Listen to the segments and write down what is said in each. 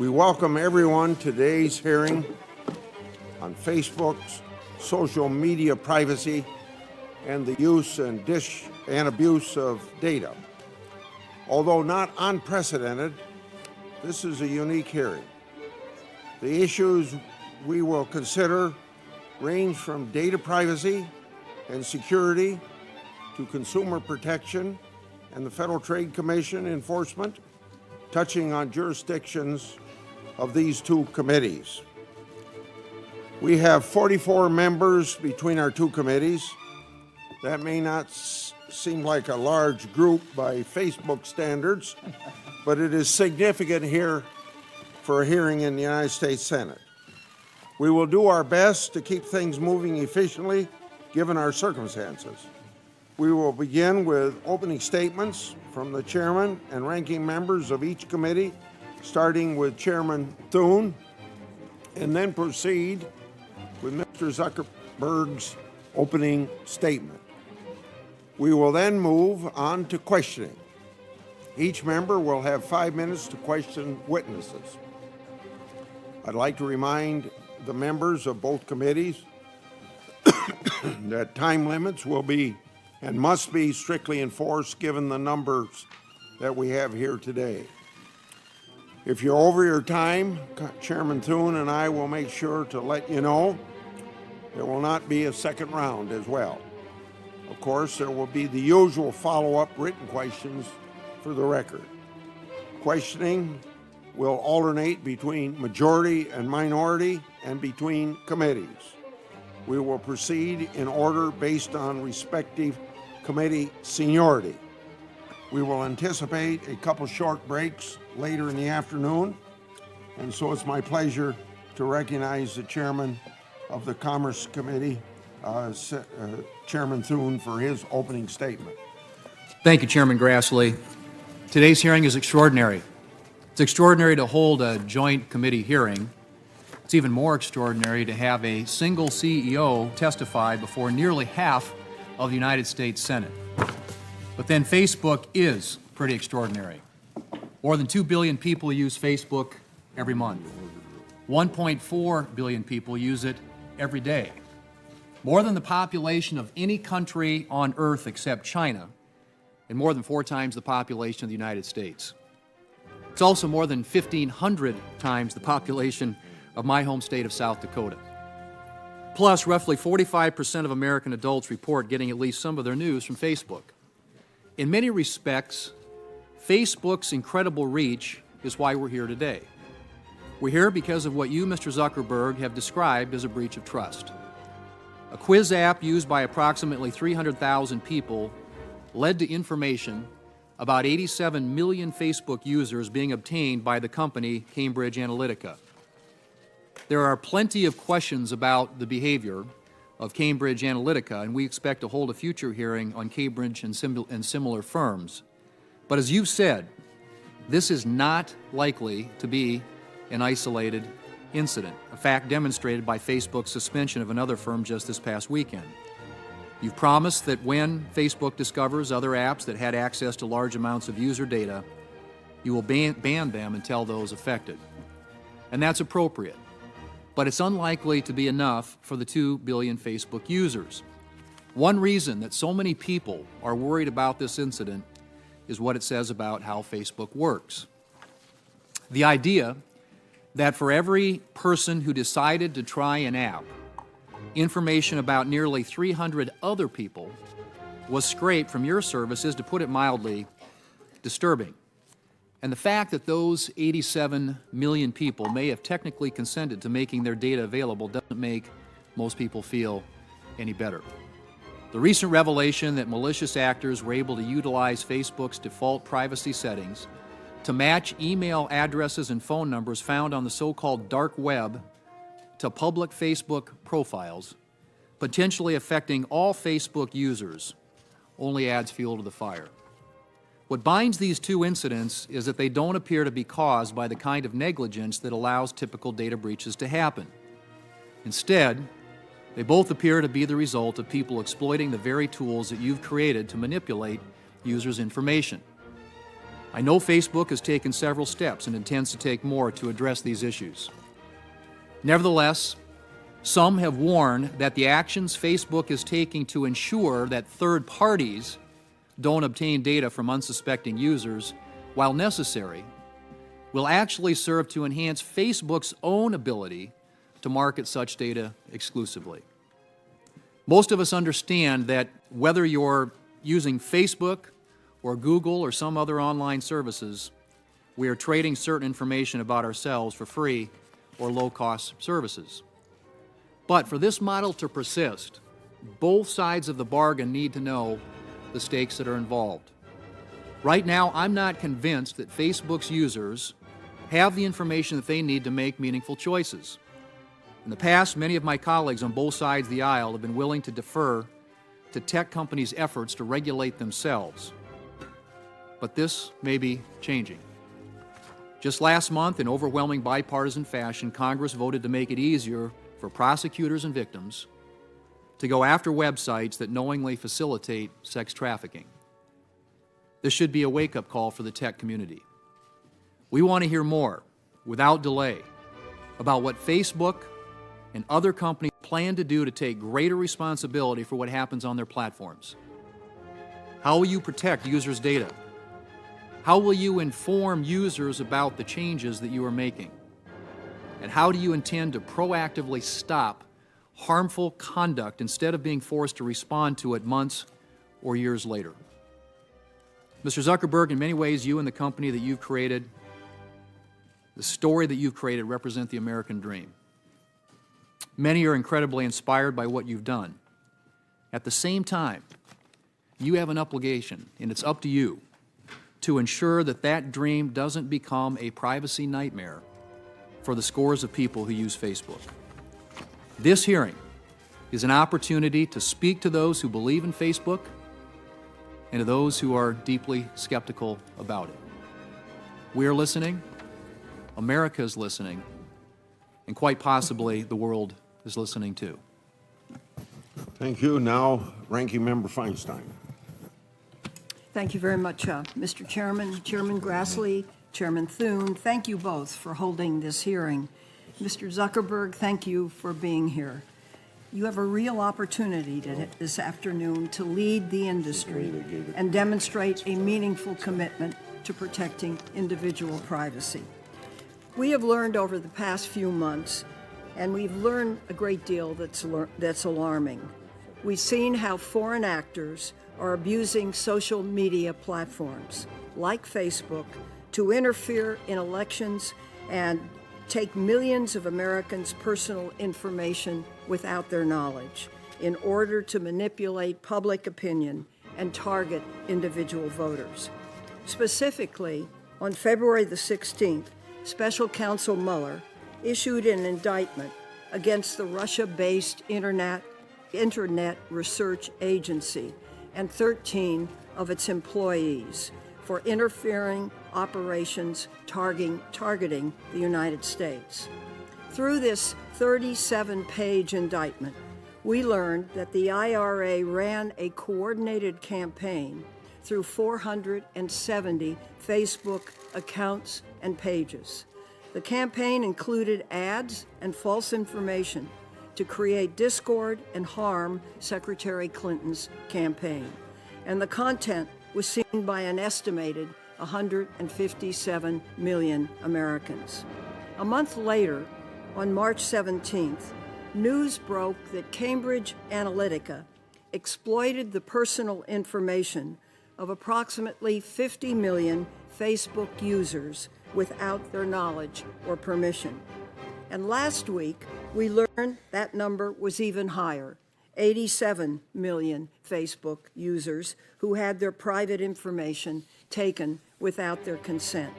We welcome everyone to today's hearing on Facebook's social media privacy and the use and abuse of data. Although not unprecedented, this is a unique hearing. The issues we will consider range from data privacy and security to consumer protection and the Federal Trade Commission enforcement, touching on jurisdictions of these two committees. We have 44 members between our two committees. That may not seem like a large group by Facebook standards, but it is significant here for a hearing in the United States Senate. We will do our best to keep things moving efficiently given our circumstances. We will begin with opening statements from the chairman and ranking members of each committee, starting with Chairman Thune, and then proceed with Mr. Zuckerberg's opening statement. We will then move on to questioning. Each member will have 5 minutes to question witnesses. I'd like to remind the members of both committees that time limits will be and must be strictly enforced given the numbers that we have here today. If you're over your time, Chairman Thune and I will make sure to let you know. There will not be a second round as well. Of course, there will be the usual follow-up written questions for the record. Questioning will alternate between majority and minority and between committees. We will proceed in order based on respective committee seniority. We will anticipate a couple short breaks later in the afternoon, and so it's my pleasure to recognize the chairman of the Commerce Committee, Chairman Thune, for his opening statement. Thank you, Chairman Grassley. Today's hearing is extraordinary. It's extraordinary to hold a joint committee hearing. It's even more extraordinary to have a single CEO testify before nearly half of the United States Senate. But then Facebook is pretty extraordinary. More than 2 billion people use Facebook every month. 1.4 billion people use it every day. More than the population of any country on earth except China, and more than 4 times the population of the United States. It's also more than 1,500 times the population of my home state of South Dakota. Plus, roughly 45% of American adults report getting at least some of their news from Facebook. In many respects, Facebook's incredible reach is why we're here today. We're here because of what you, Mr. Zuckerberg, have described as a breach of trust. A quiz app used by approximately 300,000 people led to information about 87 million Facebook users being obtained by the company Cambridge Analytica. There are plenty of questions about the behavior of Cambridge Analytica, and we expect to hold a future hearing on Cambridge and similar firms. But as you've said, this is not likely to be an isolated incident, a fact demonstrated by Facebook's suspension of another firm just this past weekend. You've promised that when Facebook discovers other apps that had access to large amounts of user data, you will ban them and tell those affected. And that's appropriate. But it's unlikely to be enough for the 2 billion Facebook users. One reason that so many people are worried about this incident is what it says about how Facebook works. The idea that for every person who decided to try an app, information about nearly 300 other people was scraped from your service is, to put it mildly, disturbing. And the fact that those 87 million people may have technically consented to making their data available doesn't make most people feel any better. The recent revelation that malicious actors were able to utilize Facebook's default privacy settings to match email addresses and phone numbers found on the so-called dark web to public Facebook profiles, potentially affecting all Facebook users, only adds fuel to the fire. What binds these two incidents is that they don't appear to be caused by the kind of negligence that allows typical data breaches to happen. Instead, they both appear to be the result of people exploiting the very tools that you've created to manipulate users' information. I know Facebook has taken several steps and intends to take more to address these issues. Nevertheless, some have warned that the actions Facebook is taking to ensure that third parties don't obtain data from unsuspecting users, while necessary, will actually serve to enhance Facebook's own ability to market such data exclusively. Most of us understand that whether you're using Facebook or Google or some other online services, we are trading certain information about ourselves for free or low-cost services. But for this model to persist, both sides of the bargain need to know the stakes that are involved. Right now, I'm not convinced that Facebook's users have the information that they need to make meaningful choices. In the past, many of my colleagues on both sides of the aisle have been willing to defer to tech companies' efforts to regulate themselves. But this may be changing. Just last month, in overwhelming bipartisan fashion, Congress voted to make it easier for prosecutors and victims to go after websites that knowingly facilitate sex trafficking. This should be a wake-up call for the tech community. We want to hear more, without delay, about what Facebook and other companies plan to do to take greater responsibility for what happens on their platforms. How will you protect users' data? How will you inform users about the changes that you are making? And how do you intend to proactively stop harmful conduct instead of being forced to respond to it months or years later? Mr. Zuckerberg, in many ways, you and the company that you've created, the story that you've created, represent the American dream. Many are incredibly inspired by what you've done. At the same time, you have an obligation, and it's up to you, to ensure that that dream doesn't become a privacy nightmare for the scores of people who use Facebook. This hearing is an opportunity to speak to those who believe in Facebook and to those who are deeply skeptical about it. We are listening, America is listening, and quite possibly the world is listening too. Thank you. Now, Ranking Member Feinstein. Thank you very much, Mr. Chairman, Chairman Grassley, Chairman Thune. Thank you both for holding this hearing. Mr. Zuckerberg, thank you for being here. You have a real opportunity this afternoon to lead the industry and demonstrate a meaningful commitment to protecting individual privacy. We have learned over the past few months, and we've learned a great deal that's alarming. We've seen how foreign actors are abusing social media platforms like Facebook to interfere in elections and take millions of Americans' personal information without their knowledge in order to manipulate public opinion and target individual voters. Specifically, on February the 16th, Special Counsel Mueller issued an indictment against the Russia-based Internet Research Agency and 13 of its employees for interfering operations targeting the United States. Through this 37-page indictment, we learned that the IRA ran a coordinated campaign through 470 Facebook accounts and pages. The campaign included ads and false information to create discord and harm Secretary Clinton's campaign. And the content was seen by an estimated 157 million Americans. A month later, on March 17th, news broke that Cambridge Analytica exploited the personal information of approximately 50 million Facebook users without their knowledge or permission. And last week, we learned that number was even higher, 87 million Facebook users who had their private information taken without their consent.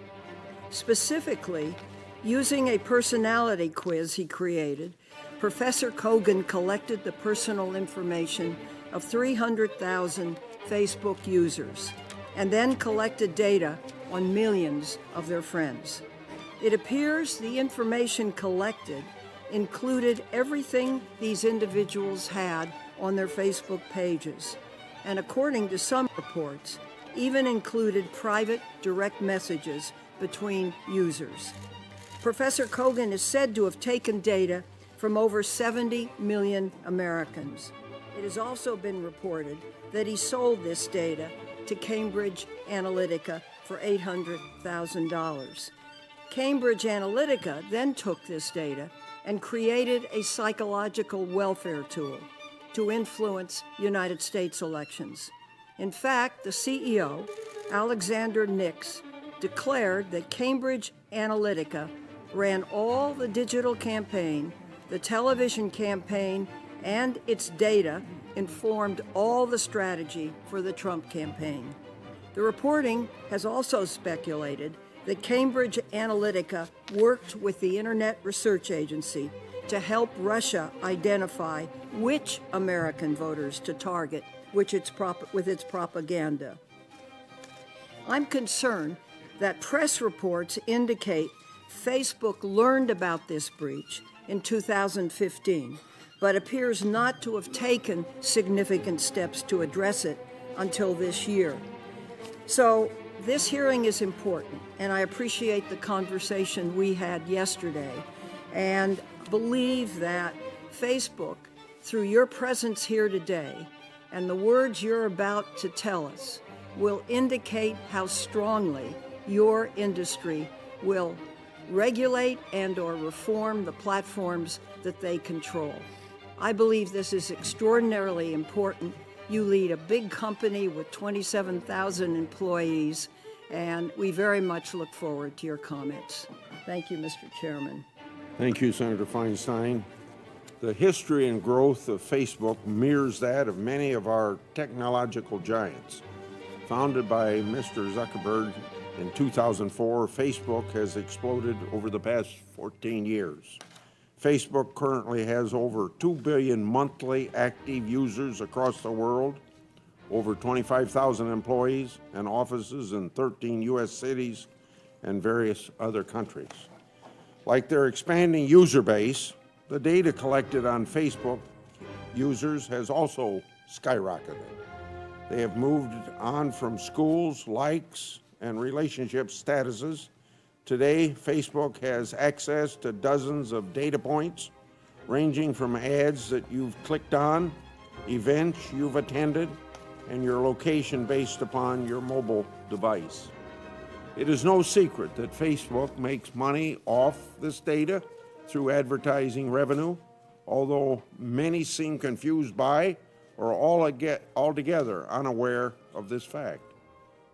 Specifically, using a personality quiz he created, Professor Kogan collected the personal information of 300,000 Facebook users and then collected data on millions of their friends. It appears the information collected included everything these individuals had on their Facebook pages. And according to some reports, even included private direct messages between users. Professor Kogan is said to have taken data from over 70 million Americans. It has also been reported that he sold this data to Cambridge Analytica for $800,000. Cambridge Analytica then took this data and created a psychological welfare tool to influence United States elections. In fact, the CEO, Alexander Nix, declared that Cambridge Analytica ran all the digital campaign, the television campaign, and its data informed all the strategy for the Trump campaign. The reporting has also speculated that Cambridge Analytica worked with the Internet Research Agency to help Russia identify which American voters to target with its propaganda. I'm concerned that press reports indicate Facebook learned about this breach in 2015, but appears not to have taken significant steps to address it until this year. So this hearing is important, and I appreciate the conversation we had yesterday, and believe that Facebook, through your presence here today and the words you're about to tell us, will indicate how strongly your industry will regulate and/or reform the platforms that they control. I believe this is extraordinarily important. You lead a big company with 27,000 employees, and we very much look forward to your comments. Thank you, Mr. Chairman. Thank you, Senator Feinstein. The history and growth of Facebook mirrors that of many of our technological giants. Founded by Mr. Zuckerberg in 2004, Facebook has exploded over the past 14 years. Facebook currently has over 2 billion monthly active users across the world, over 25,000 employees and offices in 13 U.S. cities and various other countries. Like their expanding user base, the data collected on Facebook users has also skyrocketed. They have moved on from schools, likes, and relationship statuses. Today, Facebook has access to dozens of data points, ranging from ads that you've clicked on, events you've attended, and your location based upon your mobile device. It is no secret that Facebook makes money off this data through advertising revenue, although many seem confused by or altogether unaware of this fact.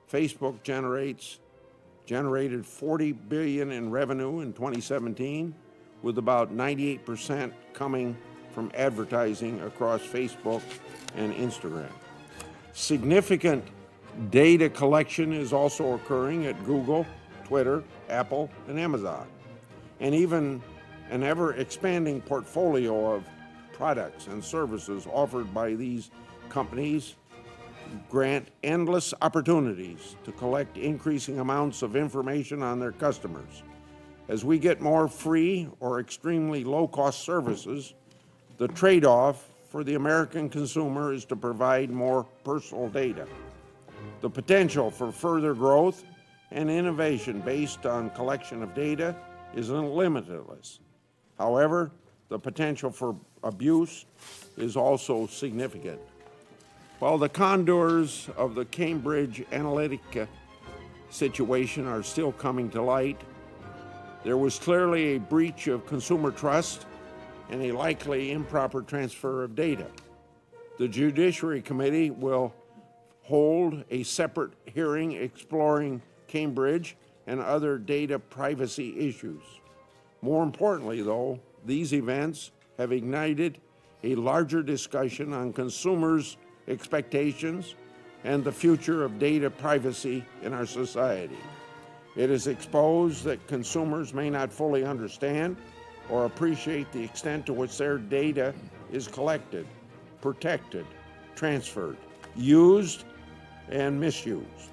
Facebook generated $40 billion in revenue in 2017, with about 98% coming from advertising across Facebook and Instagram. Significant data collection is also occurring at Google, Twitter, Apple, and Amazon, and even an ever-expanding portfolio of products and services offered by these companies grant endless opportunities to collect increasing amounts of information on their customers. As we get more free or extremely low-cost services, the trade-off for the American consumer is to provide more personal data. The potential for further growth and innovation based on collection of data is limitless. However, the potential for abuse is also significant. While the contours of the Cambridge Analytica situation are still coming to light, there was clearly a breach of consumer trust and a likely improper transfer of data. The Judiciary Committee will hold a separate hearing exploring Cambridge and other data privacy issues. More importantly, though, these events have ignited a larger discussion on consumers' expectations and the future of data privacy in our society. It has exposed that consumers may not fully understand or appreciate the extent to which their data is collected, protected, transferred, used, and misused.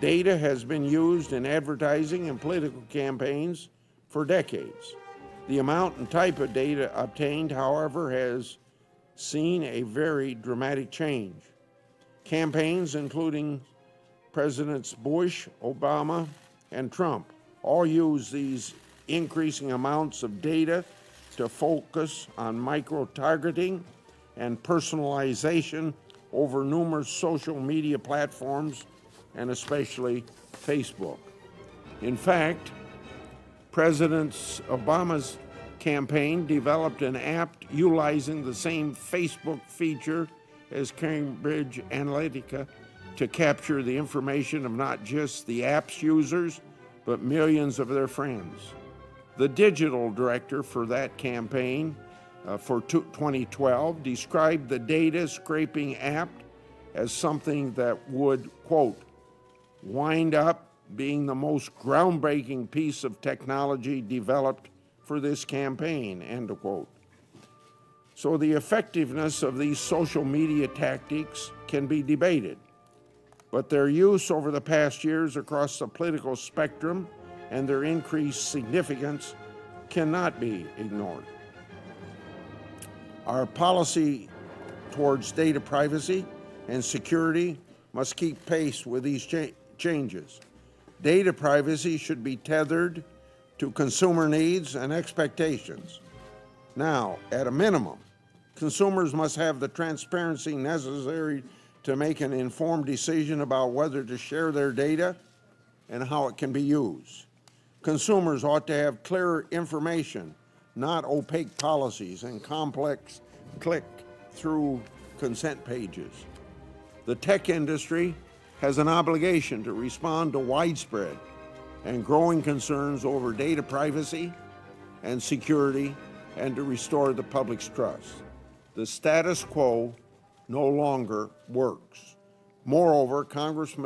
Data has been used in advertising and political campaigns for decades. The amount and type of data obtained, however, has seen a very dramatic change. Campaigns, including Presidents Bush, Obama, and Trump all use these increasing amounts of data to focus on micro-targeting and personalization over numerous social media platforms, and especially Facebook. In fact, President Obama's campaign developed an app utilizing the same Facebook feature as Cambridge Analytica to capture the information of not just the app's users, but millions of their friends. The digital director for that campaign for 2012 described the data scraping app as something that would, quote, wind up being the most groundbreaking piece of technology developed for this campaign, end of quote. So the effectiveness of these social media tactics can be debated, but their use over the past years across the political spectrum and their increased significance cannot be ignored. Our policy towards data privacy and security must keep pace with these changes. Data privacy should be tethered to consumer needs and expectations. Now, at a minimum, consumers must have the transparency necessary to make an informed decision about whether to share their data and how it can be used. Consumers ought to have clear information, not opaque policies and complex click-through consent pages. The tech industry has an obligation to respond to widespread and growing concerns over data privacy and security and to restore the public's trust. The status quo no longer works. Moreover, Congress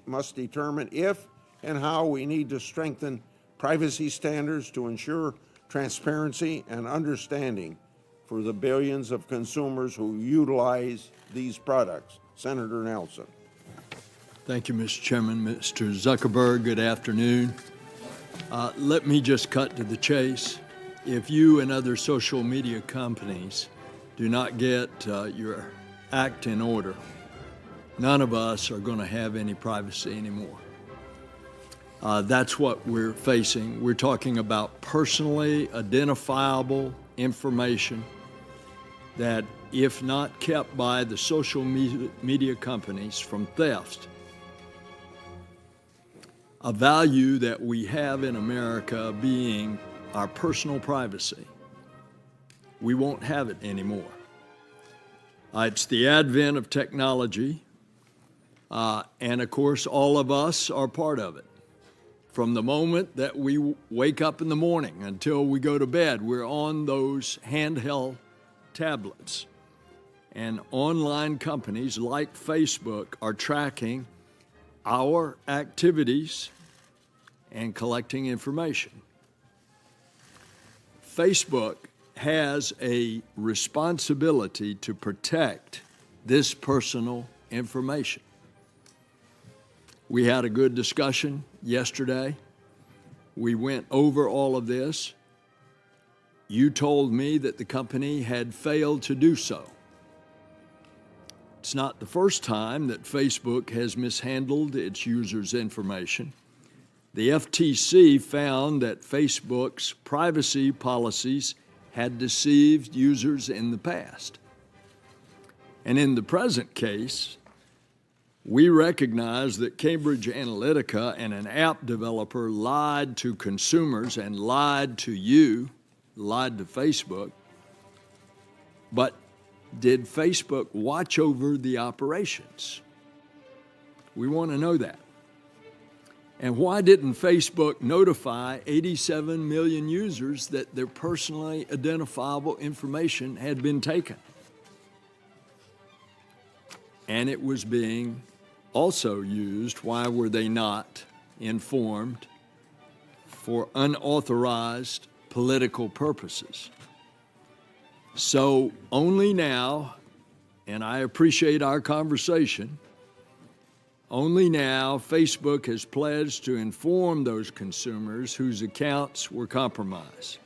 must determine if and how we need to strengthen privacy standards to ensure transparency and understanding for the billions of consumers who utilize these products. Senator Nelson. Thank you, Mr. Chairman. Mr. Zuckerberg, good afternoon. Let me just cut to the chase. If you and other social media companies do not get your act in order, none of us are going to have any privacy anymore. That's what we're facing. We're talking about personally identifiable information that, if not kept by the social media companies from theft, a value that we have in America being our personal privacy, we won't have it anymore. It's the advent of technology, and of course, all of us are part of it. From the moment that we wake up in the morning until we go to bed, we're on those handheld tablets. And online companies like Facebook are tracking our activities and collecting information. Facebook has a responsibility to protect this personal information. We had a good discussion yesterday. We went over all of this. You told me that the company had failed to do so. It's not the first time that Facebook has mishandled its users' information. The FTC found that Facebook's privacy policies had deceived users in the past. And in the present case, we recognize that Cambridge Analytica and an app developer lied to consumers and lied to you, lied to Facebook. But did Facebook watch over the operations? We want to know that. And why didn't Facebook notify 87 million users that their personally identifiable information had been taken? And it was being also used. Why were they not informed? For unauthorized political purposes. So only now, and I appreciate our conversation, only now Facebook has pledged to inform those consumers whose accounts were compromised.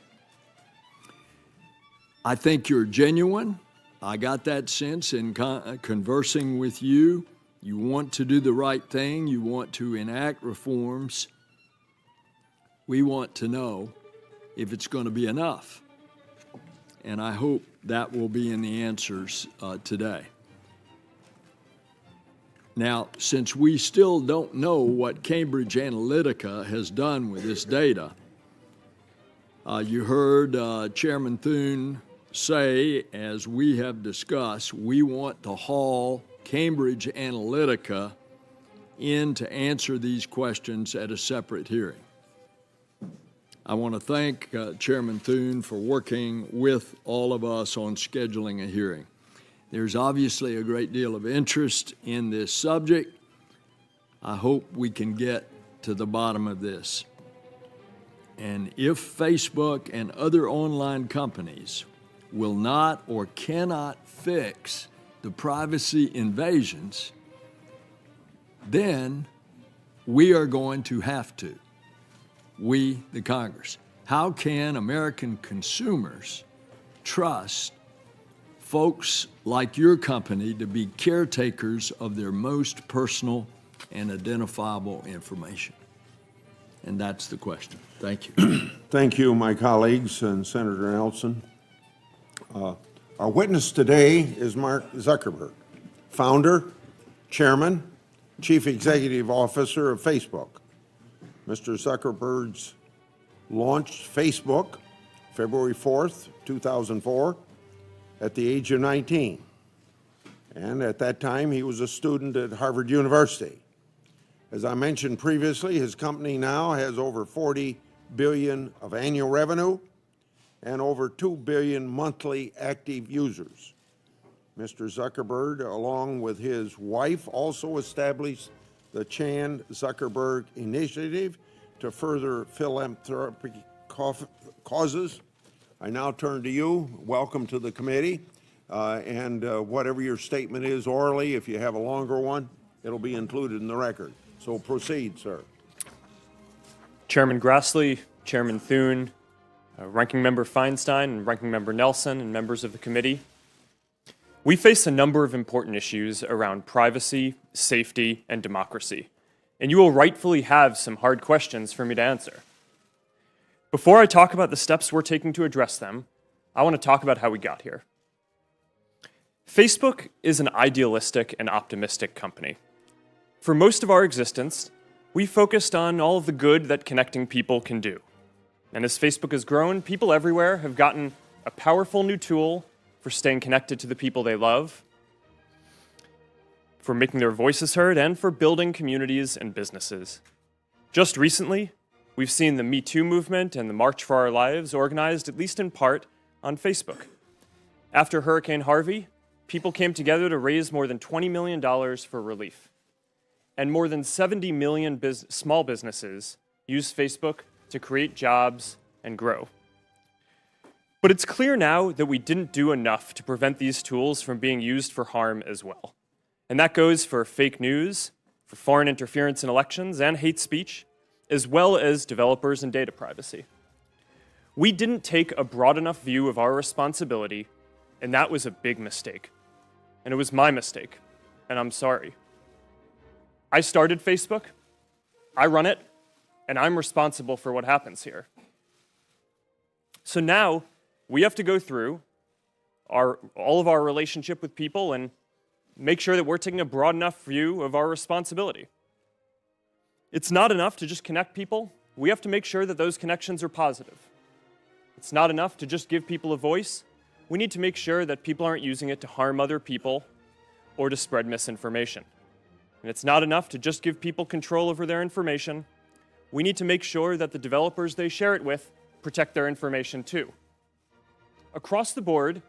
I think you're genuine. I got that sense in conversing with you You want to do the right thing. You want to enact reforms. We want to know if it's going to be enough. And I hope that will be in the answers today. Now, since we still don't know what Cambridge Analytica has done with this data, you heard Chairman Thune say, as we have discussed, we want to haul Cambridge Analytica in to answer these questions at a separate hearing. I want to thank Chairman Thune for working with all of us on scheduling a hearing. There's obviously a great deal of interest in this subject. I hope we can get to the bottom of this. And if Facebook and other online companies will not or cannot fix the privacy invasions, then we are going to have to. We, the Congress. How can American consumers trust folks like your company to be caretakers of their most personal and identifiable information? And that's the question. Thank you. Thank you, my colleagues and Senator Nelson. Our witness today is Mark Zuckerberg, founder, chairman, chief executive officer of Facebook. Mr. Zuckerberg launched Facebook February 4th, 2004, at the age of 19. And at that time, he was a student at Harvard University. As I mentioned previously, his company now has over $40 billion of annual revenue and over 2 billion monthly active users. Mr. Zuckerberg, along with his wife, also established the Chan Zuckerberg Initiative to further philanthropic causes. I now turn to you. Welcome to the committee. Whatever your statement is orally, if you have a longer one, it'll be included in the record. So proceed, sir. Chairman Grassley, Chairman Thune, Ranking Member Feinstein, and Ranking Member Nelson, and members of the committee. We face a number of important issues around privacy, safety, and democracy, and you will rightfully have some hard questions for me to answer. Before I talk about the steps we're taking to address them, I want to talk about how we got here. Facebook is an idealistic and optimistic company. For most of our existence, we focused on all of the good that connecting people can do. And as Facebook has grown, people everywhere have gotten a powerful new tool for staying connected to the people they love, for making their voices heard, and for building communities and businesses. Just recently, we've seen the Me Too movement and the March for Our Lives organized, at least in part, on Facebook. After Hurricane Harvey, people came together to raise more than $20 million for relief. And more than 70 million small businesses use Facebook to create jobs and grow. But it's clear now that we didn't do enough to prevent these tools from being used for harm as well. And that goes for fake news, for foreign interference in elections, and hate speech, as well as developers and data privacy. We didn't take a broad enough view of our responsibility, and that was a big mistake. And it was my mistake, and I'm sorry. I started Facebook, I run it, and I'm responsible for what happens here. So now, we have to go through all of our relationship with people and make sure that we're taking a broad enough view of our responsibility. It's not enough to just connect people. We have to make sure that those connections are positive. It's not enough to just give people a voice. We need to make sure that people aren't using it to harm other people or to spread misinformation. And it's not enough to just give people control over their information. We need to make sure that the developers they share it with protect their information too. Across the board,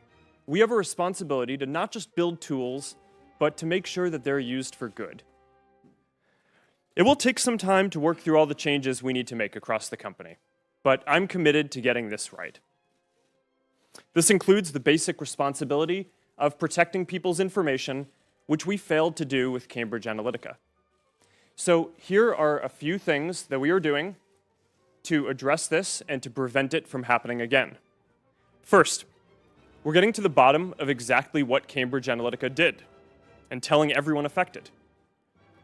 we have a responsibility to not just build tools, but to make sure that they're used for good. It will take some time to work through all the changes we need to make across the company, but I'm committed to getting this right. This includes the basic responsibility of protecting people's information, which we failed to do with Cambridge Analytica. So here are a few things that we are doing to address this and to prevent it from happening again. First, we're getting to the bottom of exactly what Cambridge Analytica did and telling everyone affected.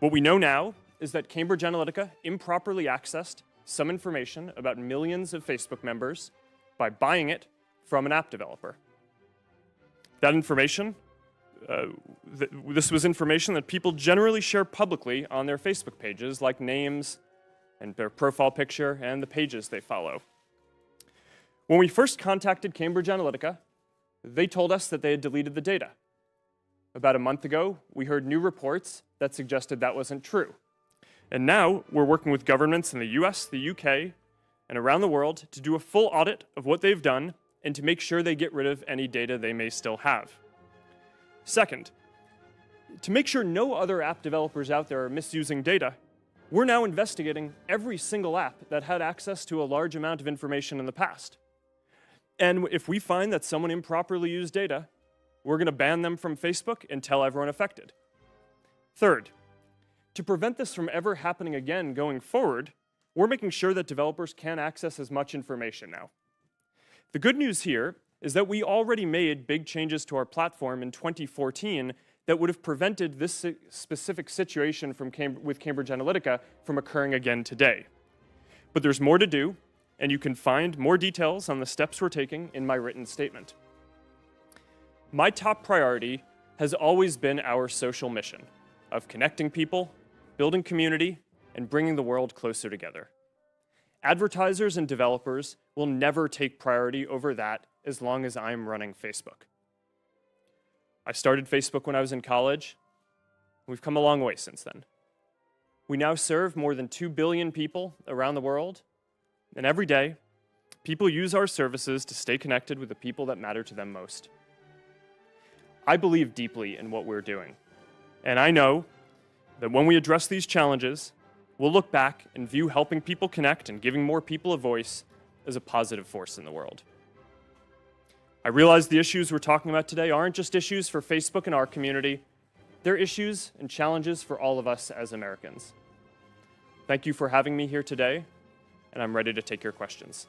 What we know now is that Cambridge Analytica improperly accessed some information about millions of Facebook members by buying it from an app developer. That information, this was information that people generally share publicly on their Facebook pages, like names and their profile picture and the pages they follow. When we first contacted Cambridge Analytica, they told us that they had deleted the data. About a month ago, we heard new reports that suggested that wasn't true. And now we're working with governments in the US, the UK, and around the world to do a full audit of what they've done and to make sure they get rid of any data they may still have. Second, to make sure no other app developers out there are misusing data, we're now investigating every single app that had access to a large amount of information in the past. And if we find that someone improperly used data, we're going to ban them from Facebook and tell everyone affected. Third, to prevent this from ever happening again going forward, we're making sure that developers can access as much information now. The good news here is that we already made big changes to our platform in 2014 that would have prevented this specific situation with Cambridge Analytica from occurring again today. But there's more to do, and you can find more details on the steps we're taking in my written statement. My top priority has always been our social mission of connecting people, building community, and bringing the world closer together. Advertisers and developers will never take priority over that as long as I'm running Facebook. I started Facebook when I was in college. We've come a long way since then. We now serve more than 2 billion people around the world, and every day, people use our services to stay connected with the people that matter to them most. I believe deeply in what we're doing, and I know that when we address these challenges, we'll look back and view helping people connect and giving more people a voice as a positive force in the world. I realize the issues we're talking about today aren't just issues for Facebook and our community. They're issues and challenges for all of us as Americans. Thank you for having me here today, and I'm ready to take your questions.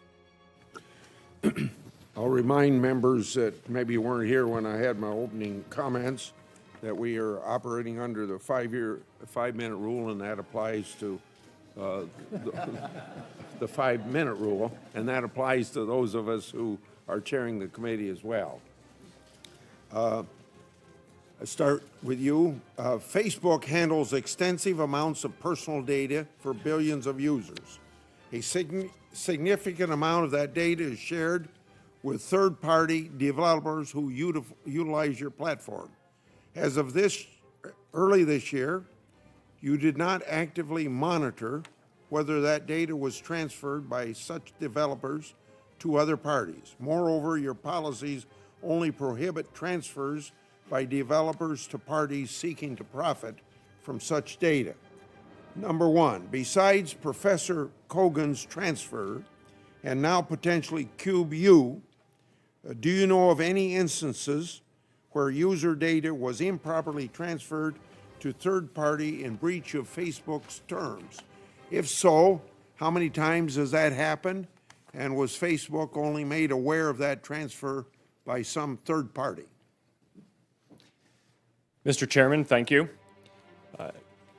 I'll remind members that maybe weren't here when I had my opening comments that we are operating under the 5-minute rule, and that applies to the 5-minute rule, and that applies to those of us who are chairing the committee as well. I start with you. Facebook handles extensive amounts of personal data for billions of users. A significant amount of that data is shared with third-party developers who utilize your platform. As of early this year, you did not actively monitor whether that data was transferred by such developers to other parties. Moreover, your policies only prohibit transfers by developers to parties seeking to profit from such data. Number one, besides Professor Kogan's transfer, and now potentially CubeU, do you know of any instances where user data was improperly transferred to third party in breach of Facebook's terms? If so, how many times has that happened? And was Facebook only made aware of that transfer by some third party? Mr. Chairman, thank you.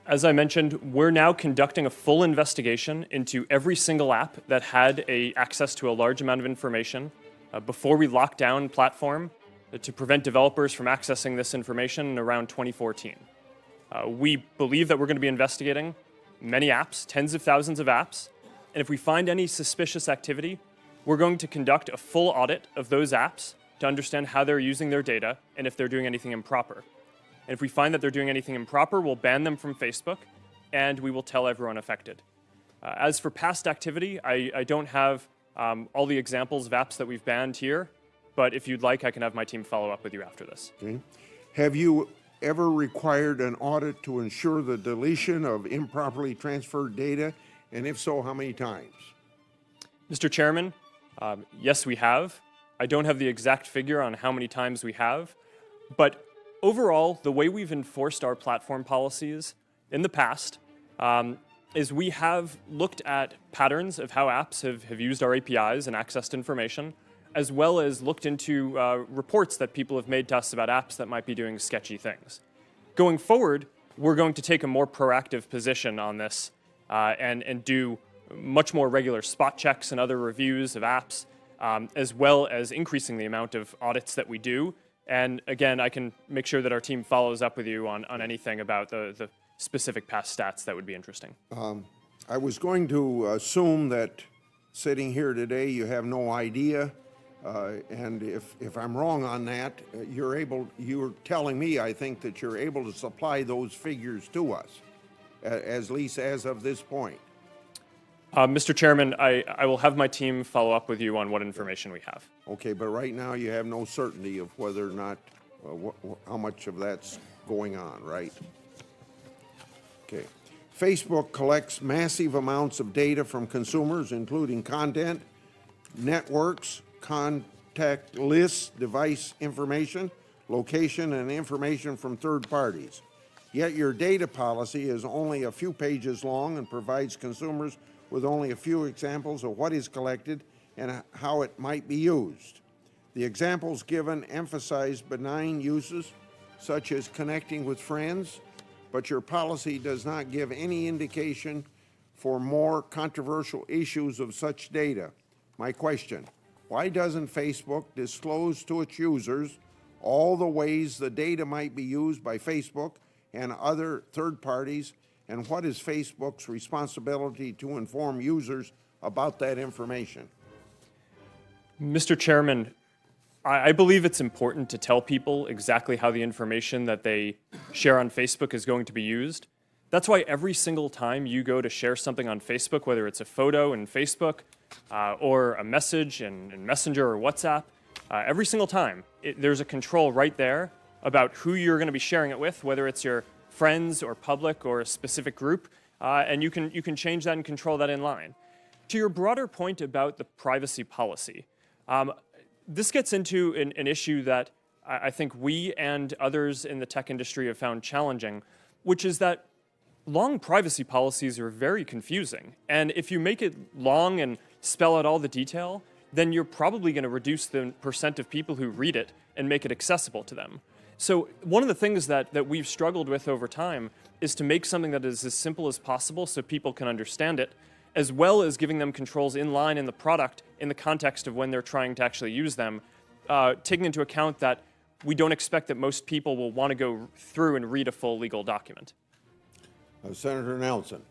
As I mentioned, we're now conducting a full investigation into every single app that had access to a large amount of information before we locked down platform to prevent developers from accessing this information in around 2014. We believe that we're going to be investigating many apps, tens of thousands of apps, and if we find any suspicious activity, we're going to conduct a full audit of those apps to understand how they're using their data and if they're doing anything improper. And if we find that they're doing anything improper, we'll ban them from Facebook, and we will tell everyone affected. As for past activity, I don't have all the examples of apps that we've banned here, but if you'd like, I can have my team follow up with you after this. Okay. Have you ever required an audit to ensure the deletion of improperly transferred data, and if so, how many times? Mr. Chairman, yes, we have. I don't have the exact figure on how many times we have, but overall, the way we've enforced our platform policies in the past is we have looked at patterns of how apps have used our APIs and accessed information, as well as looked into reports that people have made to us about apps that might be doing sketchy things. Going forward, we're going to take a more proactive position on this and do much more regular spot checks and other reviews of apps, as well as increasing the amount of audits that we do. And again, I can make sure that our team follows up with you on anything about the specific past stats that would be interesting. I was going to assume that sitting here today, you have no idea. And if I'm wrong on that, you're telling me, I think, that you're able to supply those figures to us, at least as of this point. Mr. Chairman, I will have my team follow up with you on what information we have. Okay, but right now you have no certainty of whether or not, how much of that's going on, right? Okay. Facebook collects massive amounts of data from consumers, including content, networks, contact lists, device information, location, and information from third parties. Yet your data policy is only a few pages long and provides consumers with only a few examples of what is collected and how it might be used. The examples given emphasize benign uses, such as connecting with friends, but your policy does not give any indication for more controversial issues of such data. My question, why doesn't Facebook disclose to its users all the ways the data might be used by Facebook and other third parties, and what is Facebook's responsibility to inform users about that information? Mr. Chairman, I believe it's important to tell people exactly how the information that they share on Facebook is going to be used. That's why every single time you go to share something on Facebook, whether it's a photo in Facebook or a message in Messenger or WhatsApp, every single time there's a control right there about who you're going to be sharing it with, whether it's your friends or public or a specific group, and you can change that and control that in line. To your broader point about the privacy policy, this gets into an issue that I think we and others in the tech industry have found challenging, which is that long privacy policies are very confusing. And if you make it long and spell out all the detail, then you're probably going to reduce the percent of people who read it and make it accessible to them. So one of the things that we've struggled with over time is to make something that is as simple as possible so people can understand it, as well as giving them controls in line in the product in the context of when they're trying to actually use them, taking into account that we don't expect that most people will want to go through and read a full legal document. Senator Nelson.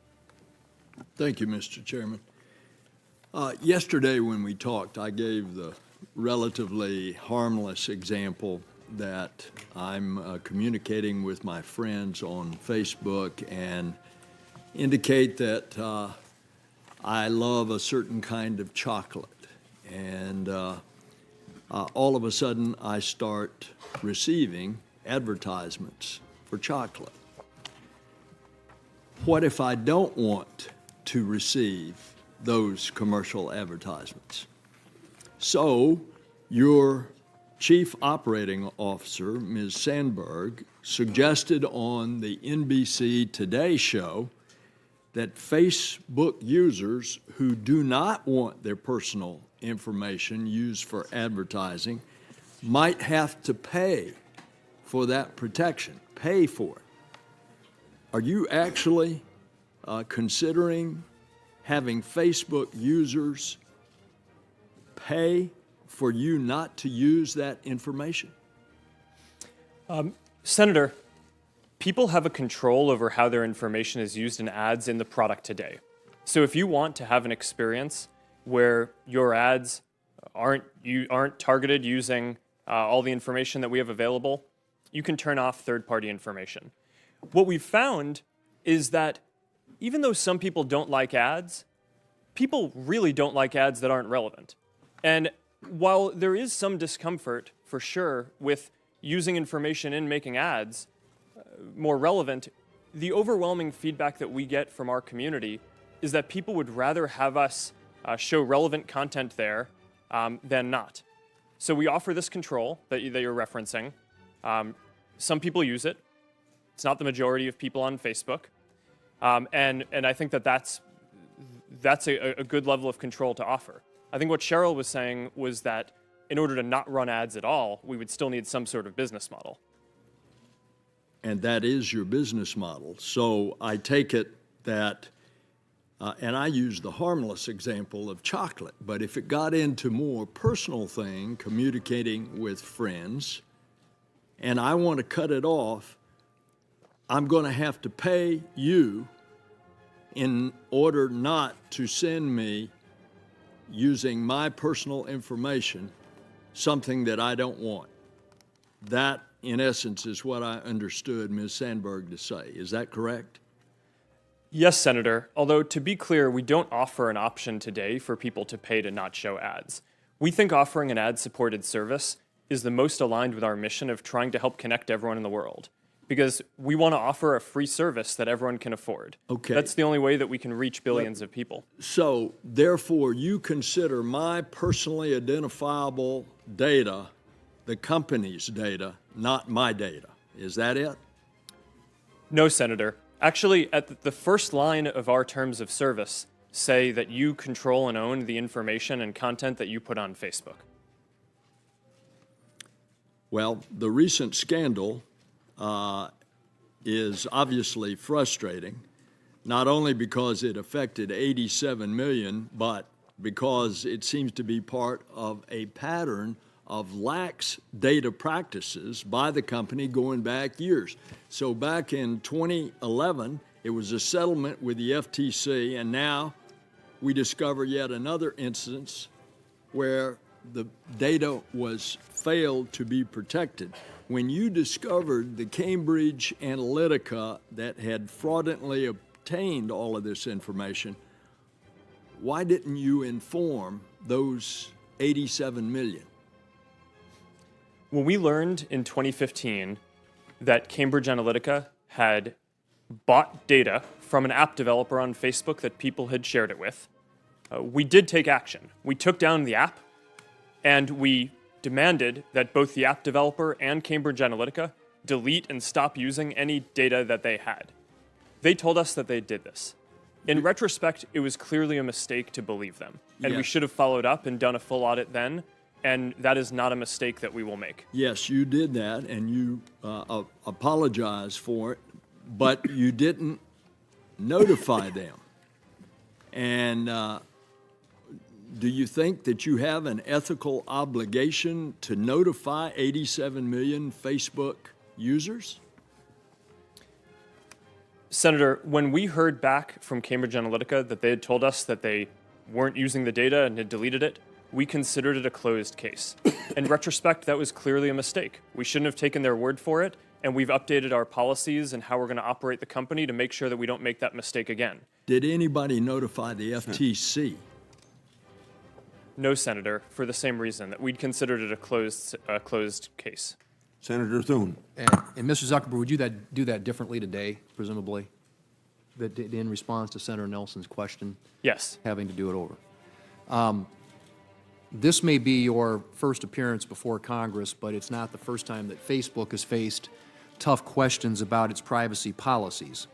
Thank you, Mr. Chairman. Yesterday when we talked, I gave the relatively harmless example that I'm communicating with my friends on Facebook and indicate that I love a certain kind of chocolate, and all of a sudden I start receiving advertisements for chocolate. What if I don't want to receive those commercial advertisements? So your Chief Operating Officer, Ms. Sandberg, suggested on the NBC Today show that Facebook users who do not want their personal information used for advertising might have to pay for that protection, pay for it. Are you actually considering having Facebook users pay for you not to use that information? Senator, people have a control over how their information is used in ads in the product today. So if you want to have an experience where your ads aren't targeted using all the information that we have available, you can turn off third-party information. What we've found is that even though some people don't like ads, people really don't like ads that aren't relevant. And while there is some discomfort, for sure, with using information in making ads more relevant, the overwhelming feedback that we get from our community is that people would rather have us show relevant content there than not. So we offer this control that you're referencing. Some people use it. It's not the majority of people on Facebook. And I think that's a good level of control to offer. I think what Cheryl was saying was that in order to not run ads at all, we would still need some sort of business model. and that is your business model. So I take it that, and I use the harmless example of chocolate, but if it got into more personal thing, communicating with friends, and I want to cut it off, I'm going to have to pay you in order not to send me, using my personal information, something that I don't want. That, in essence, is what I understood Ms. Sandberg to say. Is that correct? Yes, Senator. Although, to be clear, we don't offer an option today for people to pay to not show ads. We think offering an ad-supported service is the most aligned with our mission of trying to help connect everyone in the world, because we want to offer a free service that everyone can afford. Okay. That's the only way that we can reach billions of people. So, therefore, you consider my personally identifiable data the company's data, not my data. Is that it? No, Senator. Actually, at the first line of our terms of service say that you control and own the information and content that you put on Facebook. Well, the recent scandal is obviously frustrating, not only because it affected 87 million, but because it seems to be part of a pattern of lax data practices by the company going back years. So back in 2011, it was a settlement with the FTC, and now we discover yet another instance where the data was failed to be protected. When you discovered the Cambridge Analytica that had fraudulently obtained all of this information, why didn't you inform those 87 million? When we learned in 2015 that Cambridge Analytica had bought data from an app developer on Facebook that people had shared it with, we did take action. We took down the app, and we demanded that both the app developer and Cambridge Analytica delete and stop using any data that they had. They told us that they did this. In retrospect, it was clearly a mistake to believe them, and we should have followed up and done a full audit then, and that is not a mistake that we will make. Yes, you did that, and you apologized for it, but you didn't notify them. And do you think that you have an ethical obligation to notify 87 million Facebook users? Senator, when we heard back from Cambridge Analytica that they had told us that they weren't using the data and had deleted it, we considered it a closed case. In retrospect, that was clearly a mistake. We shouldn't have taken their word for it, and we've updated our policies and how we're going to operate the company to make sure that we don't make that mistake again. Did anybody notify the FTC? No, Senator, for the same reason, that we'd considered it a closed case. Senator Thune. And Mr. Zuckerberg, would you do that differently today, presumably, that in response to Senator Nelson's question? Yes. Having to do it over. This may be your first appearance before Congress, but it's not the first time that Facebook has faced tough questions about its privacy policies.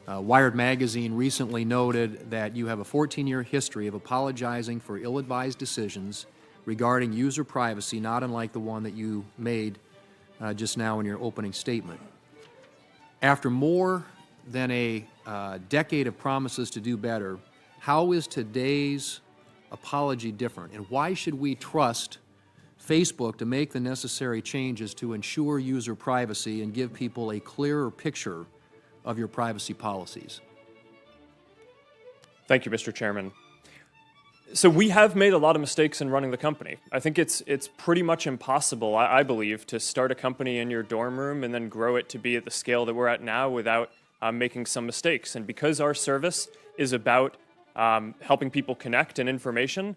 Wired magazine recently noted that you have a 14-year history of apologizing for ill-advised decisions regarding user privacy, not unlike the one that you made just now in your opening statement. After more than a decade of promises to do better, how is today's apology different, and why should we trust Facebook to make the necessary changes to ensure user privacy and give people a clearer picture of your privacy policies? Thank you, Mr. Chairman. So we have made a lot of mistakes in running the company. I think it's pretty much impossible, I believe, to start a company in your dorm room and then grow it to be at the scale that we're at now without making some mistakes. And because our service is about helping people connect and information,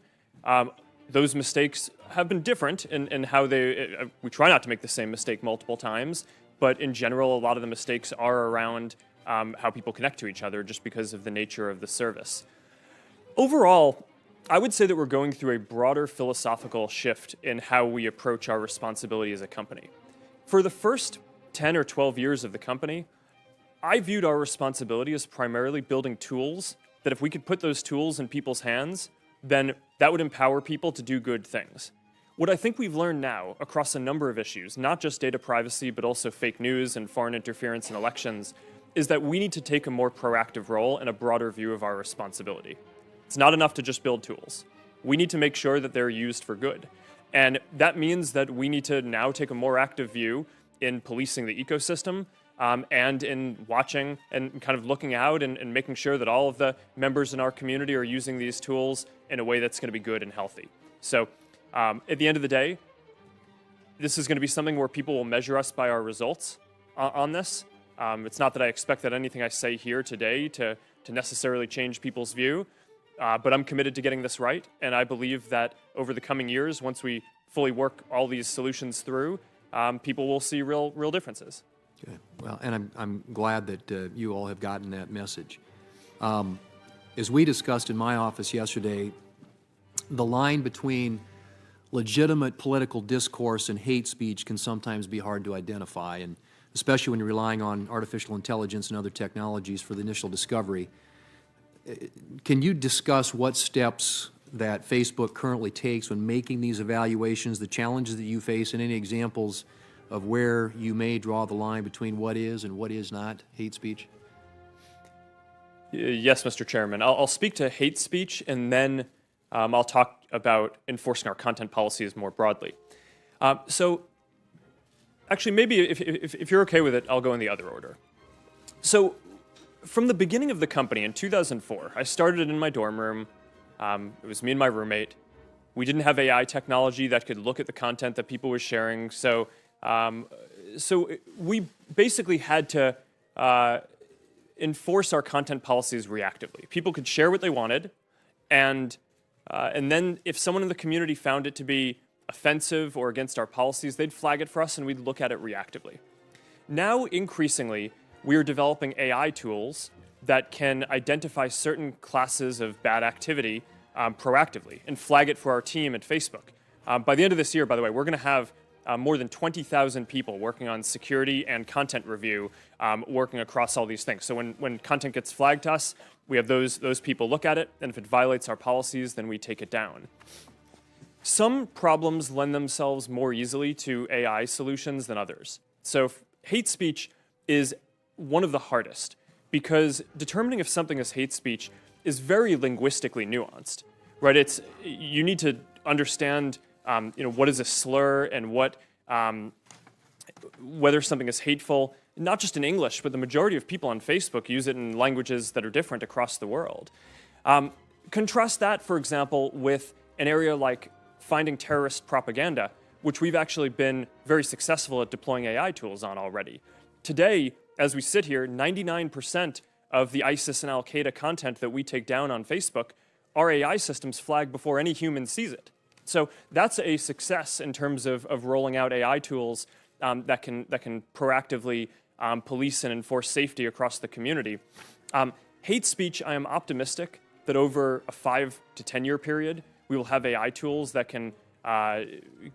those mistakes have been different in how we try not to make the same mistake multiple times, but in general, a lot of the mistakes are around how people connect to each other just because of the nature of the service. Overall, I would say that we're going through a broader philosophical shift in how we approach our responsibility as a company. For the first 10 or 12 years of the company, I viewed our responsibility as primarily building tools that if we could put those tools in people's hands, then that would empower people to do good things. What I think we've learned now across a number of issues, not just data privacy, but also fake news and foreign interference in elections, is that we need to take a more proactive role and a broader view of our responsibility. It's not enough to just build tools. We need to make sure that they're used for good. And that means that we need to now take a more active view in policing the ecosystem and in watching and kind of looking out and making sure that all of the members in our community are using these tools in a way that's going to be good and healthy. So at the end of the day, this is going to be something where people will measure us by our results on this. It's not that I expect that anything I say here today to necessarily change people's view, but I'm committed to getting this right. And I believe that over the coming years, once we fully work all these solutions through, people will see real differences. Okay. Well, and I'm glad that you all have gotten that message. As we discussed in my office yesterday, the line between legitimate political discourse and hate speech can sometimes be hard to identify, and especially when you're relying on artificial intelligence and other technologies for the initial discovery. Can you discuss what steps that Facebook currently takes when making these evaluations, the challenges that you face, and any examples of where you may draw the line between what is and what is not hate speech? Yes, Mr. Chairman. I'll speak to hate speech, and then I'll talk about enforcing our content policies more broadly. So actually, maybe if you're okay with it, I'll go in the other order. So from the beginning of the company in 2004, I started it in my dorm room. It was me and my roommate. We didn't have AI technology that could look at the content that people were sharing. So we basically had to enforce our content policies reactively. People could share what they wanted, and then if someone in the community found it to be offensive or against our policies, they'd flag it for us and we'd look at it reactively. Now, increasingly, we are developing AI tools that can identify certain classes of bad activity proactively and flag it for our team at Facebook. By the end of this year, by the way, we're going to have more than 20,000 people working on security and content review, working across all these things. So when content gets flagged to us, we have those people look at it, and if it violates our policies, then we take it down. Some problems lend themselves more easily to AI solutions than others. So hate speech is one of the hardest, because determining if something is hate speech is very linguistically nuanced, right? You need to understand, what is a slur and whether something is hateful, not just in English, but the majority of people on Facebook use it in languages that are different across the world. Contrast that, for example, with an area like finding terrorist propaganda, which we've actually been very successful at deploying AI tools on already. Today, as we sit here, 99% of the ISIS and Al-Qaeda content that we take down on Facebook, our AI systems flag before any human sees it. So that's a success in terms of rolling out AI tools that can proactively police and enforce safety across the community. Hate speech, I am optimistic that over a 5 to 10 year period, we will have AI tools that can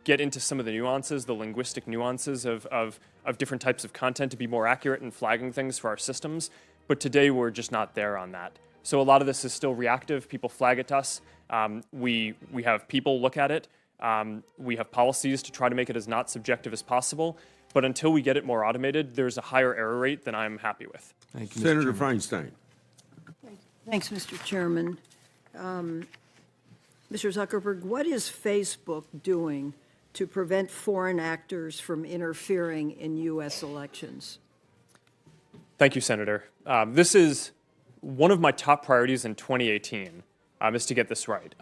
get into some of the nuances, the linguistic nuances of different types of content to be more accurate in flagging things for our systems. But today, we're just not there on that. So a lot of this is still reactive. People flag it to us. We have people look at it. We have policies to try to make it as not subjective as possible. But until we get it more automated, there's a higher error rate than I'm happy with. Thank you, Senator Feinstein. Thanks, Mr. Chairman. Mr. Zuckerberg, what is Facebook doing to prevent foreign actors from interfering in U.S. elections? Thank you, Senator. This is one of my top priorities in 2018, is to get this right.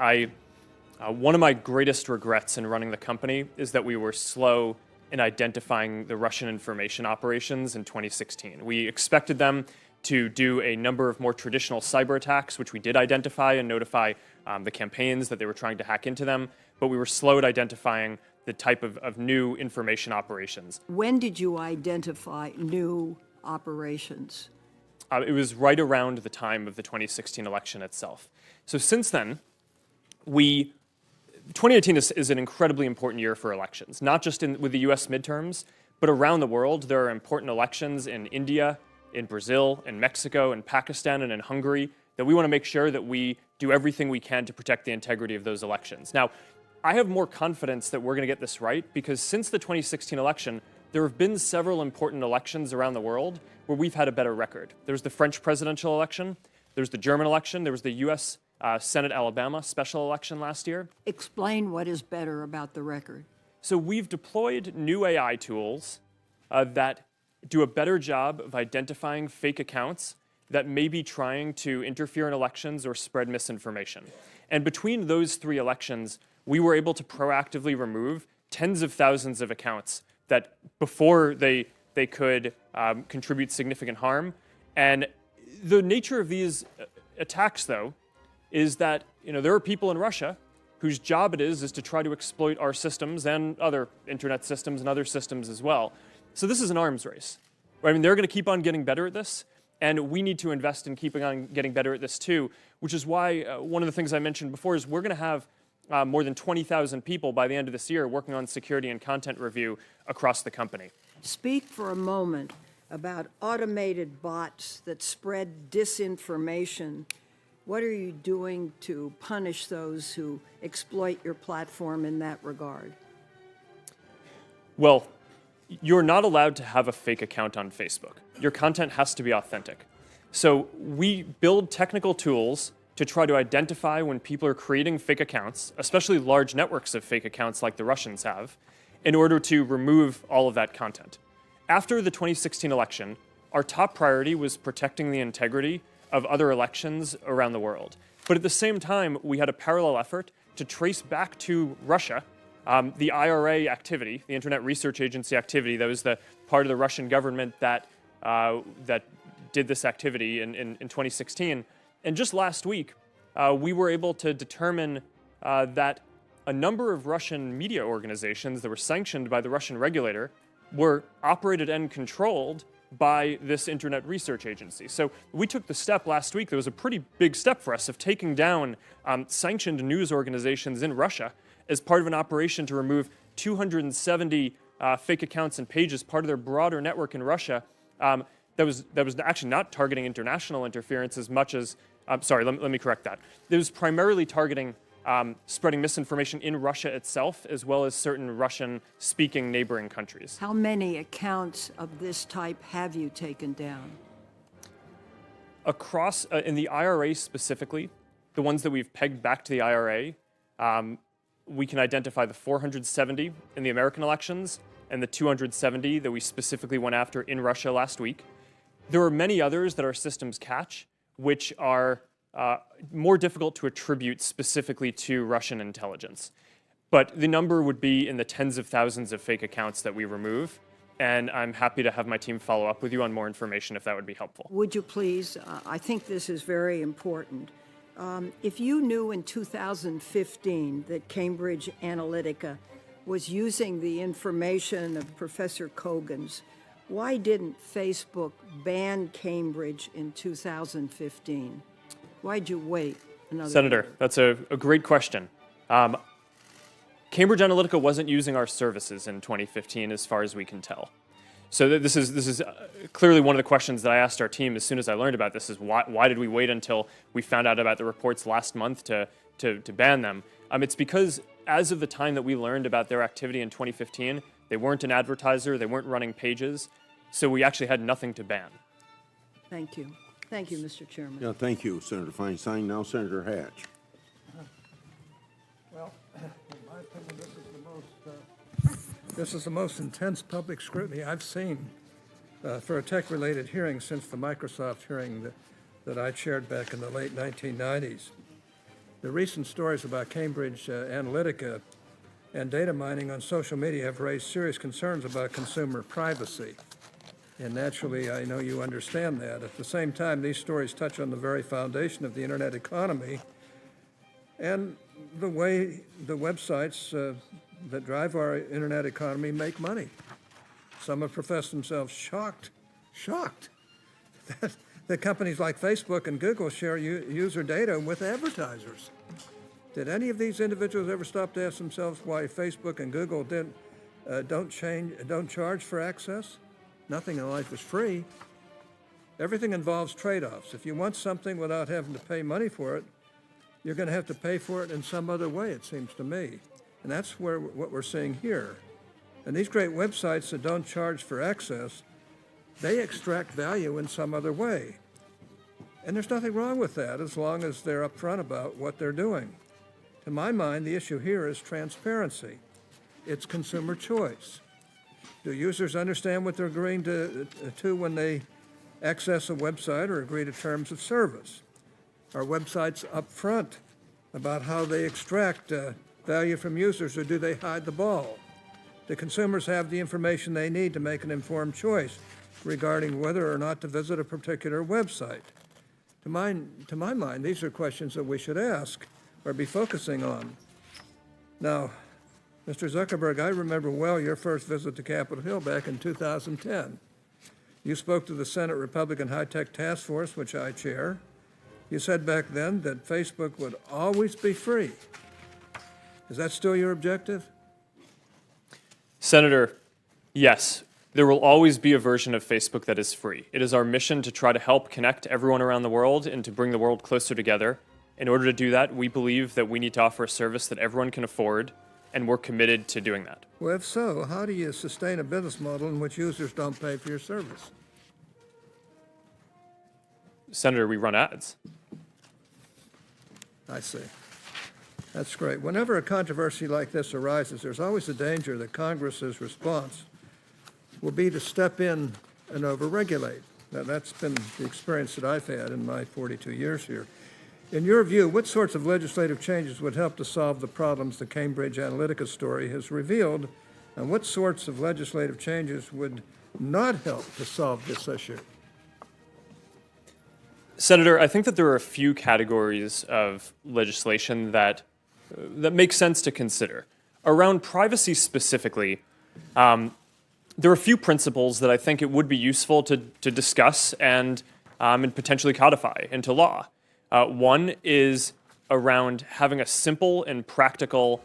One of my greatest regrets in running the company is that we were slow in identifying the Russian information operations in 2016. We expected them to do a number of more traditional cyber attacks, which we did identify and notify the campaigns that they were trying to hack into them, but we were slow at identifying the type of new information operations. When did you identify new operations? It was right around the time of the 2016 election itself. So since then, 2018 is an incredibly important year for elections, not just with the US midterms, but around the world. There are important elections in India, in Brazil, in Mexico, in Pakistan, and in Hungary that we want to make sure that we do everything we can to protect the integrity of those elections. Now, I have more confidence that we're going to get this right because since the 2016 election, there have been several important elections around the world where we've had a better record. There's the French presidential election, there's the German election, there was the U.S. Senate Alabama special election last year. Explain what is better about the record. So we've deployed new AI tools that do a better job of identifying fake accounts that may be trying to interfere in elections or spread misinformation. And between those three elections, we were able to proactively remove tens of thousands of accounts that before they could contribute significant harm. And the nature of these attacks, though, is that there are people in Russia whose job it is to try to exploit our systems and other internet systems and other systems as well. So this is an arms race. I mean, they're going to keep on getting better at this, and we need to invest in keeping on getting better at this too, which is why one of the things I mentioned before is we're going to have more than 20,000 people by the end of this year working on security and content review across the company. Speak for a moment about automated bots that spread disinformation. What are you doing to punish those who exploit your platform in that regard? Well, you're not allowed to have a fake account on Facebook. Your content has to be authentic. So we build technical tools to try to identify when people are creating fake accounts, especially large networks of fake accounts like the Russians have, in order to remove all of that content. After the 2016 election, our top priority was protecting the integrity of other elections around the world. But at the same time, we had a parallel effort to trace back to Russia the IRA activity, the Internet Research Agency activity. That was the part of the Russian government that did this activity in 2016. And just last week, we were able to determine that a number of Russian media organizations that were sanctioned by the Russian regulator were operated and controlled by this Internet Research Agency. So we took the step last week. There was a pretty big step for us of taking down sanctioned news organizations in Russia as part of an operation to remove 270 fake accounts and pages, part of their broader network in Russia. That was actually not targeting international interference as much as, sorry, let me correct that. It was primarily targeting spreading misinformation in Russia itself, as well as certain Russian-speaking neighboring countries. How many accounts of this type have you taken down? Across, in the IRA specifically, the ones that we've pegged back to the IRA, we can identify the 470 in the American elections and the 270 that we specifically went after in Russia last week. There are many others that our systems catch, which are more difficult to attribute specifically to Russian intelligence. But the number would be in the tens of thousands of fake accounts that we remove, and I'm happy to have my team follow up with you on more information if that would be helpful. Would you please? I think this is very important. If you knew in 2015 that Cambridge Analytica was using the information of Professor Kogan's, why didn't Facebook ban Cambridge in 2015? Why'd you wait another Senator, year? that's a great question. Cambridge Analytica wasn't using our services in 2015 as far as we can tell. So this is clearly one of the questions that I asked our team as soon as I learned about this is why did we wait until we found out about the reports last month to ban them? It's because as of the time that we learned about their activity in 2015, they weren't an advertiser, they weren't running pages, so we actually had nothing to ban. Thank you. Thank you, Mr. Chairman. Yeah, thank you, Senator Feinstein. Now, Senator Hatch. Well, in my opinion, this is the most intense public scrutiny I've seen for a tech-related hearing since the Microsoft hearing that I chaired back in the late 1990s. The recent stories about Cambridge Analytica and data mining on social media have raised serious concerns about consumer privacy. And naturally, I know you understand that. At the same time, these stories touch on the very foundation of the internet economy and the way the websites that drive our internet economy make money. Some have professed themselves shocked that companies like Facebook and Google share user data with advertisers. Did any of these individuals ever stop to ask themselves why Facebook and Google don't charge for access? Nothing in life is free. Everything involves trade-offs. If you want something without having to pay money for it, you're going to have to pay for it in some other way, it seems to me. And that's what we're seeing here. And these great websites that don't charge for access, they extract value in some other way. And there's nothing wrong with that as long as they're upfront about what they're doing. To my mind, the issue here is transparency. It's consumer choice. Do users understand what they're agreeing to when they access a website or agree to terms of service? Are websites upfront about how they extract value from users, or do they hide the ball? Do consumers have the information they need to make an informed choice regarding whether or not to visit a particular website? To my mind, these are questions that we should ask or be focusing on. Now, Mr. Zuckerberg, I remember well your first visit to Capitol Hill back in 2010. You spoke to the Senate Republican High-Tech Task Force, which I chair. You said back then that Facebook would always be free. Is that still your objective? Senator, yes, there will always be a version of Facebook that is free. It is our mission to try to help connect everyone around the world and to bring the world closer together. In order to do that, we believe that we need to offer a service that everyone can afford, and we're committed to doing that. Well, if so, how do you sustain a business model in which users don't pay for your service? Senator, we run ads. I see. That's great. Whenever a controversy like this arises, there's always a danger that Congress's response will be to step in and overregulate. Now, that's been the experience that I've had in my 42 years here. In your view, what sorts of legislative changes would help to solve the problems the Cambridge Analytica story has revealed, and what sorts of legislative changes would not help to solve this issue? Senator, I think that there are a few categories of legislation that make sense to consider. Around privacy specifically, there are a few principles that I think it would be useful to discuss and potentially codify into law. One is around having a simple and practical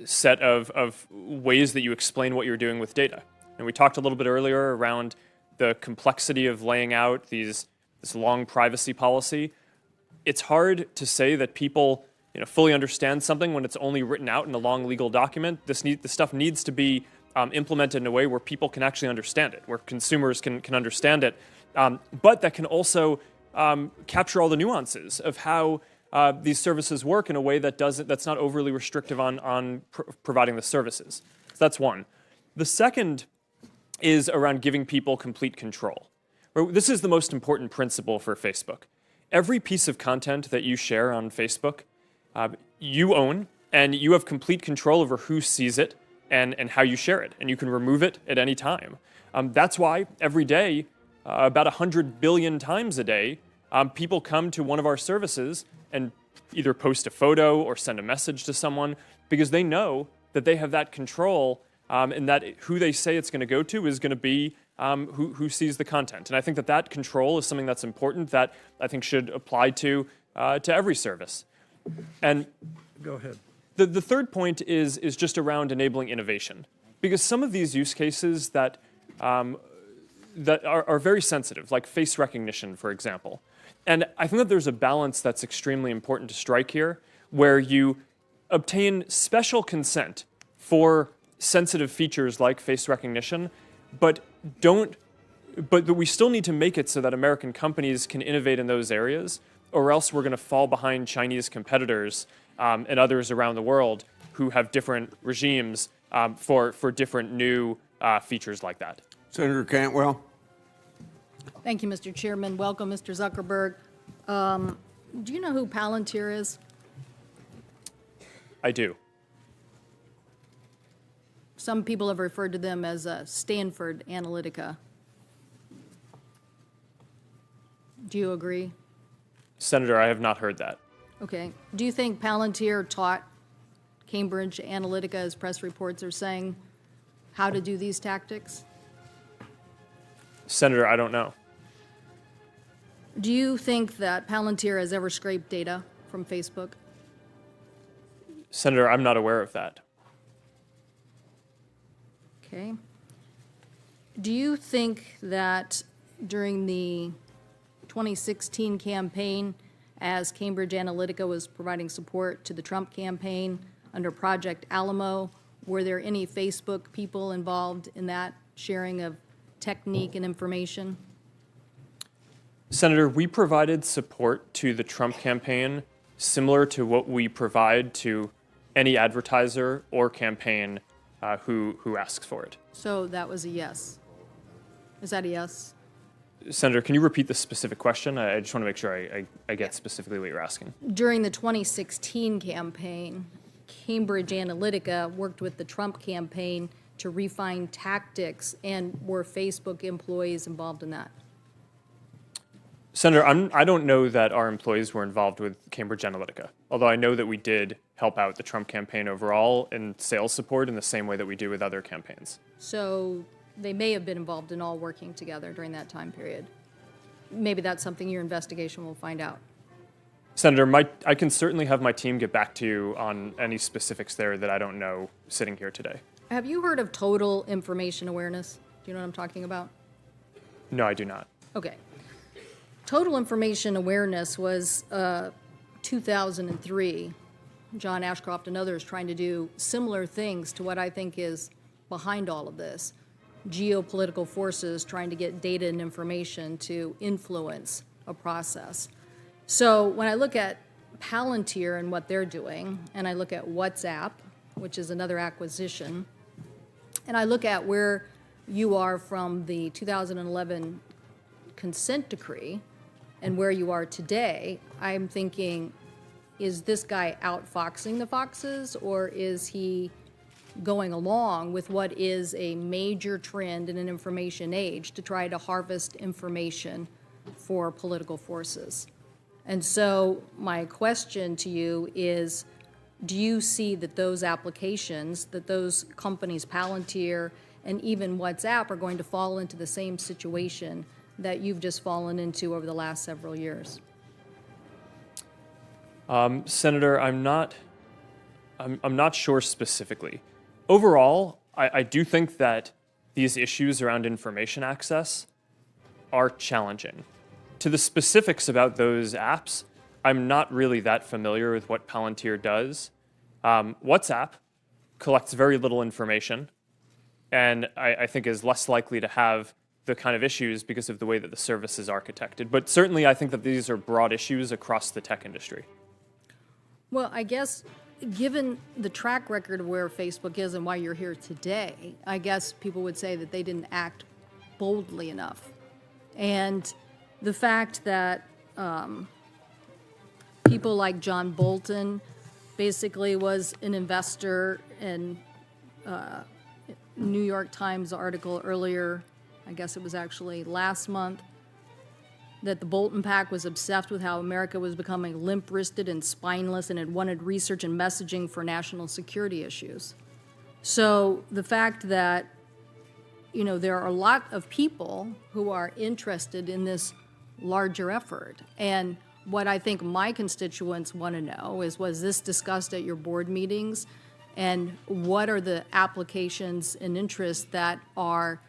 set of ways that you explain what you're doing with data. And we talked a little bit earlier around the complexity of laying out this long privacy policy. It's hard to say that people fully understand something when it's only written out in a long legal document. This stuff needs to be implemented in a way where people can actually understand it, where consumers can understand it, but that can also capture all the nuances of how these services work in a way that's not overly restrictive on providing the services. So that's one. The second is around giving people complete control. This is the most important principle for Facebook. Every piece of content that you share on Facebook, you own, and you have complete control over who sees it and how you share it, and you can remove it at any time. That's why every day, about 100 billion times a day, people come to one of our services and either post a photo or send a message to someone because they know that they have that control and that who they say it's going to go to is going to be who sees the content. And I think that control is something that's important that I think should apply to every service. And go ahead. The third point is just around enabling innovation, because some of these use cases that are very sensitive, like face recognition, for example. And I think that there's a balance that's extremely important to strike here, where you obtain special consent for sensitive features like face recognition, but we still need to make it so that American companies can innovate in those areas, or else we're going to fall behind Chinese competitors and others around the world who have different regimes for different new features like that. Senator Cantwell. Thank you, Mr. Chairman. Welcome, Mr. Zuckerberg. Do you know who Palantir is? I do. Some people have referred to them as Stanford Analytica. Do you agree? Senator, I have not heard that. Okay. Do you think Palantir taught Cambridge Analytica, as press reports are saying, how to do these tactics? Senator, I don't know. Do you think that Palantir has ever scraped data from Facebook? Senator, I'm not aware of that. Okay. Do you think that during the 2016 campaign, as Cambridge Analytica was providing support to the Trump campaign, under Project Alamo. Were there any Facebook people involved in that sharing of technique and information? Senator, we provided support to the Trump campaign similar to what we provide to any advertiser or campaign who asks for it. So that was a yes. Is that a yes? Senator, can you repeat the specific question? I just want to make sure I get specifically what you're asking. During the 2016 campaign, Cambridge Analytica worked with the Trump campaign to refine tactics, and were Facebook employees involved in that? Senator, I don't know that our employees were involved with Cambridge Analytica, although I know that we did help out the Trump campaign overall in sales support in the same way that we do with other campaigns. So they may have been involved in all working together during that time period. Maybe that's something your investigation will find out. Senator, I can certainly have my team get back to you on any specifics there that I don't know sitting here today. Have you heard of total information awareness? Do you know what I'm talking about? No, I do not. Okay. Total information awareness was 2003. John Ashcroft and others trying to do similar things to what I think is behind all of this. Geopolitical forces trying to get data and information to influence a process. So when I look at Palantir and what they're doing, and I look at WhatsApp, which is another acquisition, and I look at where you are from the 2011 consent decree and where you are today, I'm thinking, is this guy outfoxing the foxes, or is he going along with what is a major trend in an information age to try to harvest information for political forces? And so my question to you is, do you see that those applications, that those companies, Palantir and even WhatsApp, are going to fall into the same situation that you've just fallen into over the last several years? Senator, I'm not sure specifically. Overall, I do think that these issues around information access are challenging. To the specifics about those apps, I'm not really that familiar with what Palantir does. WhatsApp collects very little information, and I think is less likely to have the kind of issues because of the way that the service is architected. But certainly I think that these are broad issues across the tech industry. Well, I guess given the track record of where Facebook is and why you're here today, I guess people would say that they didn't act boldly enough. And the fact that people like John Bolton basically was an investor in New York Times article earlier, I guess it was actually last month, that the Bolton Pack was obsessed with how America was becoming limp-wristed and spineless and had wanted research and messaging for national security issues. So the fact that, you know, there are a lot of people who are interested in this larger effort. And what I think my constituents want to know is, was this discussed at your board meetings? And what are the applications and interests that are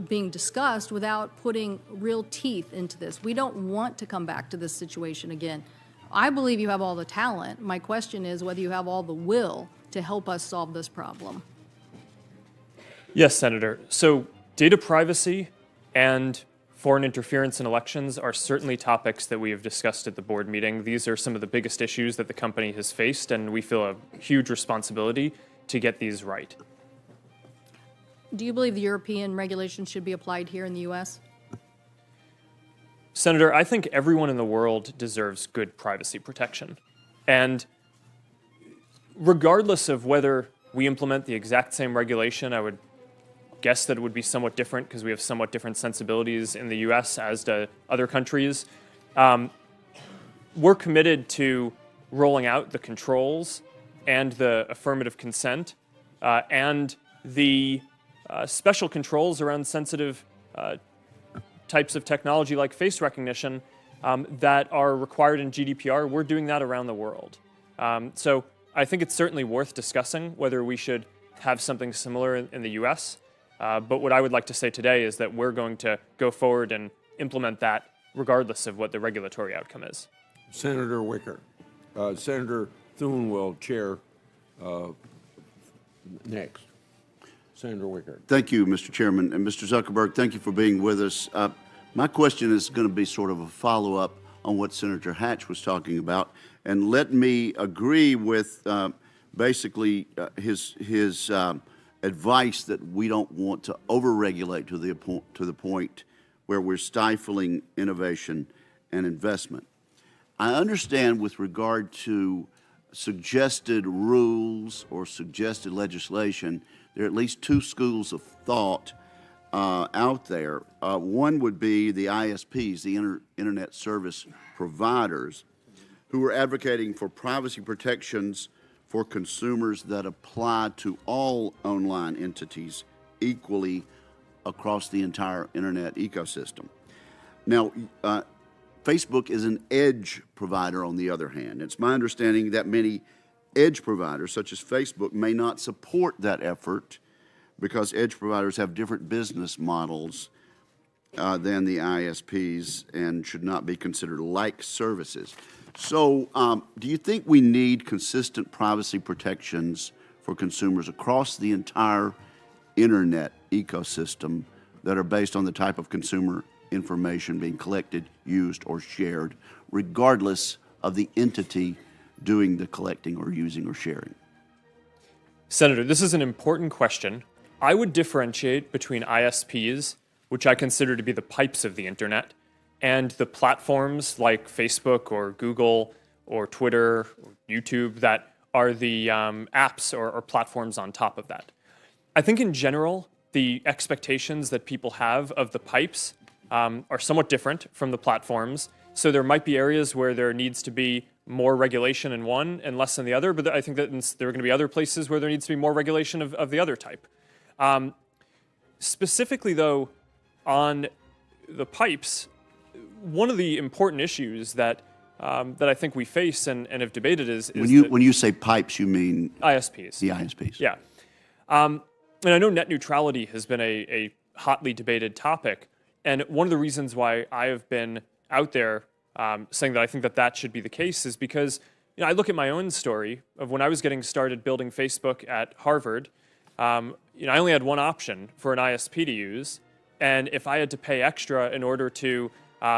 being discussed without putting real teeth into this? We don't want to come back to this situation again. I believe you have all the talent. My question is whether you have all the will to help us solve this problem. Yes, Senator. So data privacy and foreign interference in elections are certainly topics that we have discussed at the board meeting. These are some of the biggest issues that the company has faced, and we feel a huge responsibility to get these right. Do you believe the European regulations should be applied here in the U.S.? Senator, I think everyone in the world deserves good privacy protection. And regardless of whether we implement the exact same regulation, I would guess that it would be somewhat different because we have somewhat different sensibilities in the U.S. as to other countries. We're committed to rolling out the controls and the affirmative consent and the special controls around sensitive types of technology like face recognition that are required in GDPR. We're doing that around the world. So I think it's certainly worth discussing whether we should have something similar in the U.S. But what I would like to say today is that we're going to go forward and implement that regardless of what the regulatory outcome is. Senator Wicker. Senator Thune will chair Next, Senator Wickard. Thank you, Mr. Chairman. And Mr. Zuckerberg, thank you for being with us. My question is going to be sort of a follow-up on what Senator Hatch was talking about. And let me agree with basically his advice that we don't want to overregulate to the point where we're stifling innovation and investment. I understand with regard to suggested rules or suggested legislation, there are at least two schools of thought out there. One would be the ISPs, the Internet Service Providers, who are advocating for privacy protections for consumers that apply to all online entities equally across the entire Internet ecosystem. Now, Facebook is an edge provider on the other hand. It's my understanding that many edge providers, such as Facebook, may not support that effort because edge providers have different business models than the ISPs and should not be considered like services. So do you think we need consistent privacy protections for consumers across the entire Internet ecosystem that are based on the type of consumer information being collected, used, or shared, regardless of the entity doing the collecting or using or sharing? Senator, this is an important question. I would differentiate between ISPs, which I consider to be the pipes of the internet, and the platforms like Facebook or Google or Twitter or YouTube that are the apps or platforms on top of that. I think in general, the expectations that people have of the pipes are somewhat different from the platforms. So there might be areas where there needs to be more regulation in one and less in the other, but I think that there are going to be other places where there needs to be more regulation of the other type. Specifically, though, on the pipes, one of the important issues that I think we face and have debated is when you say pipes, you mean ISPs. The ISPs. Yeah. And I know net neutrality has been a hotly debated topic. And one of the reasons why I have been out there saying that I think that should be the case is because I look at my own story of when I was getting started building Facebook at Harvard. I only had one option for an ISP to use. And if I had to pay extra in order to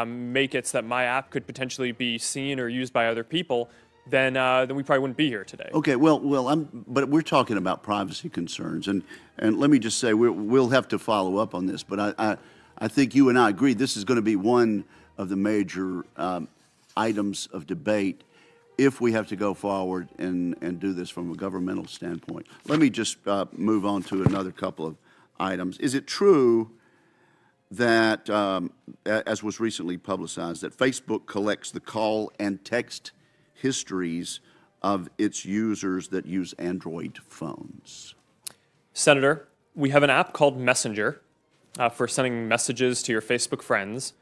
make it so that my app could potentially be seen or used by other people, then we probably wouldn't be here today. Okay, but we're talking about privacy concerns, and let me just say we'll have to follow up on this. But I think you and I agree this is going to be one of the major items of debate if we have to go forward and do this from a governmental standpoint. Let me just move on to another couple of items. Is it true that, as was recently publicized, that Facebook collects the call and text histories of its users that use Android phones? Senator, we have an app called Messenger for sending messages to your Facebook friends,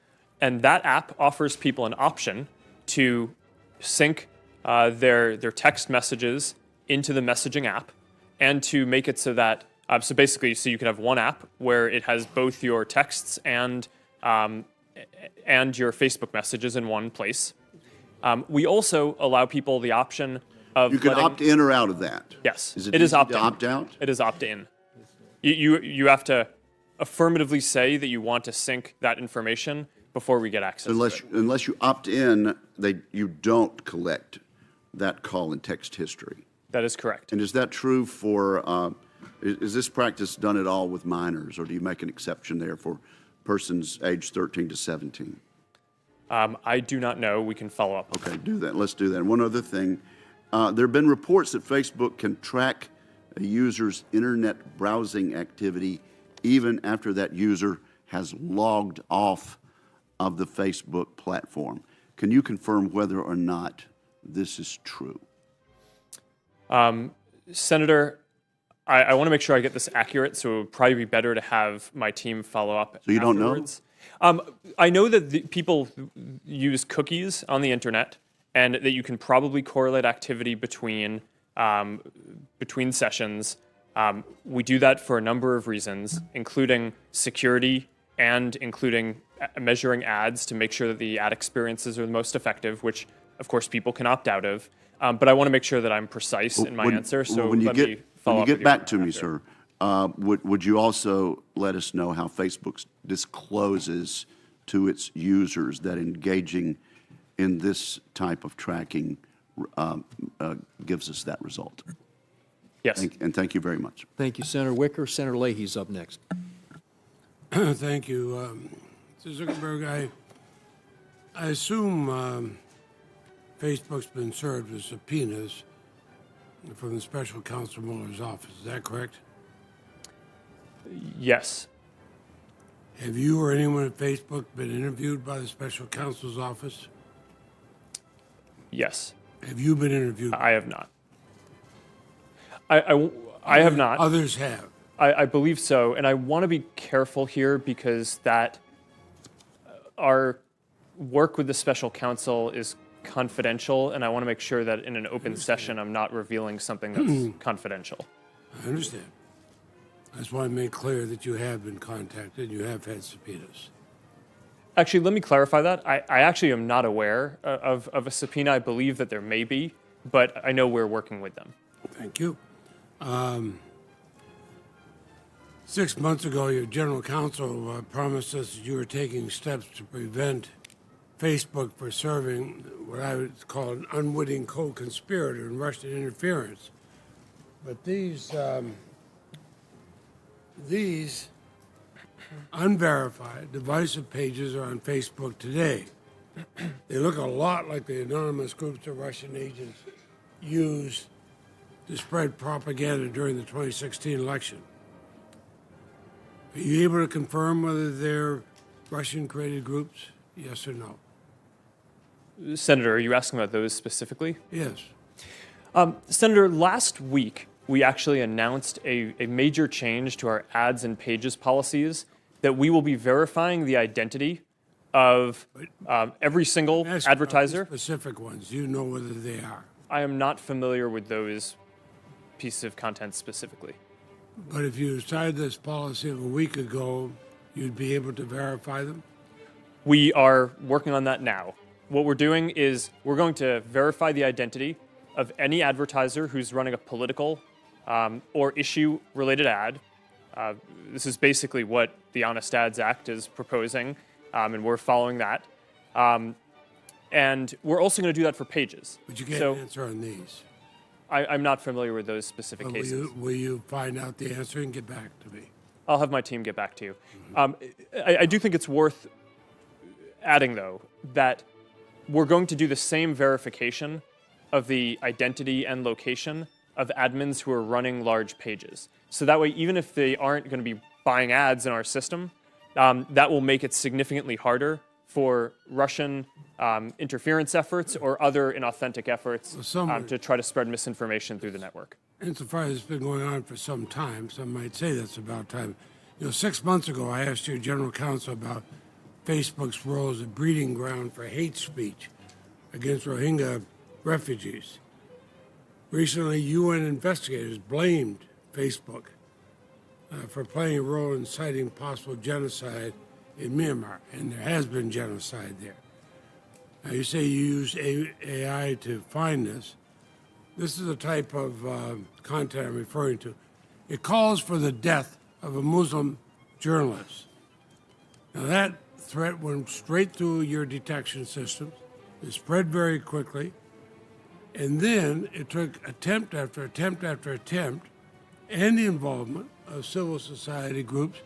and that app offers people an option to sync their text messages into the messaging app and to make it so that so you can have one app where it has both your texts and your Facebook messages in one place. We also allow people the option of you can opt in or out of that. Yes, it is opt-in. Opt out. It is opt-in. You have to affirmatively say that you want to sync that information before we get access to it. Unless you opt in, you don't collect that call and text history. That is correct. And is that true for, is this practice done at all with minors, or do you make an exception there for persons aged 13 to 17? I do not know. We can follow up. Okay, do that. Let's do that. And one other thing. There have been reports that Facebook can track a user's internet browsing activity even after that user has logged off of the Facebook platform. Can you confirm whether or not this is true? Senator, I want to make sure I get this accurate, so it would probably be better to have my team follow up. So you afterwards. Don't know? I know that people use cookies on the internet, and that you can probably correlate activity between sessions. We do that for a number of reasons, including security and including measuring ads to make sure that the ad experiences are the most effective, which, of course, people can opt out of. But I want to make sure that I'm precise in my answer, so when you let get, me follow when up you with get back you to me, after. sir, would you also let us know how Facebook discloses to its users that engaging in this type of tracking gives us that result? Yes. And thank you very much. Thank you, Senator Wicker. Senator Leahy's up next. Thank you. Mr. Zuckerberg, I assume Facebook's been served with subpoenas from the special counsel Mueller's office. Is that correct? Yes. Have you or anyone at Facebook been interviewed by the special counsel's office? Yes. Have you been interviewed? I have not. I have not. Others have. I believe so, and I want to be careful here because that our work with the special counsel is confidential, and I want to make sure that in an open session I'm not revealing something that's confidential. I understand. I just want to make clear that you have been contacted, you have had subpoenas. Actually, let me clarify that. I actually am not aware of a subpoena. I believe that there may be, but I know we're working with them. Thank you. 6 months ago, your general counsel promised us that you were taking steps to prevent Facebook from serving what I would call an unwitting co-conspirator in Russian interference. But these unverified, divisive pages are on Facebook today. They look a lot like the anonymous groups that Russian agents used to spread propaganda during the 2016 election. Are you able to confirm whether they're Russian-created groups? Yes or no? Senator, are you asking about those specifically? Yes. Senator, last week we actually announced a major change to our ads and pages policies that we will be verifying the identity of every single Ask advertiser. about the specific ones. Do you know whether they are? I am not familiar with those pieces of content specifically. But if you decided this policy of a week ago, you'd be able to verify them? We are working on that now. What we're doing is we're going to verify the identity of any advertiser who's running a political or issue-related ad. This is basically what the Honest Ads Act is proposing, and we're following that. And we're also going to do that for pages. But you get an answer on these. I'm not familiar with those specific cases. Will you find out the answer and get back to me? I'll have my team get back to you. I do think it's worth adding, though, that we're going to do the same verification of the identity and location of admins who are running large pages. So that way, even if they aren't going to be buying ads in our system, that will make it significantly harder for Russian interference efforts or other inauthentic efforts to try to spread misinformation through the network. Insofar as it's been going on for some time, some might say that's about time. 6 months ago, I asked your general counsel about Facebook's role as a breeding ground for hate speech against Rohingya refugees. Recently, UN investigators blamed Facebook for playing a role in inciting possible genocide in Myanmar, and there has been genocide there. Now, you say you use AI to find this. This is the type of content I'm referring to. It calls for the death of a Muslim journalist. Now, that threat went straight through your detection systems. It spread very quickly. And then it took attempt after attempt after attempt and the involvement of civil society groups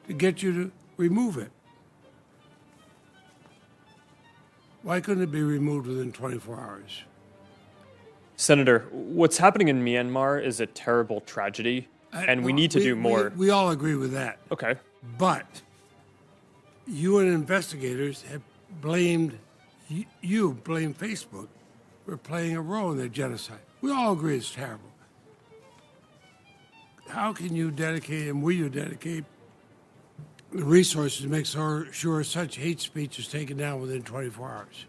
to get you to remove it. Why couldn't it be removed within 24 hours? Senator, what's happening in Myanmar is a terrible tragedy, and we need to do more. We all agree with that. Okay. But UN investigators have blamed, you blamed Facebook for playing a role in their genocide. We all agree it's terrible. How can you dedicate, and will you dedicate, the resources to make sure such hate speech is taken down within 24 hours?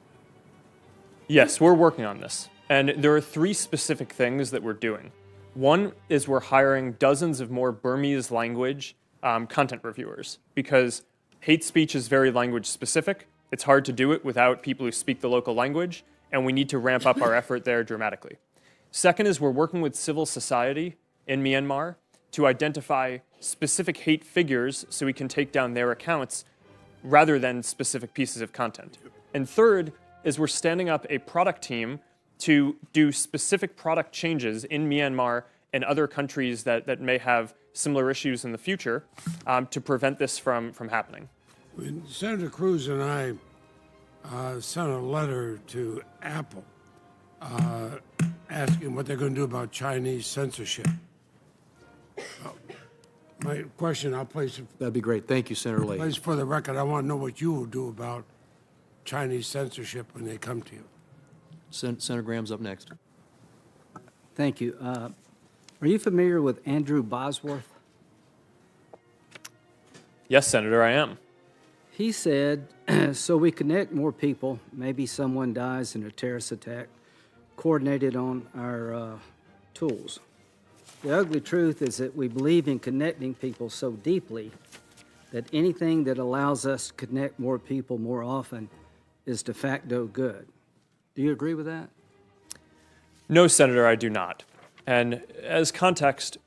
Yes, we're working on this. And there are 3 specific things that we're doing. One is we're hiring dozens of more Burmese language content reviewers because hate speech is very language specific. It's hard to do it without people who speak the local language. and we need to ramp up our effort there dramatically. Second is we're working with civil society in Myanmar to identify specific hate figures so we can take down their accounts rather than specific pieces of content. And third is we're standing up a product team to do specific product changes in Myanmar and other countries that may have similar issues in the future to prevent this from happening. When Senator Cruz and I sent a letter to Apple asking what they're going to do about Chinese censorship. My question, I'll place it. That'd be great. Thank you, Senator Leahy. Place for the record, I want to know what you will do about Chinese censorship when they come to you. Senator Graham's up next. Thank you. Are you familiar with Andrew Bosworth? Yes, Senator, I am. He said, so we connect more people, maybe someone dies in a terrorist attack, coordinated on our tools. The ugly truth is that we believe in connecting people so deeply that anything that allows us to connect more people more often is de facto good. Do you agree with that? No, Senator, I do not. And as context,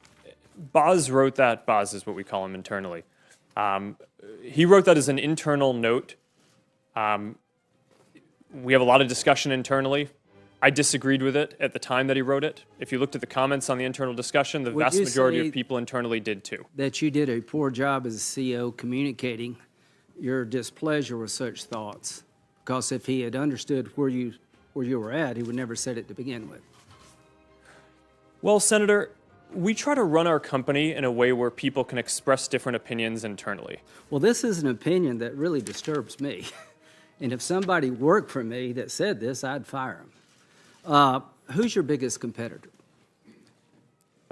Boz wrote that. Boz is what we call him internally. He wrote that as an internal note. We have a lot of discussion internally. I disagreed with it at the time that he wrote it. If you looked at the comments on the internal discussion, the vast majority of people internally did too. That you did a poor job as a CEO communicating your displeasure with such thoughts? Because if he had understood where you were at, he would never said it to begin with. Well, Senator, we try to run our company in a way where people can express different opinions internally. Well, this is an opinion that really disturbs me. And if somebody worked for me that said this, I'd fire him. Who's your biggest competitor?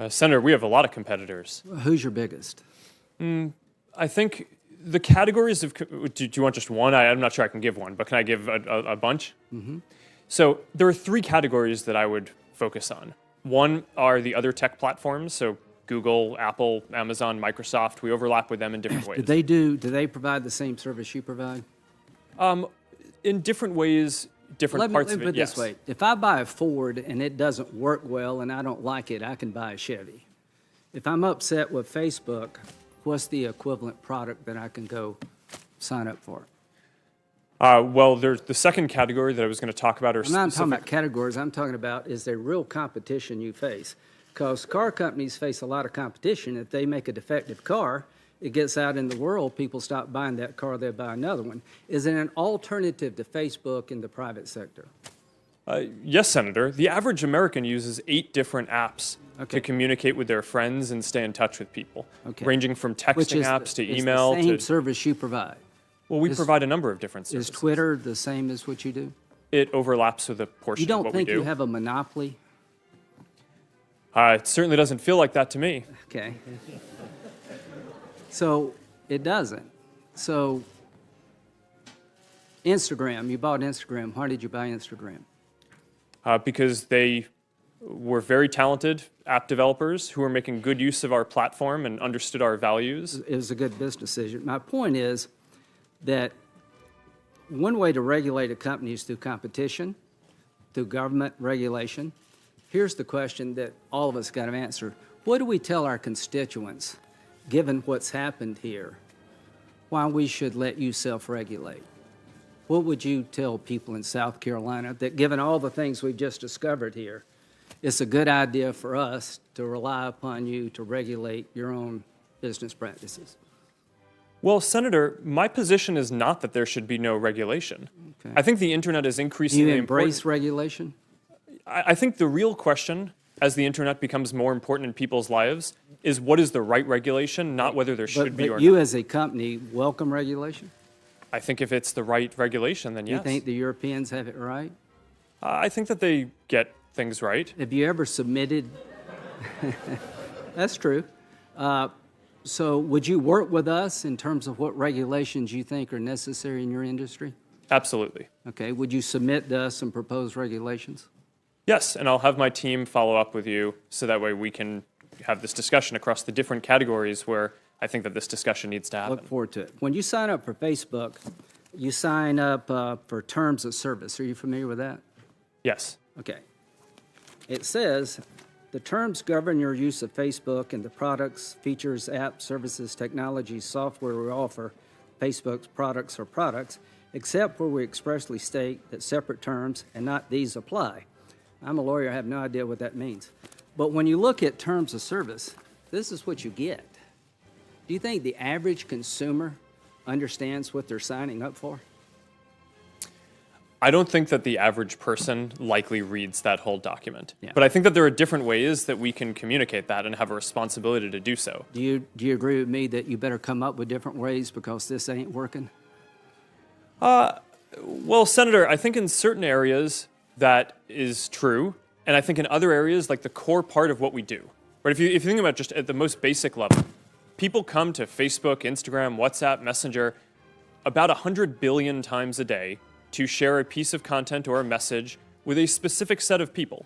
Senator, we have a lot of competitors. Who's your biggest? I think the categories of, do you want just one? I'm not sure I can give one, but can I give a bunch? Mm-hmm. So there are three categories that I would focus on. One are the other tech platforms, so Google, Apple, Amazon, Microsoft. We overlap with them in different ways. Do they provide the same service you provide? In different ways, different parts of it, Let me put it yes. this way. If I buy a Ford and it doesn't work well and I don't like it, I can buy a Chevy. If I'm upset with Facebook, what's the equivalent product that I can go sign up for? Well, there's the second category that I was going to talk about. I'm not talking about categories. I'm talking about is there real competition you face? Because car companies face a lot of competition. If they make a defective car, it gets out in the world, people stop buying that car, they buy another one. Is it an alternative to Facebook in the private sector? Yes, Senator. The average American uses 8 different apps to communicate with their friends and stay in touch with people, ranging from texting apps to email. Which is the same service you provide. Well, we provide a number of different services. Is Twitter the same as what you do? It overlaps with a portion of what we do. You don't think you have a monopoly? It certainly doesn't feel like that to me. Okay. So it doesn't. So Instagram, you bought Instagram. Why did you buy Instagram? Because they were very talented app developers who were making good use of our platform and understood our values. It was a good business decision. My point is that one way to regulate a company is through competition, through government regulation. Here's the question that all of us got to answer. What do we tell our constituents, given what's happened here, why we should let you self-regulate? What would you tell people in South Carolina that, given all the things we've just discovered here, it's a good idea for us to rely upon you to regulate your own business practices? Well, Senator, my position is not that there should be no regulation. Okay. I think the internet is increasingly Do you embrace important. regulation? I think the real question, as the internet becomes more important in people's lives, is what is the right regulation, not whether there should be or But you not. as a company welcome regulation? I think if it's the right regulation, then yes. You think the Europeans have it right? I think that they get things right. Have you ever submitted? That's true. So would you work with us in terms of what regulations you think are necessary in your industry? Absolutely. Okay. Would you submit to us some proposed regulations? Yes, and I'll have my team follow up with you so that way we can have this discussion across the different categories where I think that this discussion needs to happen. Look forward to it. When you sign up for Facebook, you sign up for terms of service. Are you familiar with that? Yes. Okay. It says, the terms govern your use of Facebook and the products, features, apps, services, technologies, software we offer, Facebook's products or products, except where we expressly state that separate terms and not these apply. I'm a lawyer, I have no idea what that means. But when you look at terms of service, this is what you get. Do you think the average consumer understands what they're signing up for? I don't think that the average person likely reads that whole document. Yeah. But I think that there are different ways that we can communicate that and have a responsibility to do so. Do you agree with me that you better come up with different ways because this ain't working? Well, Senator, I think in certain areas that is true, and I think in other areas, like the core part of what we do, right? If you think about just at the most basic level, people come to Facebook, Instagram, WhatsApp, Messenger about 100 billion times a day to share a piece of content or a message with a specific set of people.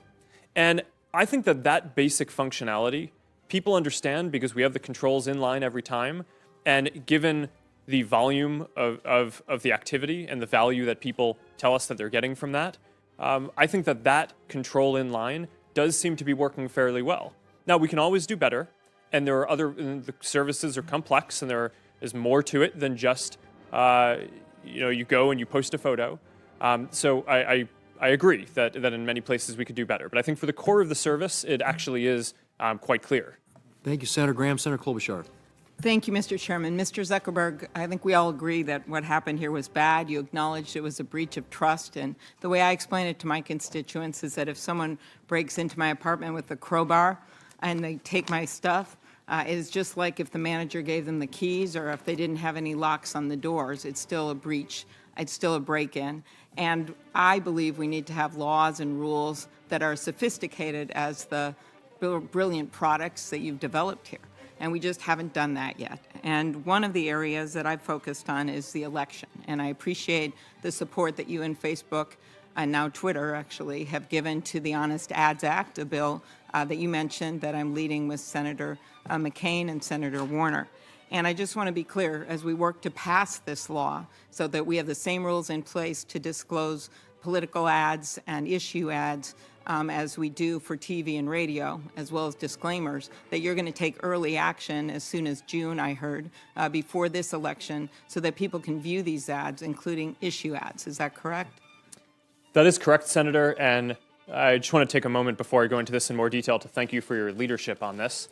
And I think that that basic functionality, people understand because we have the controls in line every time, and given the volume of the activity and the value that people tell us that they're getting from that, I think that that control in line does seem to be working fairly well. Now, we can always do better, and there are the services are complex, and there is more to it than just, you go and you post a photo. So I agree that in many places we could do better. But I think for the core of the service, it actually is quite clear. Thank you, Senator Graham. Senator Klobuchar. Thank you, Mr. Chairman. Mr. Zuckerberg, I think we all agree that what happened here was bad. You acknowledged it was a breach of trust. And the way I explain it to my constituents is that if someone breaks into my apartment with a crowbar and they take my stuff, it is just like if the manager gave them the keys or if they didn't have any locks on the doors. It's still a breach. It's still a break-in. And I believe we need to have laws and rules that are sophisticated as the brilliant products that you've developed here. And we just haven't done that yet. And one of the areas that I've focused on is the election. And I appreciate the support that you and Facebook, and now Twitter actually, have given to the Honest Ads Act, a bill that you mentioned that I'm leading with Senator McCain and Senator Warner. And I just want to be clear, as we work to pass this law so that we have the same rules in place to disclose political ads and issue ads as we do for TV and radio, as well as disclaimers, that you're going to take early action as soon as June, I heard, before this election, so that people can view these ads, including issue ads. Is that correct? That is correct, Senator. And I just want to take a moment before I go into this in more detail to thank you for your leadership on this.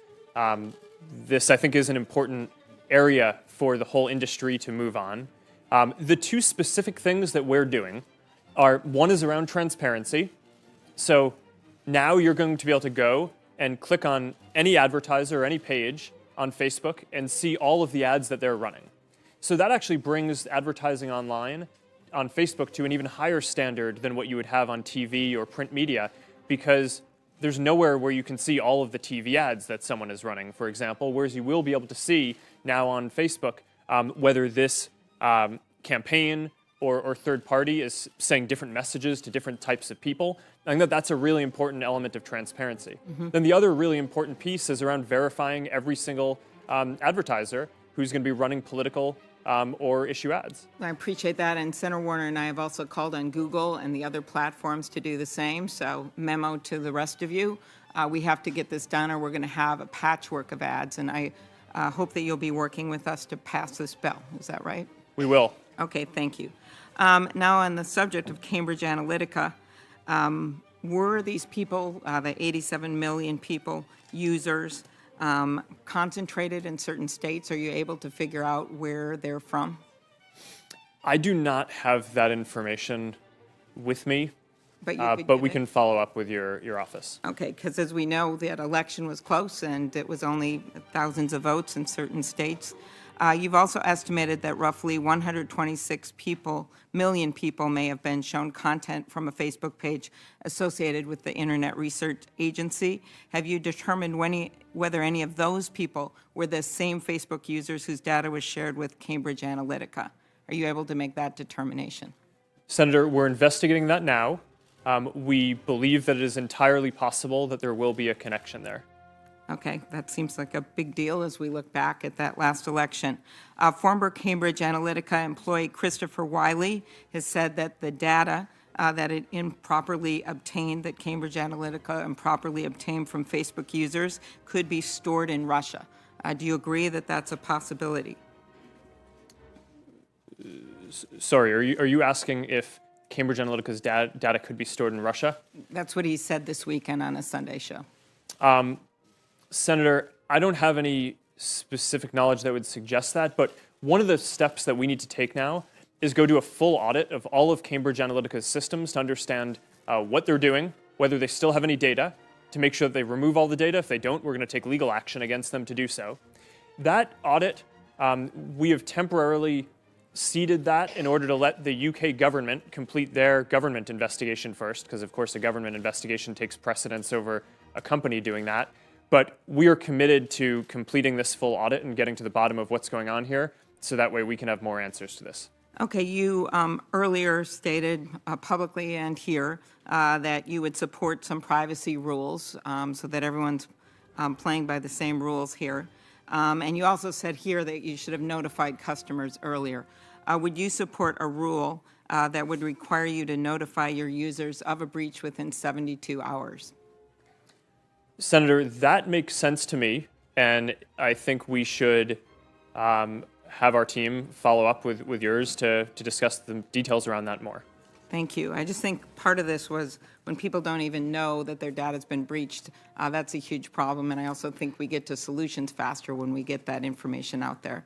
This, I think, is an important area for the whole industry to move on. The two specific things that we're doing are, one is around transparency. So now you're going to be able to go and click on any advertiser or any page on Facebook and see all of the ads that they're running. So that actually brings advertising online on Facebook to an even higher standard than what you would have on TV or print media, because there's nowhere where you can see all of the TV ads that someone is running, for example, whereas you will be able to see now on Facebook whether this campaign or third party is saying different messages to different types of people. I think that that's a really important element of transparency. Then the other really important piece is around verifying every single advertiser who's going to be running political or issue ads. I appreciate that, and Senator Warner and I have also called on Google and the other platforms to do the same, so memo to the rest of you. We have to get this done or we're going to have a patchwork of ads, and I hope that you'll be working with us to pass this bill. Is that right? We will. Okay, thank you. Now on the subject of Cambridge Analytica, were these people, the 87 million people, users, concentrated in certain states? Are you able to figure out where they're from? I do not have that information with me, But we can follow up with your office. Okay, because as we know, that election was close and it was only thousands of votes in certain states. You've also estimated that roughly 126 million people may have been shown content from a Facebook page associated with the Internet Research Agency. Have you determined whether any of those people were the same Facebook users whose data was shared with Cambridge Analytica? Are you able to make that determination? Senator, we're investigating that now. We believe that it is entirely possible that there will be a connection there. Okay, that seems like a big deal as we look back at that last election. Former Cambridge Analytica employee Christopher Wiley has said that the data that it improperly obtained, that Cambridge Analytica improperly obtained from Facebook users could be stored in Russia. Do you agree that that's a possibility? Sorry, are you asking if Cambridge Analytica's data could be stored in Russia? That's what he said this weekend on a Sunday show. Senator, I don't have any specific knowledge that would suggest that, but one of the steps that we need to take now is go do a full audit of all of Cambridge Analytica's systems to understand what they're doing, whether they still have any data, to make sure that they remove all the data. If they don't, we're going to take legal action against them to do so. That audit, we have temporarily ceded that in order to let the UK government complete their government investigation first, because of course a government investigation takes precedence over a company doing that. But we are committed to completing this full audit and getting to the bottom of what's going on here, so that way we can have more answers to this. Okay, you earlier stated publicly and here that you would support some privacy rules so that everyone's playing by the same rules here. And you also said here that you should have notified customers earlier. Would you support a rule that would require you to notify your users of a breach within 72 hours? Senator, that makes sense to me, and I think we should have our team follow up with yours to discuss the details around that more. Thank you. I just think part of this was when people don't even know that their data's been breached, that's a huge problem, and I also think we get to solutions faster when we get that information out there.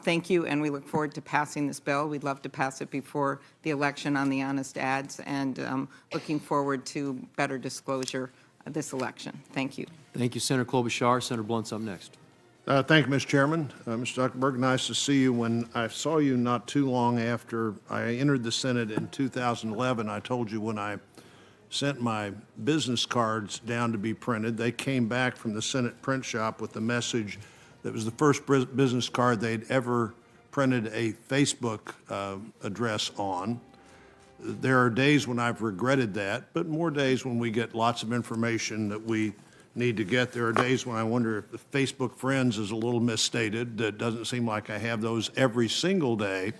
Thank you, and we look forward to passing this bill. We'd love to pass it before the election on the honest ads, and looking forward to better disclosure this election. Thank you. Thank you, Senator Klobuchar. Senator Blunt's up next. Thank you, Mr. Chairman. Mr. Zuckerberg, nice to see you. When I saw you not too long after I entered the Senate in 2011, I told you when I sent my business cards down to be printed, they came back from the Senate print shop with the message that was the first business card they'd ever printed a Facebook address on. There are days when I've regretted that, but more days when we get lots of information that we need to get. There are days when I wonder if the Facebook friends is a little misstated. It doesn't seem like I have those every single day.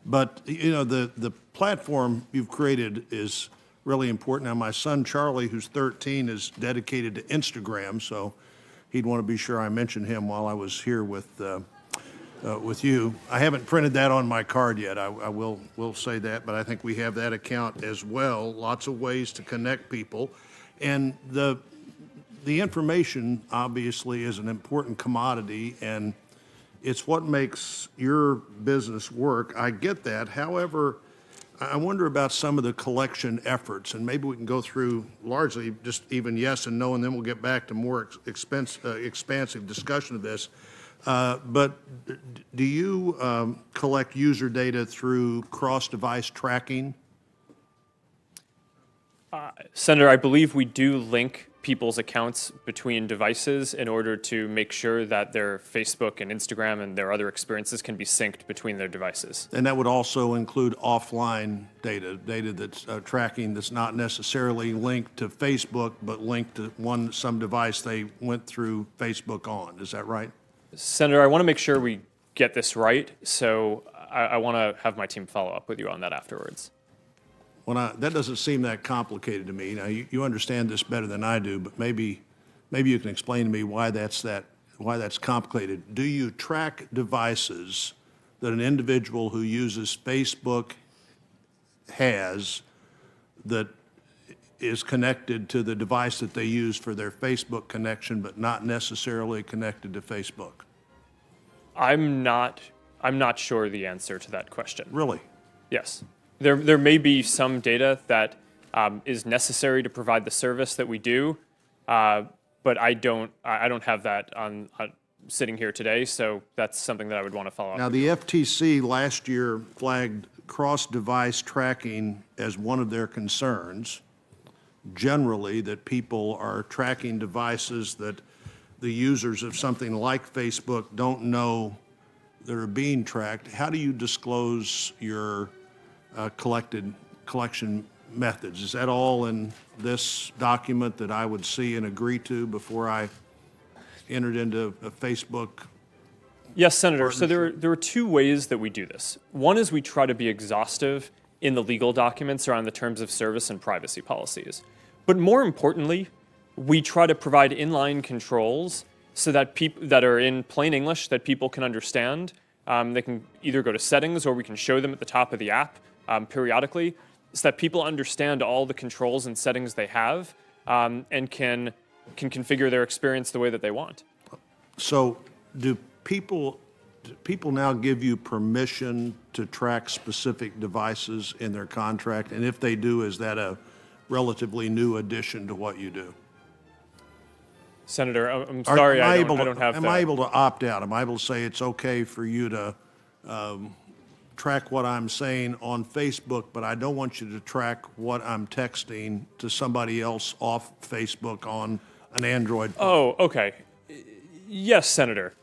But, you know, the platform you've created is really important. Now, my son, Charlie, who's 13, is dedicated to Instagram, so he'd want to be sure I mentioned him while I was here with you. I haven't printed that on my card yet. I will say that, but I think we have that account as well. Lots of ways to connect people. And the information, obviously, is an important commodity, and it's what makes your business work. I get that. However, I wonder about some of the collection efforts, and maybe we can go through largely just even yes and no, and then we'll get back to more expansive discussion of this. But do you collect user data through cross-device tracking? Senator, I believe we do link people's accounts between devices in order to make sure that their Facebook and Instagram and their other experiences can be synced between their devices. And that would also include offline data that's tracking that's not necessarily linked to Facebook, but linked to some device they went through Facebook on. Is that right? Senator, I want to make sure we get this right, so I want to have my team follow up with you on that afterwards. Well, that doesn't seem that complicated to me. Now, you understand this better than I do, but maybe you can explain to me why that's complicated. Do you track devices that an individual who uses Facebook has that is connected to the device that they use for their Facebook connection, but not necessarily connected to Facebook? I'm not sure the answer to that question. Really? Yes. There may be some data that is necessary to provide the service that we do, but I don't have that on sitting here today, so that's something that I would want to follow up. Now, the FTC last year flagged cross-device tracking as one of their concerns, generally that people are tracking devices that the users of something like Facebook don't know that are being tracked. How do you disclose your collection methods? Is that all in this document that I would see and agree to before I entered into a Facebook? Yes, Senator. So there are two ways that we do this. One is we try to be exhaustive in the legal documents around the terms of service and privacy policies. But more importantly, we try to provide inline controls so that people that are in plain English that people can understand. They can either go to settings or we can show them at the top of the app periodically so that people understand all the controls and settings they have and can configure their experience the way that they want. So do people now give you permission to track specific devices in their contract? And if they do, is that a relatively new addition to what you do? Senator, I'm sorry, I don't have that. Am I able to opt out? Am I able to say it's okay for you to track what I'm saying on Facebook, but I don't want you to track what I'm texting to somebody else off Facebook on an Android phone? Oh, okay. Yes, Senator.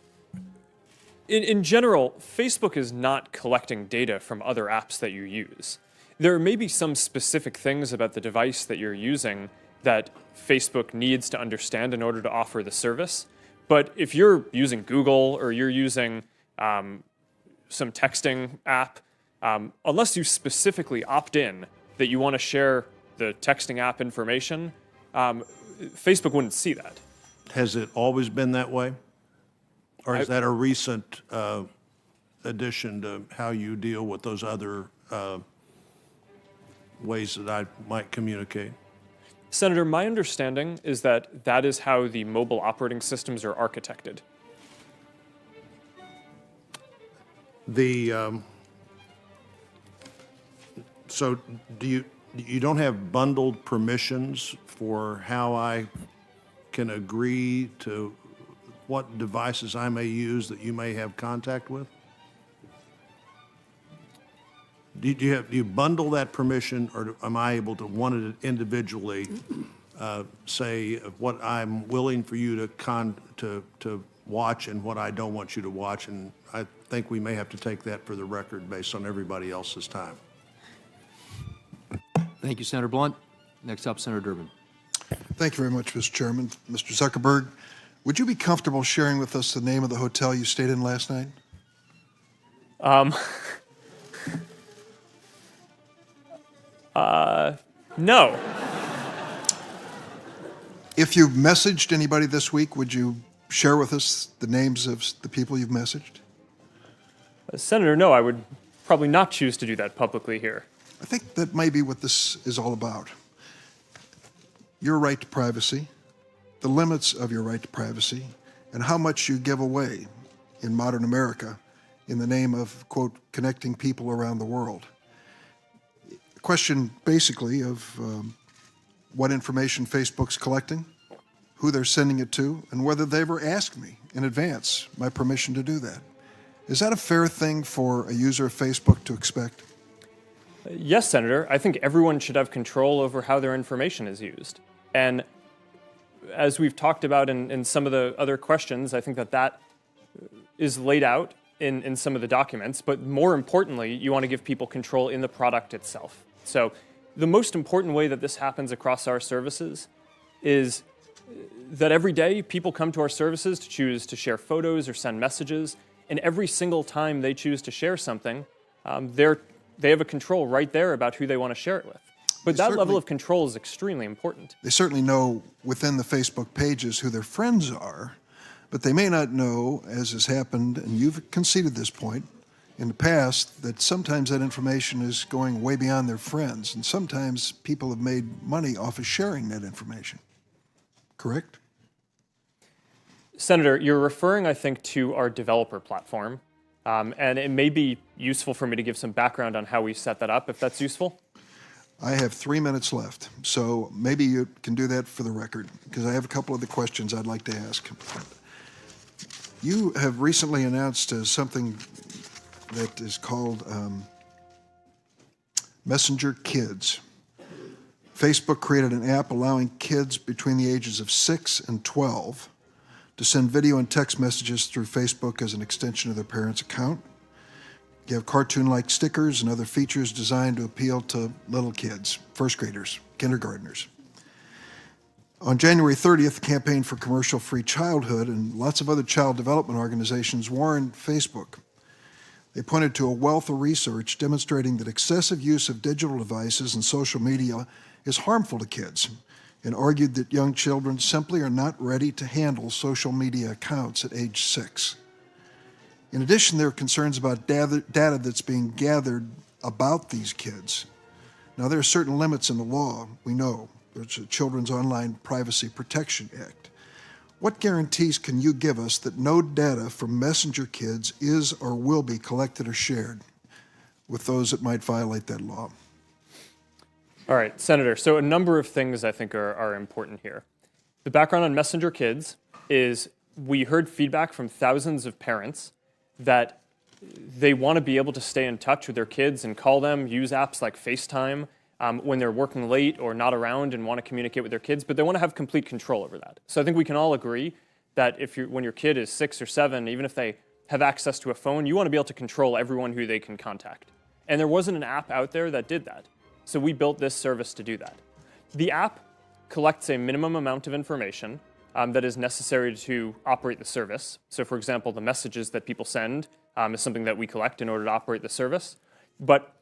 In general, Facebook is not collecting data from other apps that you use. There may be some specific things about the device that you're using that Facebook needs to understand in order to offer the service. But if you're using Google or you're using some texting app, unless you specifically opt in that you want to share the texting app information, Facebook wouldn't see that. Has it always been that way? Or is that a recent addition to how you deal with those other ways that I might communicate? Senator, my understanding is that that is how the mobile operating systems are architected. So do you don't have bundled permissions for how I can agree to what devices I may use that you may have contact with? Do you bundle that permission, or am I able to want it individually say what I'm willing for you to watch and what I don't want you to watch? And I think we may have to take that for the record based on everybody else's time. Thank you, Senator Blunt. Next up, Senator Durbin. Thank you very much, Mr. Chairman. Mr. Zuckerberg, would you be comfortable sharing with us the name of the hotel you stayed in last night? No. If you've messaged anybody this week, would you share with us the names of the people you've messaged? Senator, no, I would probably not choose to do that publicly here. I think that may be what this is all about. Your right to privacy, the limits of your right to privacy, and how much you give away in modern America in the name of, quote, connecting people around the world. The question basically of what information Facebook's collecting, who they're sending it to, and whether they ever asked me in advance my permission to do that. Is that a fair thing for a user of Facebook to expect? Yes, Senator. I think everyone should have control over how their information is used. And as we've talked about in some of the other questions, I think that is laid out in some of the documents. But more importantly, you want to give people control in the product itself. So the most important way that this happens across our services is that every day people come to our services to choose to share photos or send messages. And every single time they choose to share something, they have a control right there about who they want to share it with. But that level of control is extremely important. They certainly know within the Facebook pages who their friends are, but they may not know, as has happened, and you've conceded this point in the past, that sometimes that information is going way beyond their friends, and sometimes people have made money off of sharing that information. Correct? Senator, you're referring, I think, to our developer platform, and it may be useful for me to give some background on how we set that up, if that's useful. I have 3 minutes left, so maybe you can do that for the record, because I have a couple of the questions I'd like to ask. You have recently announced something that is called Messenger Kids. Facebook created an app allowing kids between the ages of 6 and 12 to send video and text messages through Facebook as an extension of their parents' account. You have cartoon-like stickers and other features designed to appeal to little kids, first graders, kindergartners. On January 30th, the Campaign for Commercial-Free Childhood and lots of other child development organizations warned Facebook They pointed to a wealth of research demonstrating that excessive use of digital devices and social media is harmful to kids, and argued that young children simply are not ready to handle social media accounts at age 6. In addition, there are concerns about data that's being gathered about these kids. Now, there are certain limits in the law, we know. There's the Children's Online Privacy Protection Act. What guarantees can you give us that no data from messenger kids is or will be collected or shared with those that might violate that law? All right, Senator, so a number of things I think are important here. The background on messenger kids is we heard feedback from thousands of parents that they want to be able to stay in touch with their kids and call them, use apps like FaceTime when they're working late or not around and want to communicate with their kids, but they want to have complete control over that. So I think we can all agree that when your kid is 6 or 7, even if they have access to a phone, you want to be able to control everyone who they can contact. And there wasn't an app out there that did that. So we built this service to do that. The app collects a minimum amount of information that is necessary to operate the service. So for example, the messages that people send is something that we collect in order to operate the service. But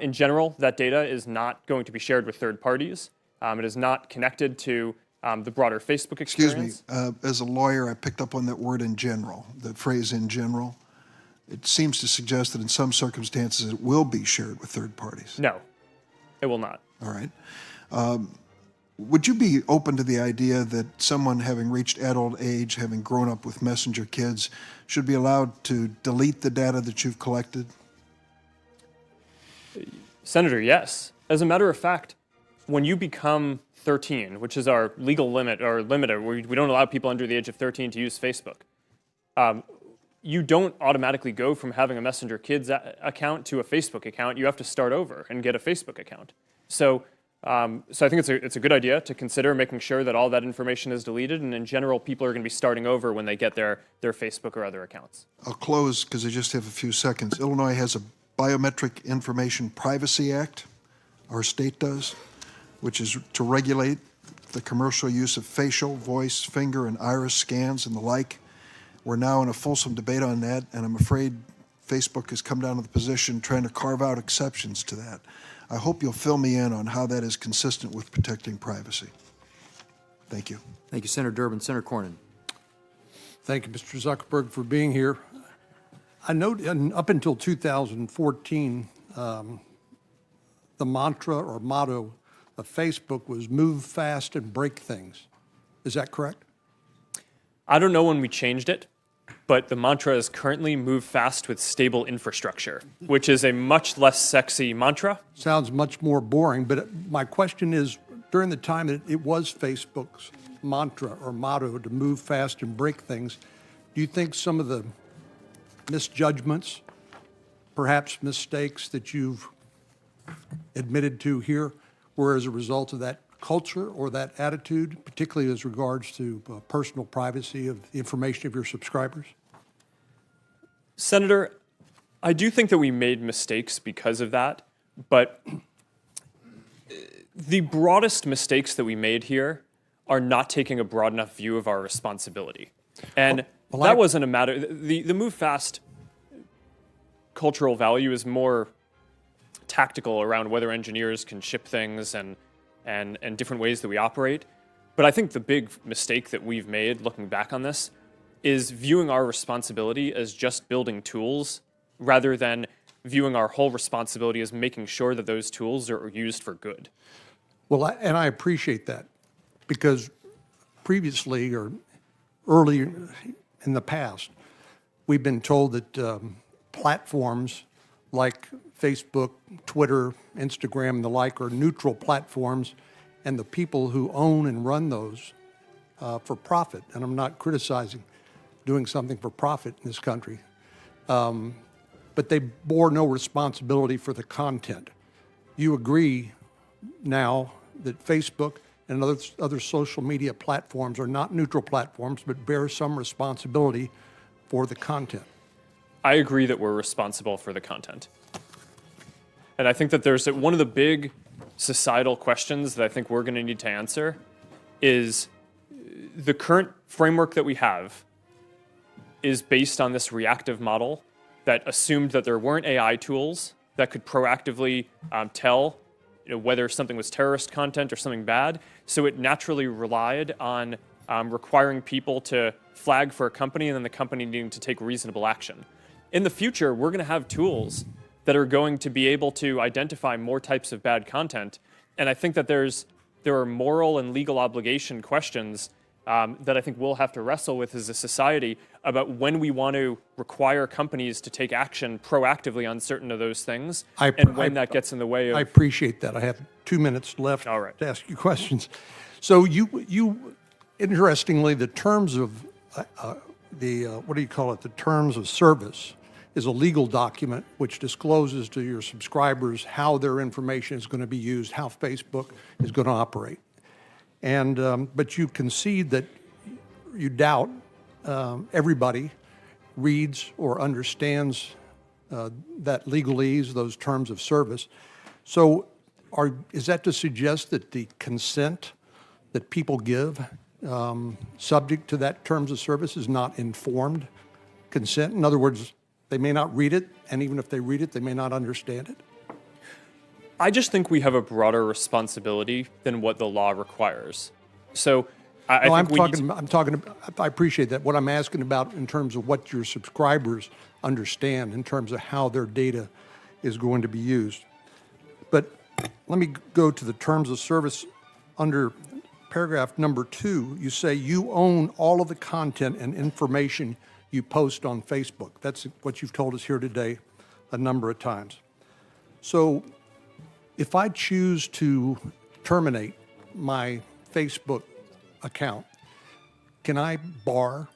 in general, that data is not going to be shared with third parties. It is not connected to the broader Facebook experience. Excuse me, as a lawyer, I picked up on that word in general, the phrase in general. It seems to suggest that in some circumstances it will be shared with third parties. No, it will not. All right. Would you be open to the idea that someone having reached adult age, having grown up with messenger kids, should be allowed to delete the data that you've collected? Senator, yes. As a matter of fact, when you become 13, which is our legal limit, or limiter, we don't allow people under the age of 13 to use Facebook, you don't automatically go from having a Messenger Kids account to a Facebook account. You have to start over and get a Facebook account. So I think it's a good idea to consider making sure that all that information is deleted, and in general, people are going to be starting over when they get their Facebook or other accounts. I'll close because I just have a few seconds. Illinois has a Biometric Information Privacy Act, our state does, which is to regulate the commercial use of facial, voice, finger, and iris scans and the like. We're now in a fulsome debate on that, and I'm afraid Facebook has come down to the position trying to carve out exceptions to that. I hope you'll fill me in on how that is consistent with protecting privacy. Thank you. Thank you, Senator Durbin. Senator Cornyn. Thank you, Mr. Zuckerberg, for being here. I note up until 2014, the mantra or motto of Facebook was move fast and break things. Is that correct? I don't know when we changed it, but the mantra is currently move fast with stable infrastructure, which is a much less sexy mantra. Sounds much more boring, but my question is, during the time that it was Facebook's mantra or motto to move fast and break things, do you think some of the misjudgments, perhaps mistakes that you've admitted to here were as a result of that culture or that attitude, particularly as regards to personal privacy of the information of your subscribers? Senator, I do think that we made mistakes because of that, but the broadest mistakes that we made here are not taking a broad enough view of our responsibility. And that wasn't a matter, the move fast cultural value is more tactical around whether engineers can ship things and different ways that we operate. But I think the big mistake that we've made looking back on this is viewing our responsibility as just building tools rather than viewing our whole responsibility as making sure that those tools are used for good. Well, and I appreciate that, because previously or early in the past, we've been told that platforms like Facebook, Twitter, Instagram, and the like are neutral platforms, and the people who own and run those for profit, and I'm not criticizing doing something for profit in this country, but they bore no responsibility for the content. You agree now that Facebook and other social media platforms are not neutral platforms, but bear some responsibility for the content. I agree that we're responsible for the content. And I think that there's one of the big societal questions that I think we're going to need to answer is the current framework that we have is based on this reactive model that assumed that there weren't AI tools that could proactively tell whether something was terrorist content or something bad. So it naturally relied on requiring people to flag for a company and then the company needing to take reasonable action. In the future, we're going to have tools that are going to be able to identify more types of bad content. And I think that there are moral and legal obligation questions that I think we'll have to wrestle with as a society about when we want to require companies to take action proactively on certain of those things, and when that gets in the way of... I appreciate that. I have 2 minutes left All right. to ask you questions. So you interestingly, the terms of what do you call it? The terms of service is a legal document which discloses to your subscribers how their information is going to be used, how Facebook is going to operate. And but you concede that you doubt everybody reads or understands that legalese, those terms of service. So is that to suggest that the consent that people give subject to that terms of service is not informed consent? In other words, they may not read it, and even if they read it, they may not understand it? I just think we have a broader responsibility than what the law requires. So I appreciate that. What I'm asking about in terms of what your subscribers understand in terms of how their data is going to be used. But let me go to the terms of service. Under paragraph number 2, you say you own all of the content and information you post on Facebook. That's what you've told us here today a number of times. So if I choose to terminate my Facebook account, can I bar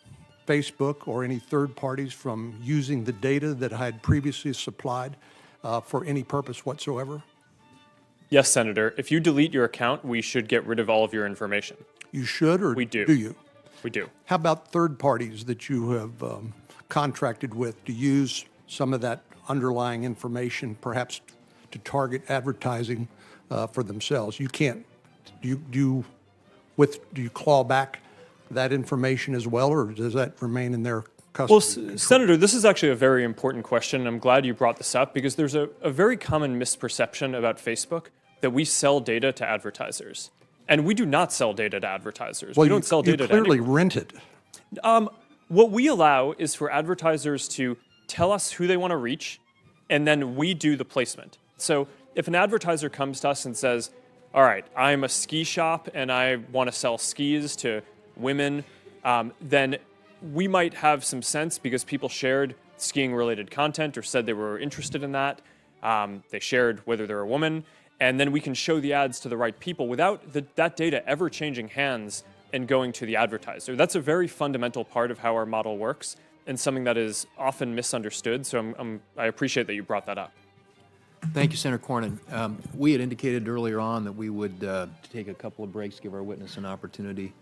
Facebook or any third parties from using the data that I had previously supplied for any purpose whatsoever? Yes, Senator. If you delete your account, we should get rid of all of your information. You should, or we do? Do you? We do. How about third parties that you have contracted with to use some of that underlying information, perhaps to target advertising for themselves? You can't. Do you claw back that information as well, or does that remain in their custody? Well, Senator, this is actually a very important question, and I'm glad you brought this up because there's a very common misperception about Facebook that we sell data to advertisers. And we do not sell data to advertisers. Well, we don't sell data you clearly to anyone. rent it. What we allow is for advertisers to tell us who they want to reach, and then we do the placement. So if an advertiser comes to us and says, all right, I'm a ski shop and I want to sell skis to women, then we might have some sense because people shared skiing-related content or said they were interested in that. They shared whether they're a woman, and then we can show the ads to the right people without that data ever changing hands and going to the advertiser. That's a very fundamental part of how our model works and something that is often misunderstood, so I appreciate that you brought that up. Thank you, Senator Cornyn. We had indicated earlier on that we would take a couple of breaks, give our witness an opportunity,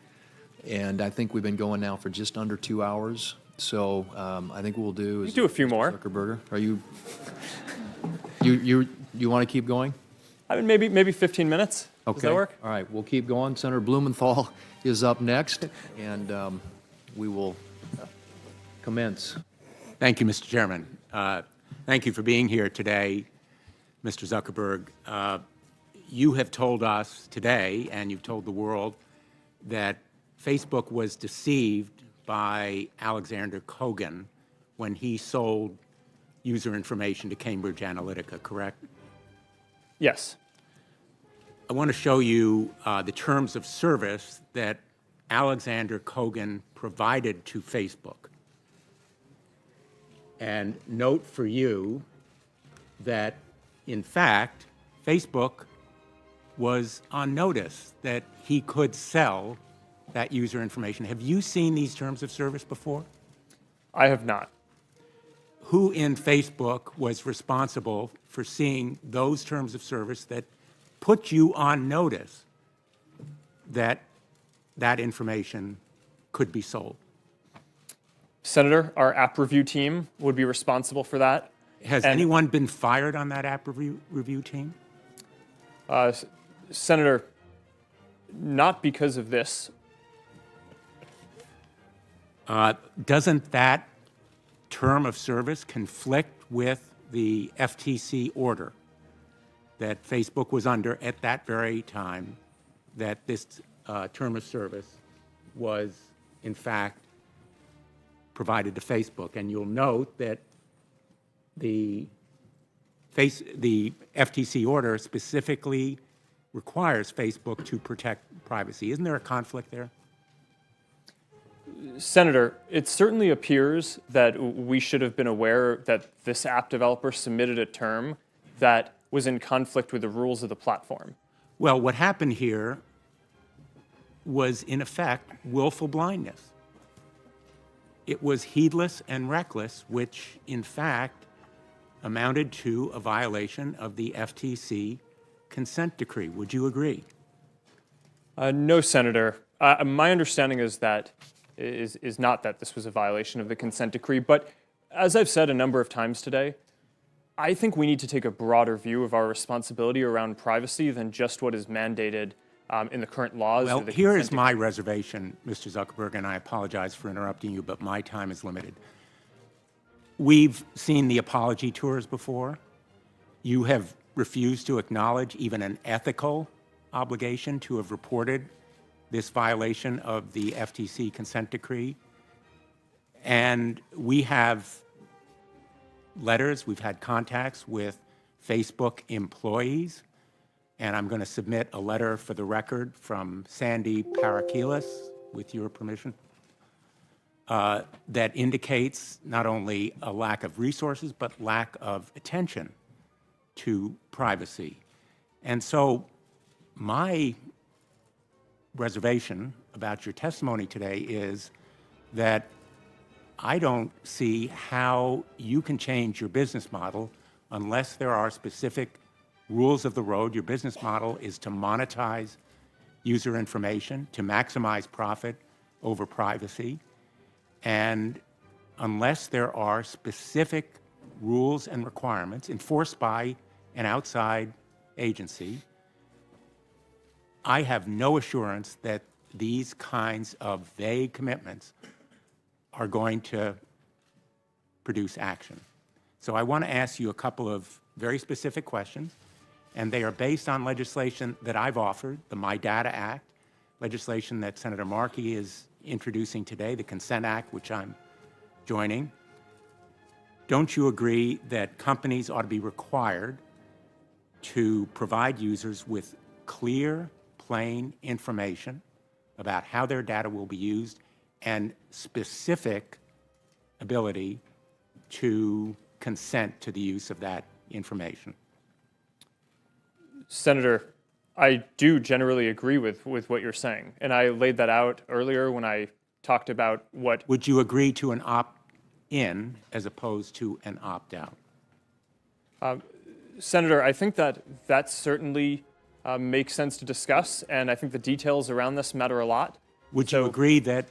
and I think we've been going now for just under 2 hours. So I think what we'll do is do a few more. Zuckerberg, are you want to keep going? I mean, maybe 15 minutes. Okay. Does that work? All right, we'll keep going. Senator Blumenthal is up next, and we will commence. Thank you, Mr. Chairman. Thank you for being here today, Mr. Zuckerberg. You have told us today, and you've told the world, that Facebook was deceived by Alexander Kogan when he sold user information to Cambridge Analytica, correct? Yes. I want to show you the terms of service that Alexander Kogan provided to Facebook. And note for you that, in fact, Facebook was on notice that he could sell that user information. Have you seen these terms of service before? I have not. Who in Facebook was responsible for seeing those terms of service that put you on notice that that information could be sold? Senator, our app review team would be responsible for that. Has anyone been fired on that app review team? Senator, not because of this. Doesn't that term of service conflict with the FTC order that Facebook was under at that very time that this term of service was, in fact, provided to Facebook? And you'll note that the FTC order specifically requires Facebook to protect privacy. Isn't there a conflict there? Senator, it certainly appears that we should have been aware that this app developer submitted a term that was in conflict with the rules of the platform. Well, what happened here was, in effect, willful blindness. It was heedless and reckless, which, in fact, amounted to a violation of the FTC consent decree. Would you agree? No, Senator. My understanding is not that this was a violation of the consent decree, but as I've said a number of times today, I think we need to take a broader view of our responsibility around privacy than just what is mandated in the current laws. Well, here is my reservation, Mr. Zuckerberg, and I apologize for interrupting you, but my time is limited. We've seen the apology tours before. You have refused to acknowledge even an ethical obligation to have reported this violation of the FTC consent decree. And we have letters, we've had contacts with Facebook employees, and I'm going to submit a letter for the record from Sandy Parakilis, with your permission, that indicates not only a lack of resources, but lack of attention to privacy. And so my reservation about your testimony today is that I don't see how you can change your business model unless there are specific rules of the road. Your business model is to monetize user information, to maximize profit over privacy. And unless there are specific rules and requirements enforced by an outside agency, I have no assurance that these kinds of vague commitments are going to produce action. So I want to ask you a couple of very specific questions, and they are based on legislation that I've offered, the My Data Act, legislation that Senator Markey is introducing today, the Consent Act, which I'm joining. Don't you agree that companies ought to be required to provide users with clear, plain information about how their data will be used and specific ability to consent to the use of that information? Senator, I do generally agree with what you're saying, and I laid that out earlier when I talked about what... Would you agree to an opt-in as opposed to an opt-out? Senator, I think that certainly makes sense to discuss, and I think the details around this matter a lot. Would you agree that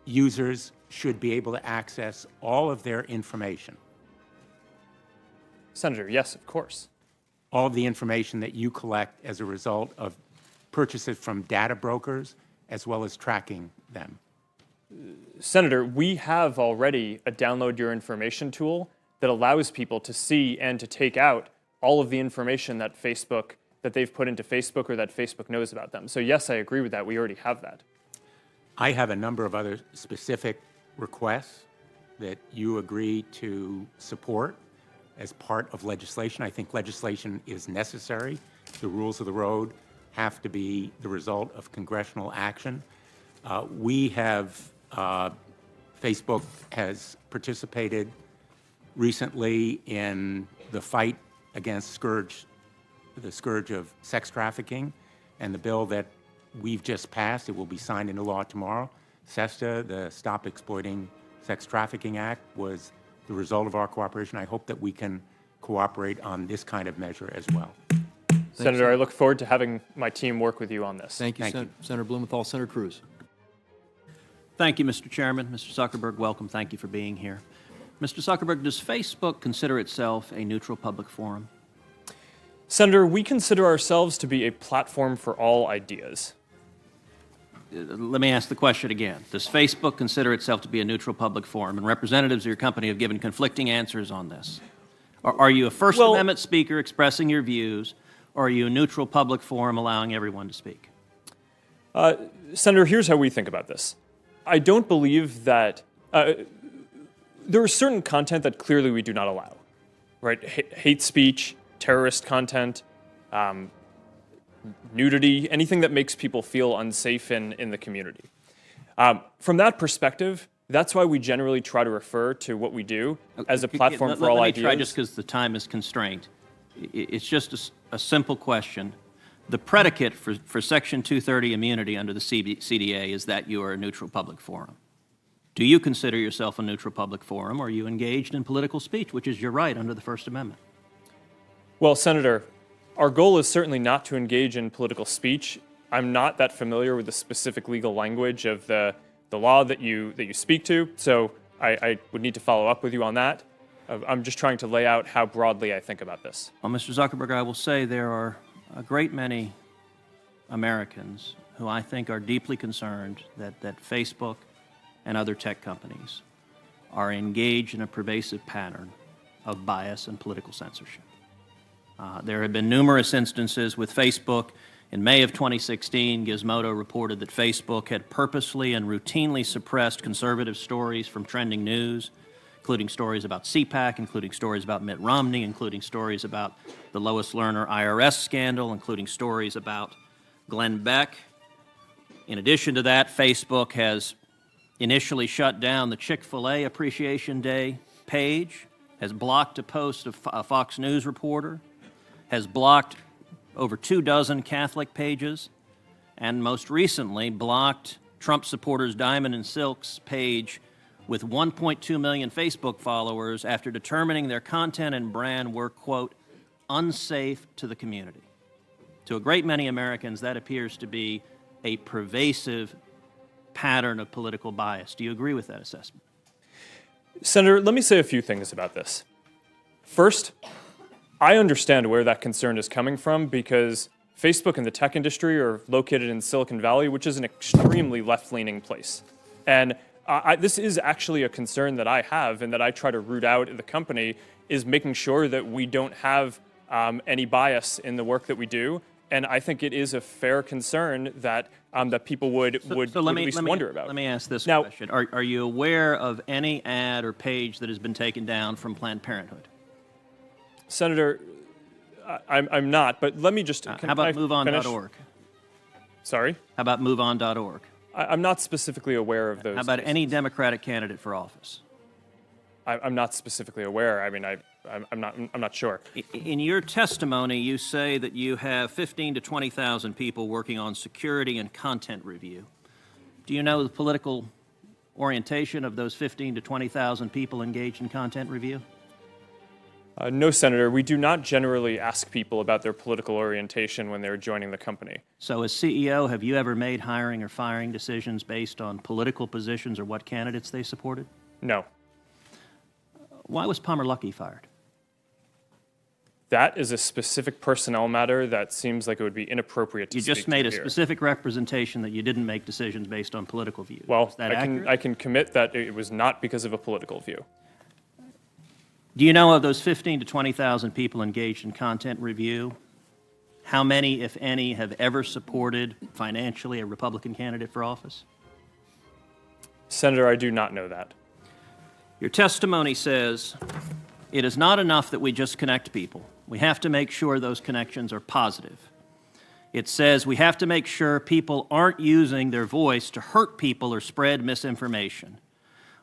users should be able to access all of their information? Senator, yes, of course. All of the information that you collect as a result of purchases from data brokers, as well as tracking them? Senator, we have already a download your information tool that allows people to see and to take out all of the information that they've put into Facebook or that Facebook knows about them. So yes, I agree with that. We already have that. I have a number of other specific requests that you agree to support as part of legislation. I think legislation is necessary. The rules of the road have to be the result of congressional action. Facebook has participated recently in the fight against the scourge of sex trafficking, and the bill that we've just passed, it will be signed into law tomorrow. SESTA, the Stop Exploiting Sex Trafficking Act, was the result of our cooperation. I hope that we can cooperate on this kind of measure as well. Senator, I look forward to having my team work with you on this. Thank you. Senator Blumenthal. Senator Cruz. Thank you, Mr. Chairman. Mr. Zuckerberg, welcome. Thank you for being here. Mr. Zuckerberg, does Facebook consider itself a neutral public forum? Senator, we consider ourselves to be a platform for all ideas. let me ask the question again. Does Facebook consider itself to be a neutral public forum? And representatives of your company have given conflicting answers on this. Are you a First Amendment speaker expressing your views, or are you a neutral public forum allowing everyone to speak? Senator, here's how we think about this. I don't believe that there is certain content that clearly we do not allow, right? Hate speech, terrorist content, nudity, anything that makes people feel unsafe in the community. From that perspective, that's why we generally try to refer to what we do as a platform for all ideas. Let me try, just because the time is constrained. It's just a simple question. The predicate for Section 230 immunity under the CDA is that you are a neutral public forum. Do you consider yourself a neutral public forum, or are you engaged in political speech, which is your right under the First Amendment? Well, Senator, our goal is certainly not to engage in political speech. I'm not that familiar with the specific legal language of the law that you speak to, so I would need to follow up with you on that. I'm just trying to lay out how broadly I think about this. Well, Mr. Zuckerberg, I will say there are a great many Americans who I think are deeply concerned that Facebook and other tech companies are engaged in a pervasive pattern of bias and political censorship. There have been numerous instances with Facebook. In May of 2016, Gizmodo reported that Facebook had purposely and routinely suppressed conservative stories from trending news, including stories about CPAC, including stories about Mitt Romney, including stories about the Lois Lerner IRS scandal, including stories about Glenn Beck. In addition to that, Facebook has initially shut down the Chick-fil-A Appreciation Day page, has blocked a post of a Fox News reporter, has blocked over 24 Catholic pages, and most recently blocked Trump supporters Diamond and Silk's page with 1.2 million Facebook followers after determining their content and brand were, quote, unsafe to the community. To a great many Americans, that appears to be a pervasive pattern of political bias. Do you agree with that assessment? Senator, let me say a few things about this. First, I understand where that concern is coming from because Facebook and the tech industry are located in Silicon Valley, which is an extremely left-leaning place. And this is actually a concern that I have and that I try to root out in the company, is making sure that we don't have any bias in the work that we do. And I think it is a fair concern that that people would at least wonder about. Let me ask this question. Are you aware of any ad or page that has been taken down from Planned Parenthood? Senator, I'm not, but let me just... How about MoveOn.org? Sorry? How about MoveOn.org? I'm not specifically aware of those. How about cases. any Democratic candidate for office? I'm not specifically aware. I mean, I'm not sure. In your testimony, you say that you have 15 to 20,000 people working on security and content review. Do you know the political orientation of those 15 to 20,000 people engaged in content review? No, Senator. We do not generally ask people about their political orientation when they're joining the company. So as CEO, have you ever made hiring or firing decisions based on political positions or what candidates they supported? No. Why was Palmer Luckey fired? That is a specific personnel matter that seems like it would be inappropriate to speak to here. You just made a specific representation that you didn't make decisions based on political views. Well, is that accurate? I can commit that it was not because of a political view. Do you know of those 15 to 20,000 people engaged in content review, how many, if any, have ever supported financially a Republican candidate for office? Senator, I do not know that. Your testimony says it is not enough that we just connect people. We have to make sure those connections are positive. It says we have to make sure people aren't using their voice to hurt people or spread misinformation.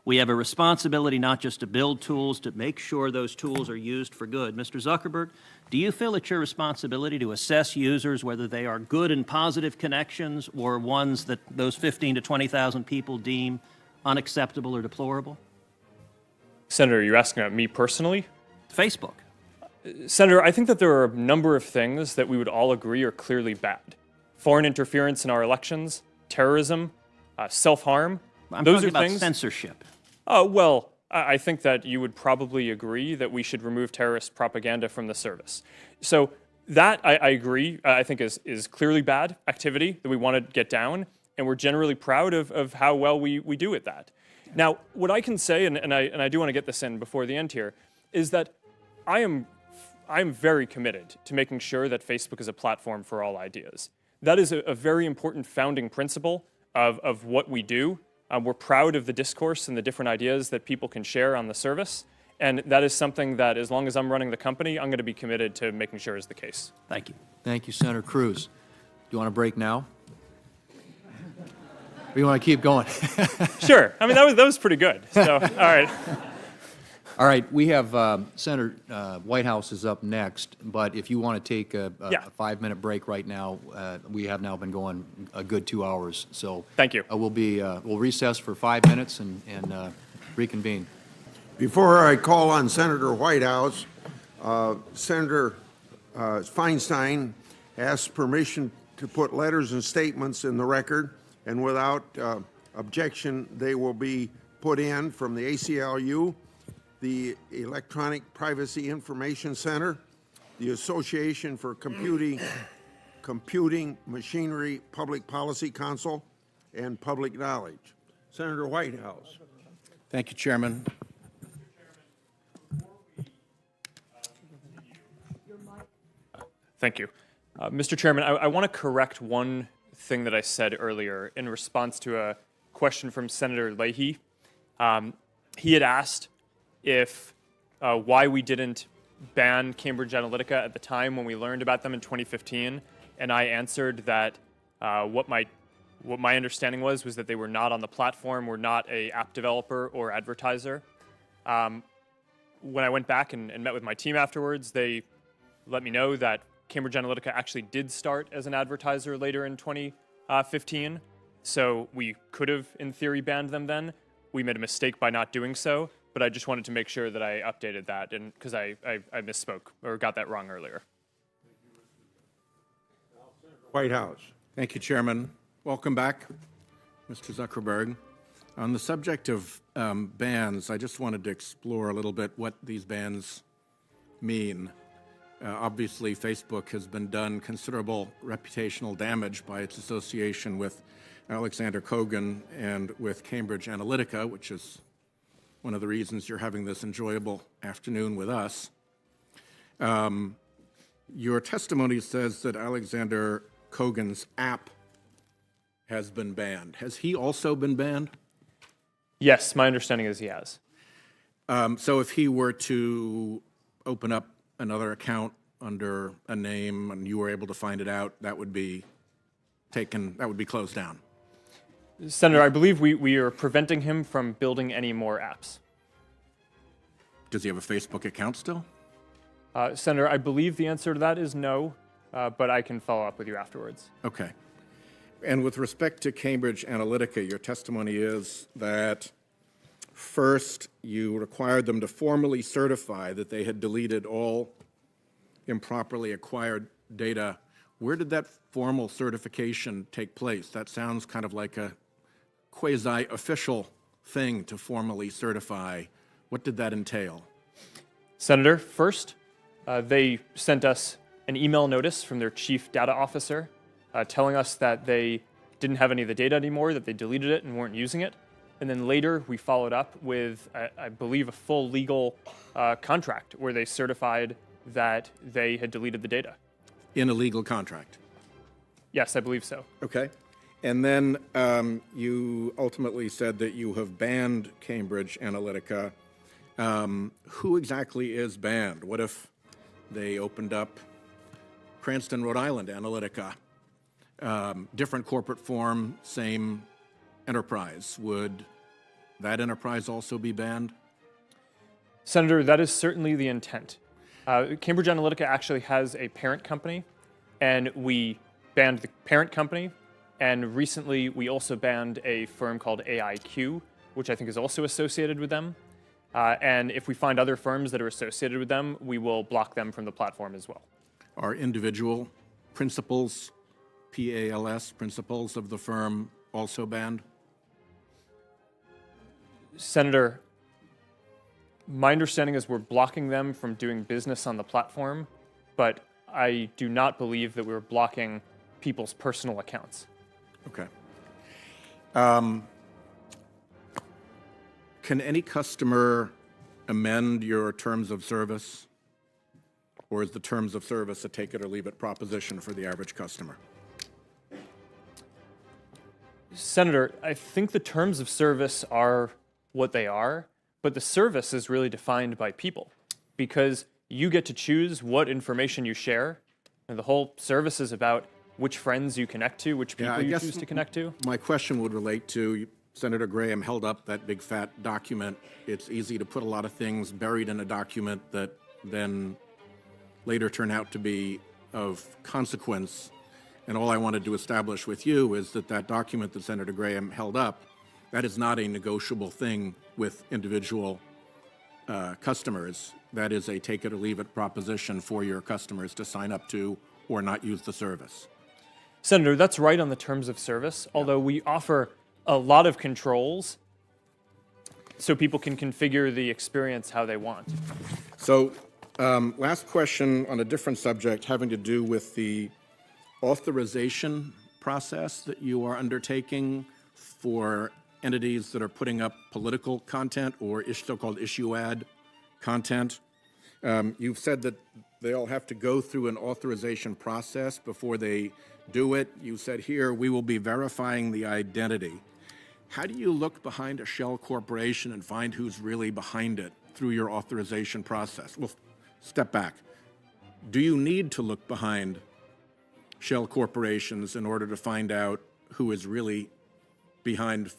We have a responsibility not just to build tools, to make sure those tools are used for good. Mr. Zuckerberg, do you feel it's your responsibility to assess users whether they are good and positive connections or ones that those 15 to 20,000 people deem unacceptable or deplorable? Senator, you're asking about me personally? Facebook. Senator, I think that there are a number of things that we would all agree are clearly bad. Foreign interference in our elections, terrorism, self-harm. I'm Those talking are about things. Censorship. Well, I think that you would probably agree that we should remove terrorist propaganda from the service. So that, I agree, I think is clearly bad activity that we want to get down. and we're generally proud of how well we do at that. Now, what I can say, and I do want to get this in before the end here, is that I'm very committed to making sure that Facebook is a platform for all ideas. That is a very important founding principle of what we do. We're proud of the discourse and the different ideas that people can share on the service. And that is something that, as long as I'm running the company, I'm going to be committed to making sure is the case. Thank you. Thank you, Senator Cruz. Do you want to break now? Or you want to keep going? Sure. I mean, that was pretty good. So, all right. All right, we have Senator Whitehouse is up next, but if you want to take a 5-minute break right now, we have now been going a good 2 hours. So thank you. We'll recess for 5 minutes and reconvene. Before I call on Senator Whitehouse, Senator Feinstein asked permission to put letters and statements in the record, and without objection, they will be put in from the ACLU, the Electronic Privacy Information Center, the Association for Computing Machinery Public Policy Council, and Public Knowledge. Senator Whitehouse. Thank you, Chairman. Thank you. Mr. Chairman, I want to correct one thing that I said earlier in response to a question from Senator Leahy. He had asked if why we didn't ban Cambridge Analytica at the time when we learned about them in 2015, and I answered that what my understanding was that they were not on the platform, were not a app developer or advertiser. When I went back and met with my team afterwards, they let me know that Cambridge Analytica actually did start as an advertiser later in 2015, so we could have, in theory, banned them then. We made a mistake by not doing so, but I just wanted to make sure that I updated that, and because I misspoke or got that wrong earlier. Whitehouse. Thank you, Chairman. Welcome back, Mr. Zuckerberg. On the subject of bans, I just wanted to explore a little bit what these bans mean. Obviously, Facebook has been done considerable reputational damage by its association with Alexander Kogan and with Cambridge Analytica, which is one of the reasons you're having this enjoyable afternoon with us. Your testimony says that Alexander Kogan's app has been banned. Has he also been banned? Yes, my understanding is he has. So if he were to open up another account under a name and you were able to find it out, that would be closed down. Senator, I believe we are preventing him from building any more apps. Does he have a Facebook account still? Senator, I believe the answer to that is no, but I can follow up with you afterwards. Okay. And with respect to Cambridge Analytica, your testimony is that first you required them to formally certify that they had deleted all improperly acquired data. Where did that formal certification take place? That sounds kind of like a quasi-official thing to formally certify. What did that entail? Senator, first, they sent us an email notice from their chief data officer telling us that they didn't have any of the data anymore, that they deleted it and weren't using it. And then later, we followed up with, I believe, a full legal contract where they certified that they had deleted the data. In a legal contract? Yes, I believe so. Okay. And then you ultimately said that you have banned Cambridge Analytica. Who exactly is banned? What if they opened up Cranston, Rhode Island Analytica? Different corporate form, same enterprise. Would that enterprise also be banned? Senator, that is certainly the intent. Cambridge Analytica actually has a parent company, and we banned the parent company. And recently, we also banned a firm called AIQ, which I think is also associated with them. And if we find other firms that are associated with them, we will block them from the platform as well. Are individual principals, PALS, principals of the firm also banned? Senator, my understanding is we're blocking them from doing business on the platform, but I do not believe that we're blocking people's personal accounts. Okay. Can any customer amend your terms of service? Or is the terms of service a take it or leave it proposition for the average customer? Senator, I think the terms of service are what they are, but the service is really defined by people because you get to choose what information you share, and the whole service is about which friends you connect to, which people you choose to connect to. My question would relate to Senator Graham held up that big fat document. It's easy to put a lot of things buried in a document that then later turn out to be of consequence. And all I wanted to establish with you is that that document that Senator Graham held up, that is not a negotiable thing with individual customers. That is a take it or leave it proposition for your customers to sign up to or not use the service. Senator, that's right on the terms of service, although we offer a lot of controls so people can configure the experience how they want. So last question on a different subject having to do with the authorization process that you are undertaking for entities that are putting up political content or so-called issue ad content. You've said that they all have to go through an authorization process before they do it. You said here, we will be verifying the identity. How do you look behind a shell corporation and find who's really behind it through your authorization process? Well, step back. Do you need to look behind shell corporations in order to find out who is really behind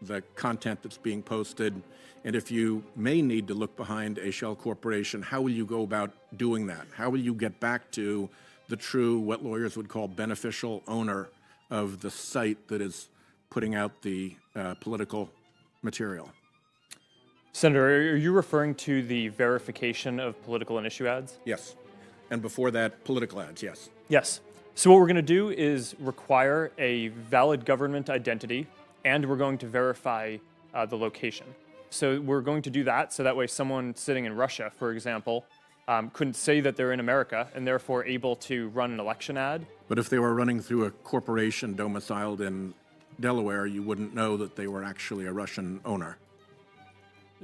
the content that's being posted? And if you may need to look behind a shell corporation, how will you go about doing that? How will you get back to the true, what lawyers would call beneficial owner of the site that is putting out the political material? Senator, are you referring to the verification of political and issue ads? Yes. And before that, political ads, yes. Yes. So what we're going to do is require a valid government identity, and we're going to verify the location. So we're going to do that so that way someone sitting in Russia, for example, couldn't say that they're in America and therefore able to run an election ad. But if they were running through a corporation domiciled in Delaware, you wouldn't know that they were actually a Russian owner.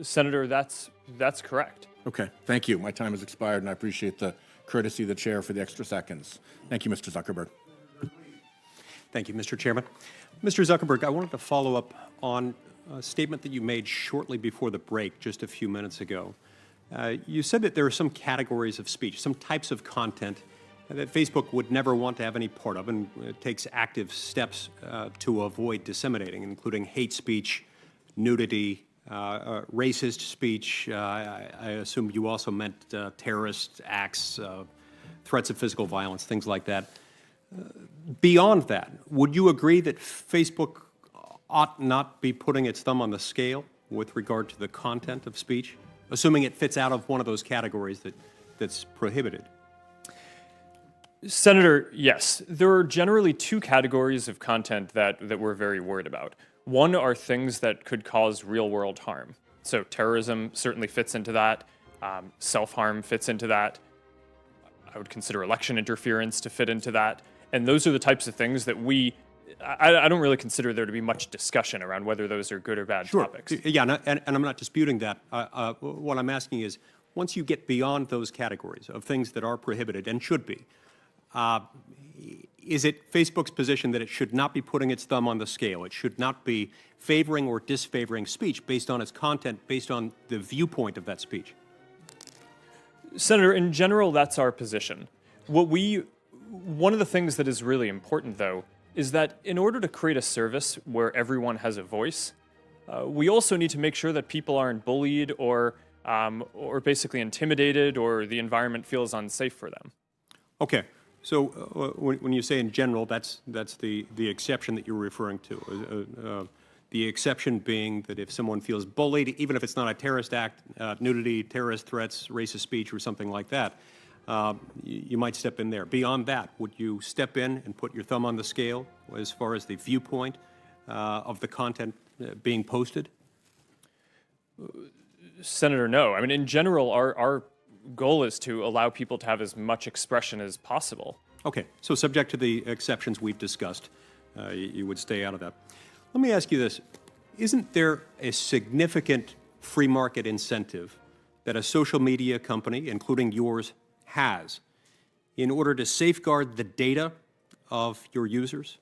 Senator, that's correct. Okay, thank you. My time has expired, and I appreciate the courtesy of the chair for the extra seconds. Thank you, Mr. Zuckerberg. Thank you, Mr. Chairman. Mr. Zuckerberg, I wanted to follow up on a statement that you made shortly before the break, just a few minutes ago. You said that there are some categories of speech, some types of content that Facebook would never want to have any part of, and it takes active steps to avoid disseminating, including hate speech, nudity, racist speech. I assume you also meant terrorist acts, threats of physical violence, things like that. Beyond that, would you agree that Facebook ought not be putting its thumb on the scale with regard to the content of speech, assuming it fits out of one of those categories that's prohibited? Senator, yes. There are generally two categories of content that we're very worried about. One are things that could cause real-world harm. So terrorism certainly fits into that. Self-harm fits into that. I would consider election interference to fit into that. And those are the types of things that I don't really consider there to be much discussion around whether those are good or bad topics. Yeah, and I'm not disputing that. What I'm asking is, once you get beyond those categories of things that are prohibited and should be, is it Facebook's position that it should not be putting its thumb on the scale? It should not be favoring or disfavoring speech based on its content, based on the viewpoint of that speech? Senator, in general, that's our position. One of the things that is really important, though, is that in order to create a service where everyone has a voice, we also need to make sure that people aren't bullied or basically intimidated or the environment feels unsafe for them. Okay. So when you say in general, that's the exception that you're referring to. The exception being that if someone feels bullied, even if it's not a terrorist act, nudity, terrorist threats, racist speech, or something like that, you might step in there. Beyond that, would you step in and put your thumb on the scale as far as the viewpoint of the content being posted? Senator, no. I mean, in general, our goal is to allow people to have as much expression as possible. Okay, so subject to the exceptions we've discussed, you would stay out of that. Let me ask you this. Isn't there a significant free market incentive that a social media company, including yours, has in order to safeguard the data of your users?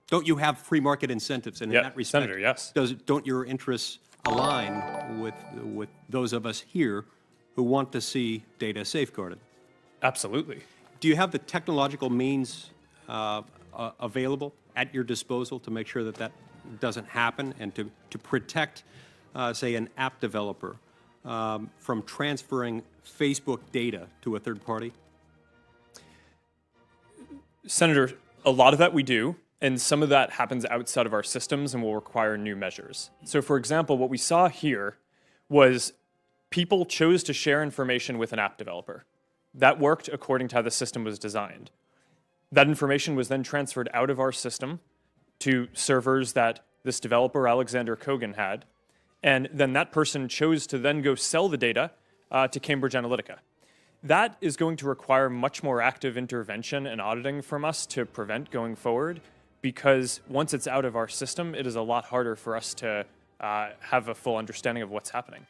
Don't you have free market incentives? And in that respect, Senator, yes. Don't your interests align with those of us here who want to see data safeguarded? Absolutely. Do you have the technological means available at your disposal to make sure that that doesn't happen and to protect, say, an app developer from transferring Facebook data to a third party? Senator, a lot of that we do, and some of that happens outside of our systems and will require new measures. So, for example, what we saw here was people chose to share information with an app developer. That worked according to how the system was designed. That information was then transferred out of our system to servers that this developer, Alexander Kogan, had, and then that person chose to then go sell the data to Cambridge Analytica. That is going to require much more active intervention and auditing from us to prevent going forward, because once it's out of our system, it is a lot harder for us to have a full understanding of what's happening.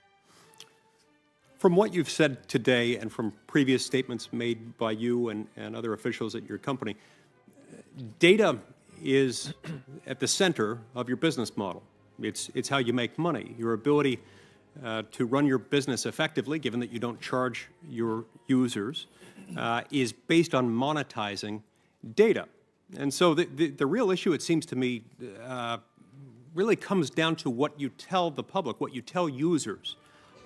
From what you've said today and from previous statements made by you and other officials at your company, data is at the center of your business model. It's how you make money. Your ability to run your business effectively, given that you don't charge your users, is based on monetizing data. And so the real issue, it seems to me, really comes down to what you tell the public, what you tell users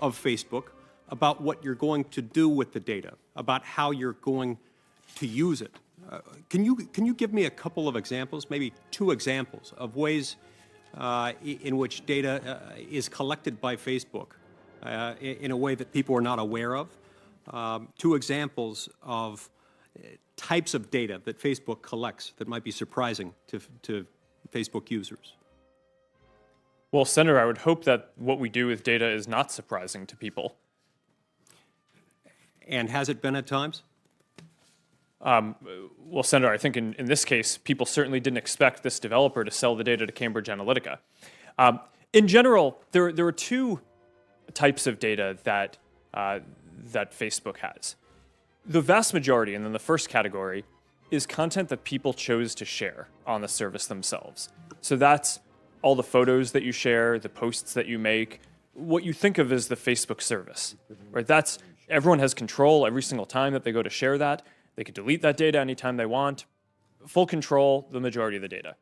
of Facebook about what you're going to do with the data, about how you're going to use it. Can you give me a couple of examples, maybe 2 examples of ways in which data is collected by Facebook in a way that people are not aware of? 2 examples of types of data that Facebook collects that might be surprising to Facebook users. Well, Senator, I would hope that what we do with data is not surprising to people. And has it been at times? Well, Senator, I think in this case, people certainly didn't expect this developer to sell the data to Cambridge Analytica. In general, there are 2 types of data that Facebook has. The vast majority, and then the first category, is content that people chose to share on the service themselves. So that's all the photos that you share, the posts that you make, what you think of as the Facebook service, right? Everyone has control every single time that they go to share that. They can delete that data anytime they want. Full control, the majority of the data.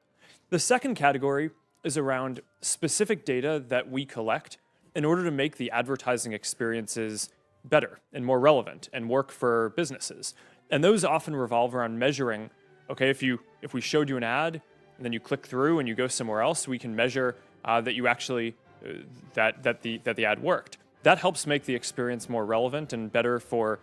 The second category is around specific data that we collect in order to make the advertising experiences better and more relevant and work for businesses. And those often revolve around measuring, okay, if we showed you an ad and then you click through and you go somewhere else, we can measure that you actually, that the ad worked. That helps make the experience more relevant and better for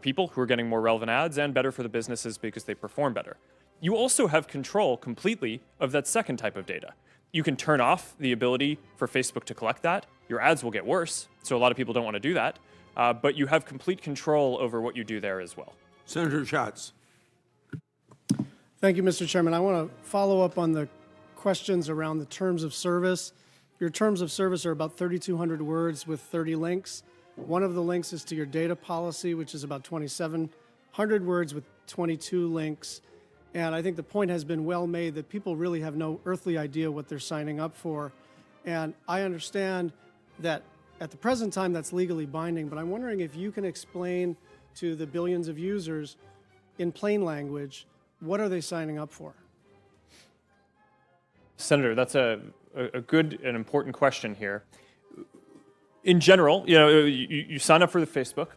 people who are getting more relevant ads, and better for the businesses because they perform better. You also have control completely of that second type of data. You can turn off the ability for Facebook to collect that. Your ads will get worse, so a lot of people don't want to do that. But you have complete control over what you do there as well. Senator Schatz. Thank you, Mr. Chairman. I want to follow up on the questions around the terms of service. Your terms of service are about 3,200 words with 30 links. One of the links is to your data policy, which is about 2,700 words with 22 links. And I think the point has been well made that people really have no earthly idea what they're signing up for. And I understand that at the present time that's legally binding, but I'm wondering if you can explain to the billions of users in plain language, what are they signing up for? Senator, that's a good and important question here. In general, you sign up for the Facebook,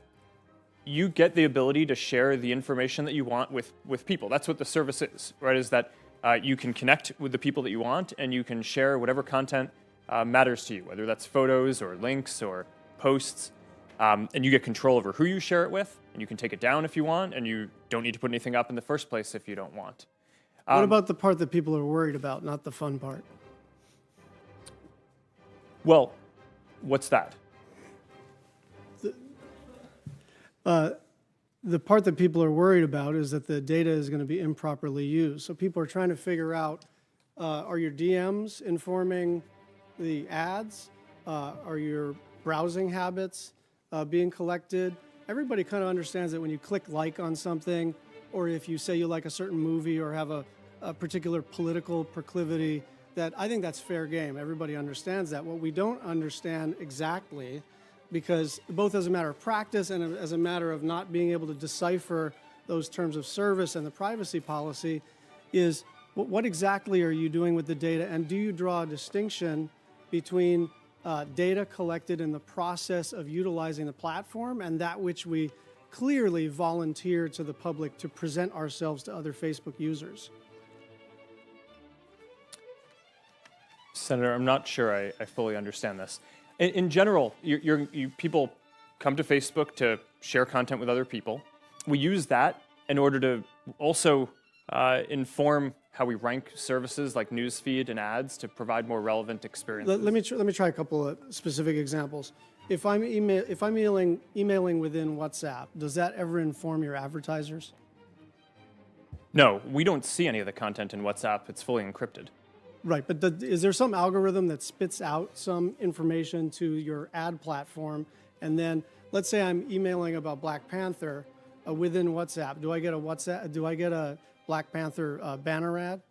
you get the ability to share the information that you want with people. That's what the service is, right? Is that you can connect with the people that you want, and you can share whatever content matters to you, whether that's photos or links or posts, and you get control over who you share it with, and you can take it down if you want, and you don't need to put anything up in the first place if you don't want. What about the part that people are worried about, not the fun part? Well, what's that? The part that people are worried about is that the data is going to be improperly used. So people are trying to figure out Are your DMs informing the ads? Are your browsing habits being collected? Everybody kind of understands that when you click like on something, or if you say you like a certain movie or have a particular political proclivity, that I think that's fair game. Everybody understands that. What we don't understand exactly, because both as a matter of practice and as a matter of not being able to decipher those terms of service and the privacy policy, is what exactly are you doing with the data, and do you draw a distinction between data collected in the process of utilizing the platform and that which we clearly volunteer to the public to present ourselves to other Facebook users? Senator, I'm not sure I fully understand this. In general, people come to Facebook to share content with other people. We use that in order to also inform how we rank services like newsfeed and ads to provide more relevant experiences. Let me try a couple of specific examples. If I'm emailing within WhatsApp, does that ever inform your advertisers? No, we don't see any of the content in WhatsApp. It's fully encrypted. Right, but is there some algorithm that spits out some information to your ad platform, and then let's say I'm emailing about Black Panther within WhatsApp? Do I get a Black Panther banner ad?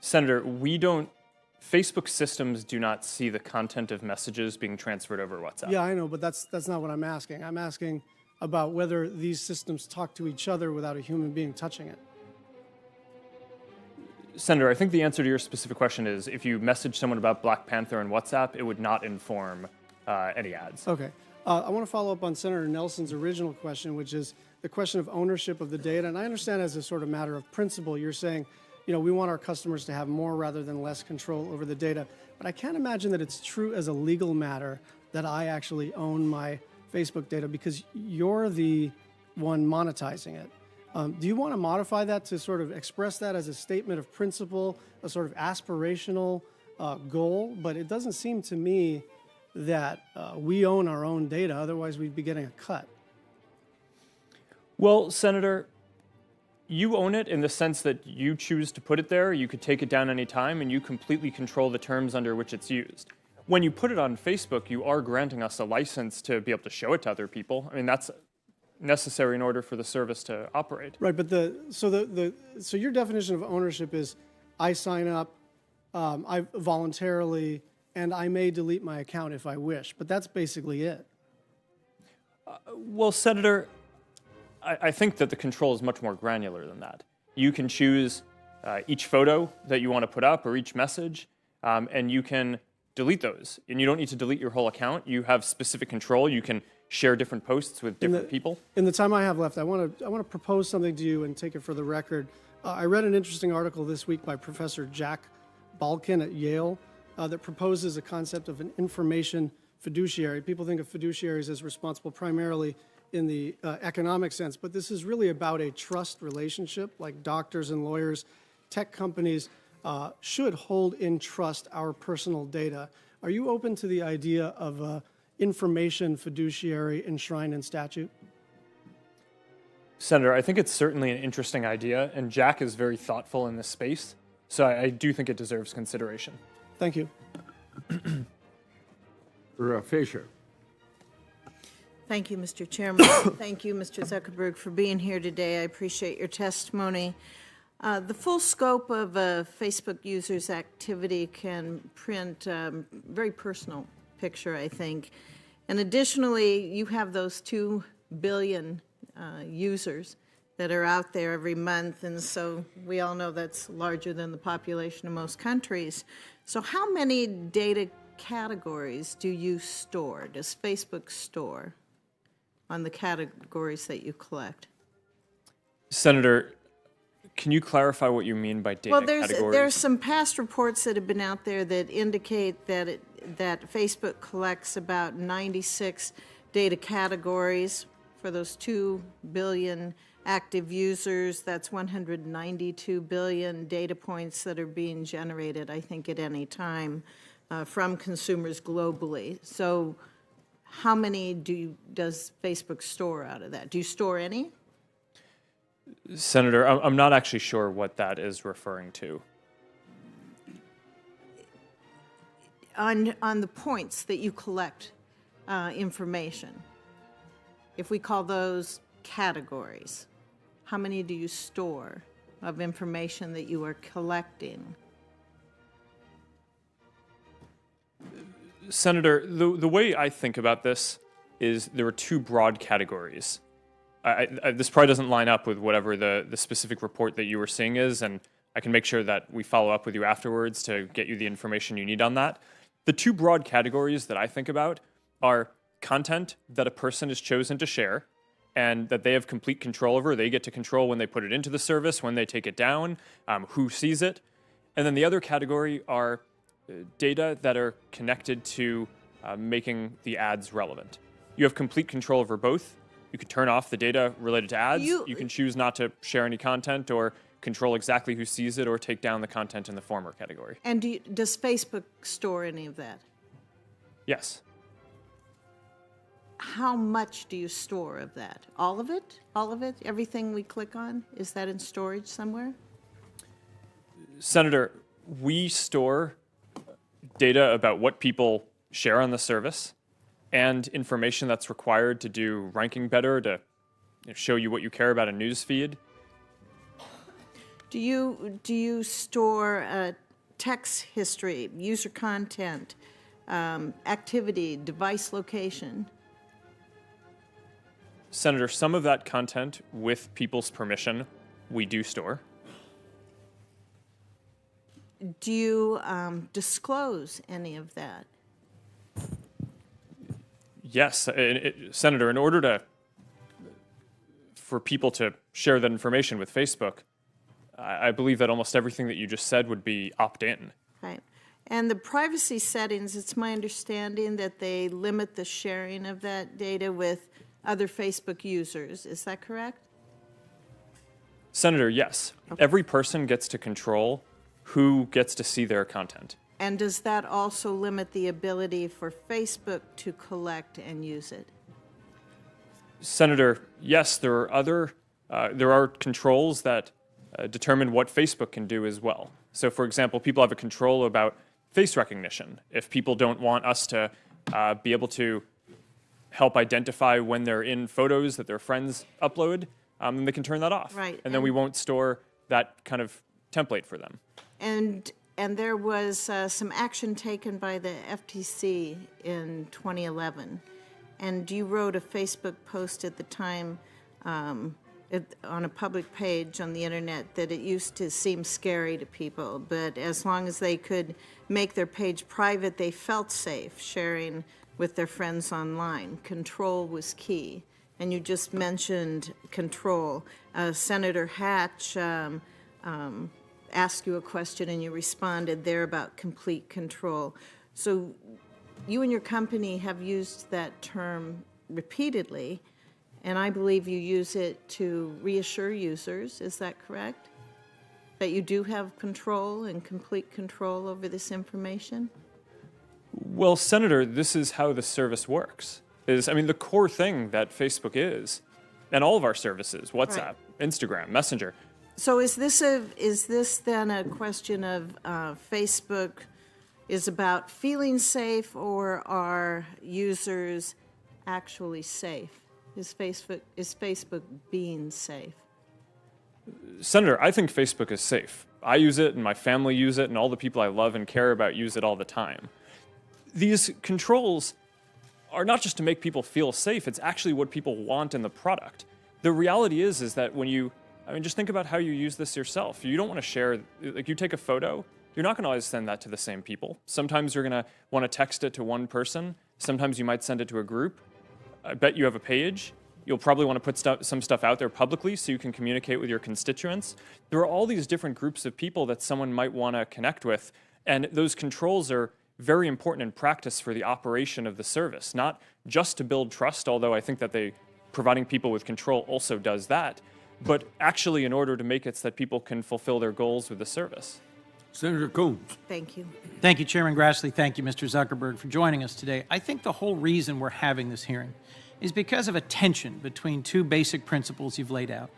Senator, Facebook systems do not see the content of messages being transferred over WhatsApp. Yeah, I know, but that's not what I'm asking. I'm asking about whether these systems talk to each other without a human being touching it. Senator, I think the answer to your specific question is if you message someone about Black Panther on WhatsApp, it would not inform any ads. Okay. I want to follow up on Senator Nelson's original question, which is the question of ownership of the data. And I understand as a sort of matter of principle, you're saying, we want our customers to have more rather than less control over the data. But I can't imagine that it's true as a legal matter that I actually own my Facebook data, because you're the one monetizing it. Do you want to modify that to sort of express that as a statement of principle, a sort of aspirational goal? But it doesn't seem to me that we own our own data, otherwise we'd be getting a cut. Well, Senator, you own it in the sense that you choose to put it there, you could take it down any time, and you completely control the terms under which it's used. When you put it on Facebook, you are granting us a license to be able to show it to other people. I mean, that's necessary in order for the service to operate. Right, but so your definition of ownership is I sign up, I voluntarily, and I may delete my account if I wish, but that's basically it. Well, Senator, I think that the control is much more granular than that. You can choose each photo that you want to put up or each message, and you can delete those. And you don't need to delete your whole account. You have specific control. You can share different posts with different people. In the time I have left, I want to propose something to you and take it for the record. I read an interesting article this week by Professor Jack Balkin at Yale that proposes a concept of an information fiduciary. People think of fiduciaries as responsible primarily in the economic sense, but this is really about a trust relationship, like doctors and lawyers. Tech companies should hold in trust our personal data. Are you open to the idea of a information fiduciary enshrined in statute? Senator, I think it's certainly an interesting idea, and Jack is very thoughtful in this space, so I do think it deserves consideration. Thank you. Fisher. Thank you, Mr. Chairman. Thank you, Mr. Zuckerberg, for being here today. I appreciate your testimony. The full scope of a Facebook user's activity can print a very personal picture, I think. And additionally, you have those 2 billion users that are out there every month, and so we all know that's larger than the population of most countries. So how many data categories do you store, does Facebook store, on the categories that you collect? Senator, can you clarify what you mean by data categories? Well, there's some past reports that have been out there that indicate that Facebook collects about 96 data categories for those 2 billion active users. That's 192 billion data points that are being generated, I think, at any time from consumers globally. So how many does Facebook store out of that? Do you store any? Senator, I'm not actually sure what that is referring to. on the points that you collect information, if we call those categories, how many do you store of information that you are collecting? Senator, the way I think about this is there are two broad categories. This probably doesn't line up with whatever the specific report that you were seeing is, and I can make sure that we follow up with you afterwards to get you the information you need on that. The two broad categories that I think about are content that a person has chosen to share and that they have complete control over. They get to control when they put it into the service, when they take it down, who sees it. And then the other category are data that are connected to making the ads relevant. You have complete control over both. You can turn off the data related to ads. You can choose not to share any content or control exactly who sees it or take down the content in the former category. And does Facebook store any of that? Yes. How much do you store of that? All of it? All of it? Everything we click on? Is that in storage somewhere? Senator, we store data about what people share on the service and information that's required to do ranking better, to show you what you care about in news feed. Do you store text history, user content, activity, device location? Senator, some of that content, with people's permission, we do store. Do you disclose any of that? Yes, Senator, in order for people to share that information with Facebook, I believe that almost everything that you just said would be opt-in. Right. And the privacy settings, it's my understanding that they limit the sharing of that data with other Facebook users. Is that correct? Senator, yes. Okay. Every person gets to control who gets to see their content. And does that also limit the ability for Facebook to collect and use it? Senator, yes, there are controls that determine what Facebook can do as well. So, for example, people have a control about face recognition. If people don't want us to be able to help identify when they're in photos that their friends upload, then they can turn that off. Right. And then we won't store that kind of template for them. And there was some action taken by the FTC in 2011. And you wrote a Facebook post at the time on a public page on the internet that it used to seem scary to people, but as long as they could make their page private, they felt safe sharing with their friends online. Control was key. And you just mentioned control. Senator Hatch asked you a question and you responded there about complete control. So you and your company have used that term repeatedly, and I believe you use it to reassure users. Is that correct? That you do have control and complete control over this information? Well, Senator, this is how the service works. The core thing that Facebook is, and all of our services, WhatsApp, right, Instagram, Messenger. So is this then a question of Facebook is about feeling safe, or are users actually safe? Is Facebook being safe? Senator, I think Facebook is safe. I use it, and my family use it, and all the people I love and care about use it all the time. These controls are not just to make people feel safe, it's actually what people want in the product. The reality is that when you, just think about how you use this yourself. You don't want to share, you take a photo, you're not going to always send that to the same people. Sometimes you're going to want to text it to one person. Sometimes you might send it to a group. I bet you have a page. You'll probably want to put some stuff out there publicly so you can communicate with your constituents. There are all these different groups of people that someone might want to connect with, and those controls are very important in practice for the operation of the service, not just to build trust, although I think that providing people with control also does that, but actually in order to make it so that people can fulfill their goals with the service. Senator Combs. Thank you. Thank you, Chairman Grassley. Thank you, Mr. Zuckerberg, for joining us today. I think the whole reason we're having this hearing is because of a tension between two basic principles you've laid out.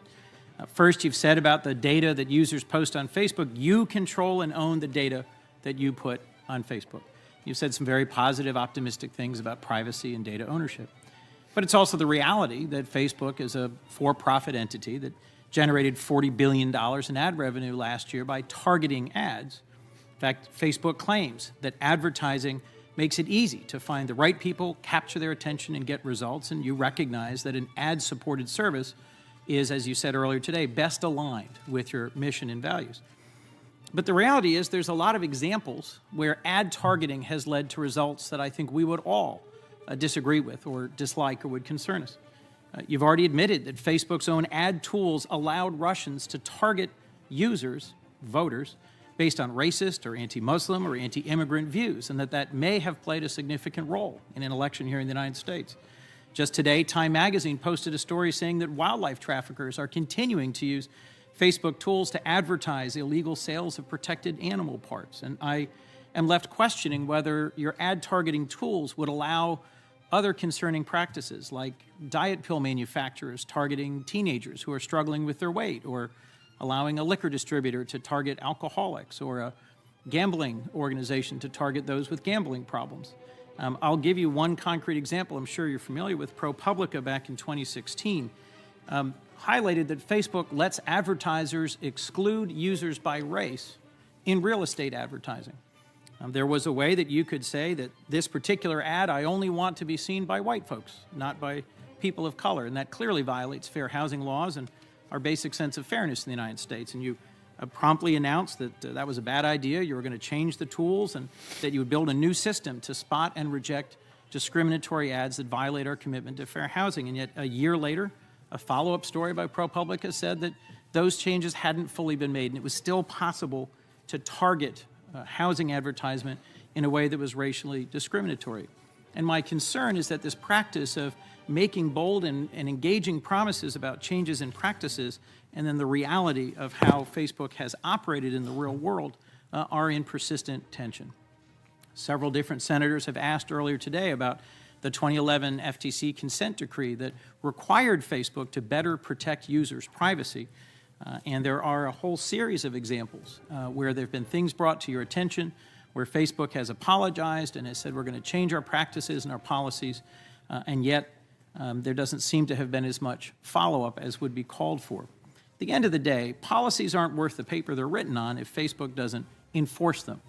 First, you've said about the data that users post on Facebook, you control and own the data that you put on Facebook. You've said some very positive, optimistic things about privacy and data ownership. But it's also the reality that Facebook is a for-profit entity that generated $40 billion in ad revenue last year by targeting ads. In fact, Facebook claims that advertising makes it easy to find the right people, capture their attention, and get results, and you recognize that an ad-supported service is, as you said earlier today, best aligned with your mission and values. But the reality is there's a lot of examples where ad targeting has led to results that I think we would all disagree with or dislike or would concern us. You've already admitted that Facebook's own ad tools allowed Russians to target users, voters, based on racist or anti-Muslim or anti-immigrant views, and that may have played a significant role in an election here in the United States. Just today, Time magazine posted a story saying that wildlife traffickers are continuing to use Facebook tools to advertise illegal sales of protected animal parts. And I am left questioning whether your ad targeting tools would allow other concerning practices like diet pill manufacturers targeting teenagers who are struggling with their weight, or allowing a liquor distributor to target alcoholics, or a gambling organization to target those with gambling problems. I'll give you one concrete example I'm sure you're familiar with. ProPublica back in 2016 highlighted that Facebook lets advertisers exclude users by race in real estate advertising. There was a way that you could say that this particular ad, I only want to be seen by white folks, not by people of color, and that clearly violates fair housing laws and our basic sense of fairness in the United States. And you promptly announced that that was a bad idea, you were going to change the tools, and that you would build a new system to spot and reject discriminatory ads that violate our commitment to fair housing. And yet a year later, a follow-up story by ProPublica said that those changes hadn't fully been made, and it was still possible to target housing advertisement in a way that was racially discriminatory. And my concern is that this practice of making bold and engaging promises about changes in practices and then the reality of how Facebook has operated in the real world are in persistent tension. Several different senators have asked earlier today about the 2011 FTC consent decree that required Facebook to better protect users' privacy. And there are a whole series of examples where there have been things brought to your attention, where Facebook has apologized and has said we're going to change our practices and our policies, and yet there doesn't seem to have been as much follow-up as would be called for. At the end of the day, policies aren't worth the paper they're written on if Facebook doesn't enforce them.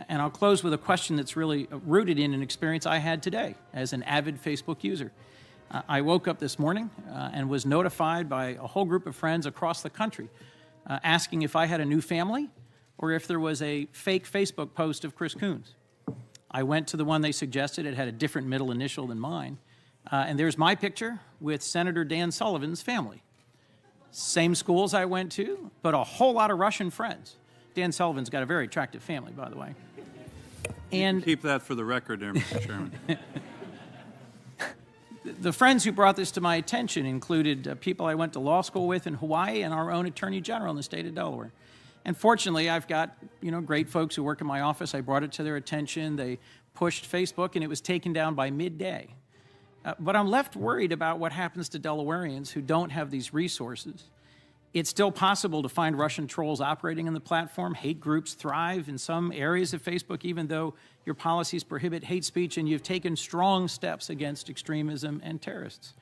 And I'll close with a question that's really rooted in an experience I had today as an avid Facebook user. I woke up this morning and was notified by a whole group of friends across the country asking if I had a new family or if there was a fake Facebook post of Chris Coons. I went to the one they suggested. It had a different middle initial than mine. And there's my picture with Senator Dan Sullivan's family. Same schools I went to, but a whole lot of Russian friends. Dan Sullivan's got a very attractive family, by the way. And keep that for the record there, Mr. Chairman. The friends who brought this to my attention included people I went to law school with in Hawaii and our own Attorney General in the state of Delaware. And fortunately, I've got great folks who work in my office. I brought it to their attention. They pushed Facebook, and it was taken down by midday. But I'm left worried about what happens to Delawareans who don't have these resources. It's still possible to find Russian trolls operating on the platform. Hate groups thrive in some areas of Facebook, even though your policies prohibit hate speech and you've taken strong steps against extremism and terrorists.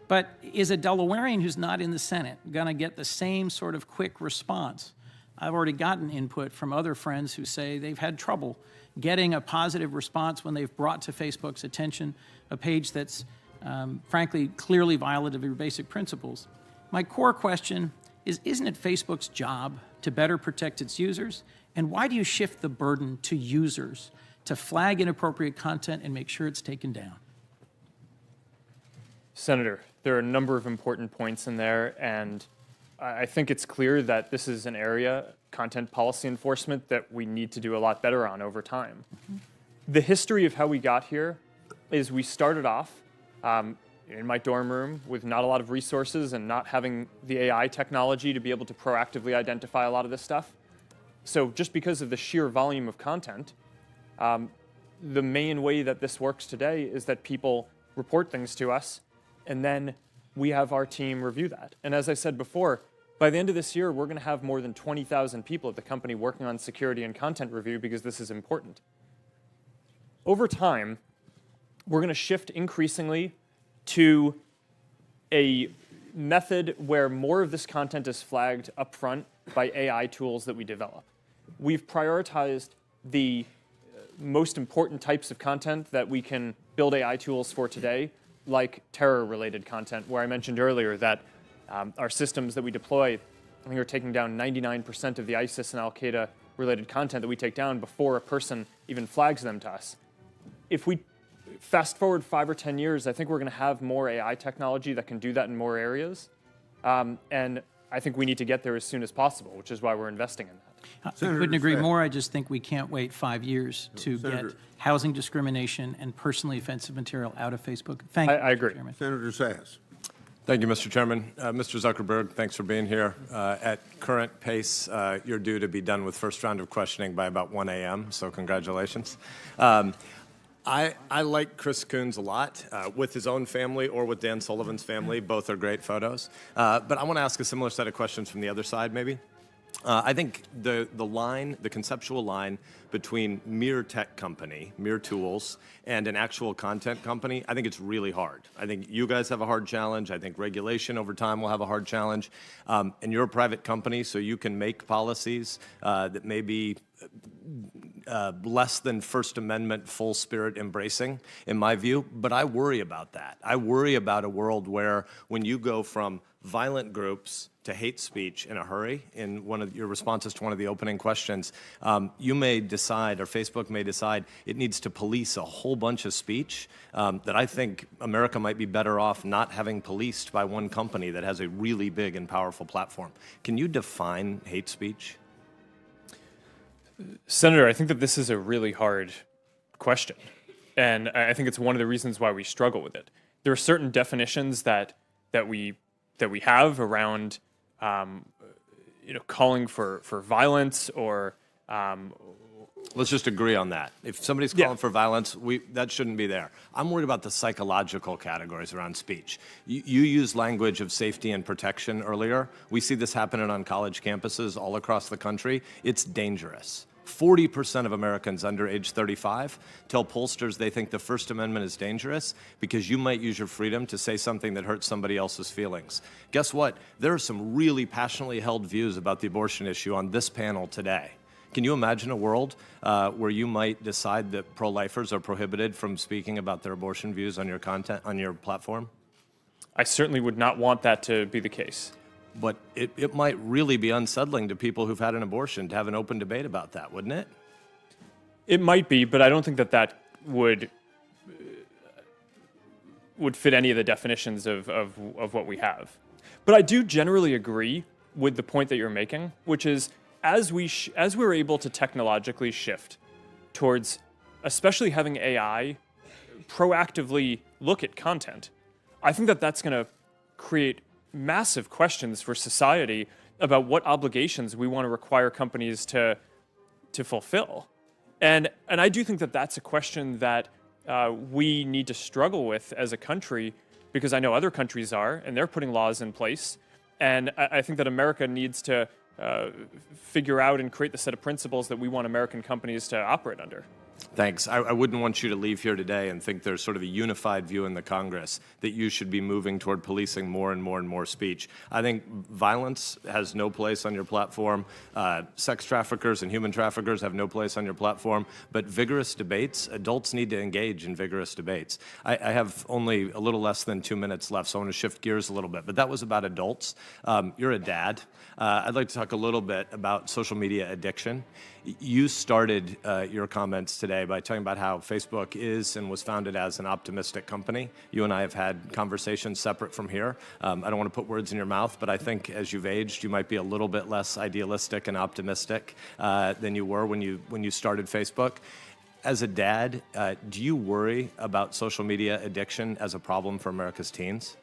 But is a Delawarean who's not in the Senate going to get the same sort of quick response? I've already gotten input from other friends who say they've had trouble getting a positive response when they've brought to Facebook's attention a page that's, frankly, clearly violative of your basic principles. My core question is, isn't it Facebook's job to better protect its users? And why do you shift the burden to users to flag inappropriate content and make sure it's taken down? Senator, there are a number of important points in there, and I think it's clear that this is an area, content policy enforcement, that we need to do a lot better on over time. The history of how we got here is we started off in my dorm room with not a lot of resources and not having the AI technology to be able to proactively identify a lot of this stuff. So just because of the sheer volume of content, the main way that this works today is that people report things to us, and then we have our team review that. And as I said before, by the end of this year, we're going to have more than 20,000 people at the company working on security and content review because this is important. over time, we're going to shift increasingly to a method where more of this content is flagged upfront by AI tools that we develop. We've prioritized the most important types of content that we can build AI tools for today, like terror-related content, where I mentioned earlier that our systems that we deploy, I think, are taking down 99% of the ISIS and Al-Qaeda related content that we take down before a person even flags them to us. If we fast forward 5 or 10 years, I think we're going to have more AI technology that can do that in more areas. And I think we need to get there as soon as possible, which is why we're investing in that. I couldn't agree more. I just think we can't wait 5 years to get housing discrimination and personally offensive material out of Facebook. Thank you, I agree. Chairman. Senator Sass. Thank you, Mr. Chairman. Mr. Zuckerberg, thanks for being here. At current pace, you're due to be done with first round of questioning by about 1 a.m., so congratulations. I like Chris Coons a lot, with his own family or with Dan Sullivan's family. Both are great photos. But I want to ask a similar set of questions from the other side, maybe. I think the conceptual line between mere tech company, mere tools, and an actual content company, I think it's really hard. I think you guys have a hard challenge. I think regulation over time will have a hard challenge. And you're a private company, so you can make policies that may be less than First Amendment full spirit embracing, in my view, but I worry about that. I worry about a world where when you go from violent groups to hate speech in a hurry, in one of your responses to one of the opening questions, you may decide, or Facebook may decide, it needs to police a whole bunch of speech that I think America might be better off not having policed by one company that has a really big and powerful platform. Can you define hate speech? Senator, I think that this is a really hard question, and I think it's one of the reasons why we struggle with it. There are certain definitions that we have around, calling for violence or. Let's just agree on that. If somebody's calling for violence, that shouldn't be there. I'm worried about the psychological categories around speech. You used language of safety and protection earlier. We see this happening on college campuses all across the country. It's dangerous. 40% of Americans under age 35 tell pollsters they think the First Amendment is dangerous because you might use your freedom to say something that hurts somebody else's feelings. Guess what? There are some really passionately held views about the abortion issue on this panel today. Can you imagine a world where you might decide that pro-lifers are prohibited from speaking about their abortion views on your content, on your platform? I certainly would not want that to be the case. But it might really be unsettling to people who've had an abortion to have an open debate about that, wouldn't it? It might be, but I don't think that would fit any of the definitions of what we have. But I do generally agree with the point that you're making, which is as we're able to technologically shift towards, especially having AI proactively look at content, I think that that's going to create massive questions for society about what obligations we want to require companies to fulfill. And I do think that that's a question that we need to struggle with as a country, because I know other countries are, and they're putting laws in place. And I think that America needs to figure out and create the set of principles that we want American companies to operate under. Thanks. I wouldn't want you to leave here today and think there's sort of a unified view in the Congress that you should be moving toward policing more and more and more speech. I think violence has no place on your platform. Sex traffickers and human traffickers have no place on your platform. But vigorous debates, adults need to engage in vigorous debates. I have only a little less than 2 minutes left, so I want to shift gears a little bit. But that was about adults. You're a dad. I'd like to talk a little bit about social media addiction. You started your comments today by talking about how Facebook is and was founded as an optimistic company. You and I have had conversations separate from here. I don't want to put words in your mouth, but I think as you've aged, you might be a little bit less idealistic and optimistic than you were when you started Facebook. As a dad, do you worry about social media addiction as a problem for America's teens?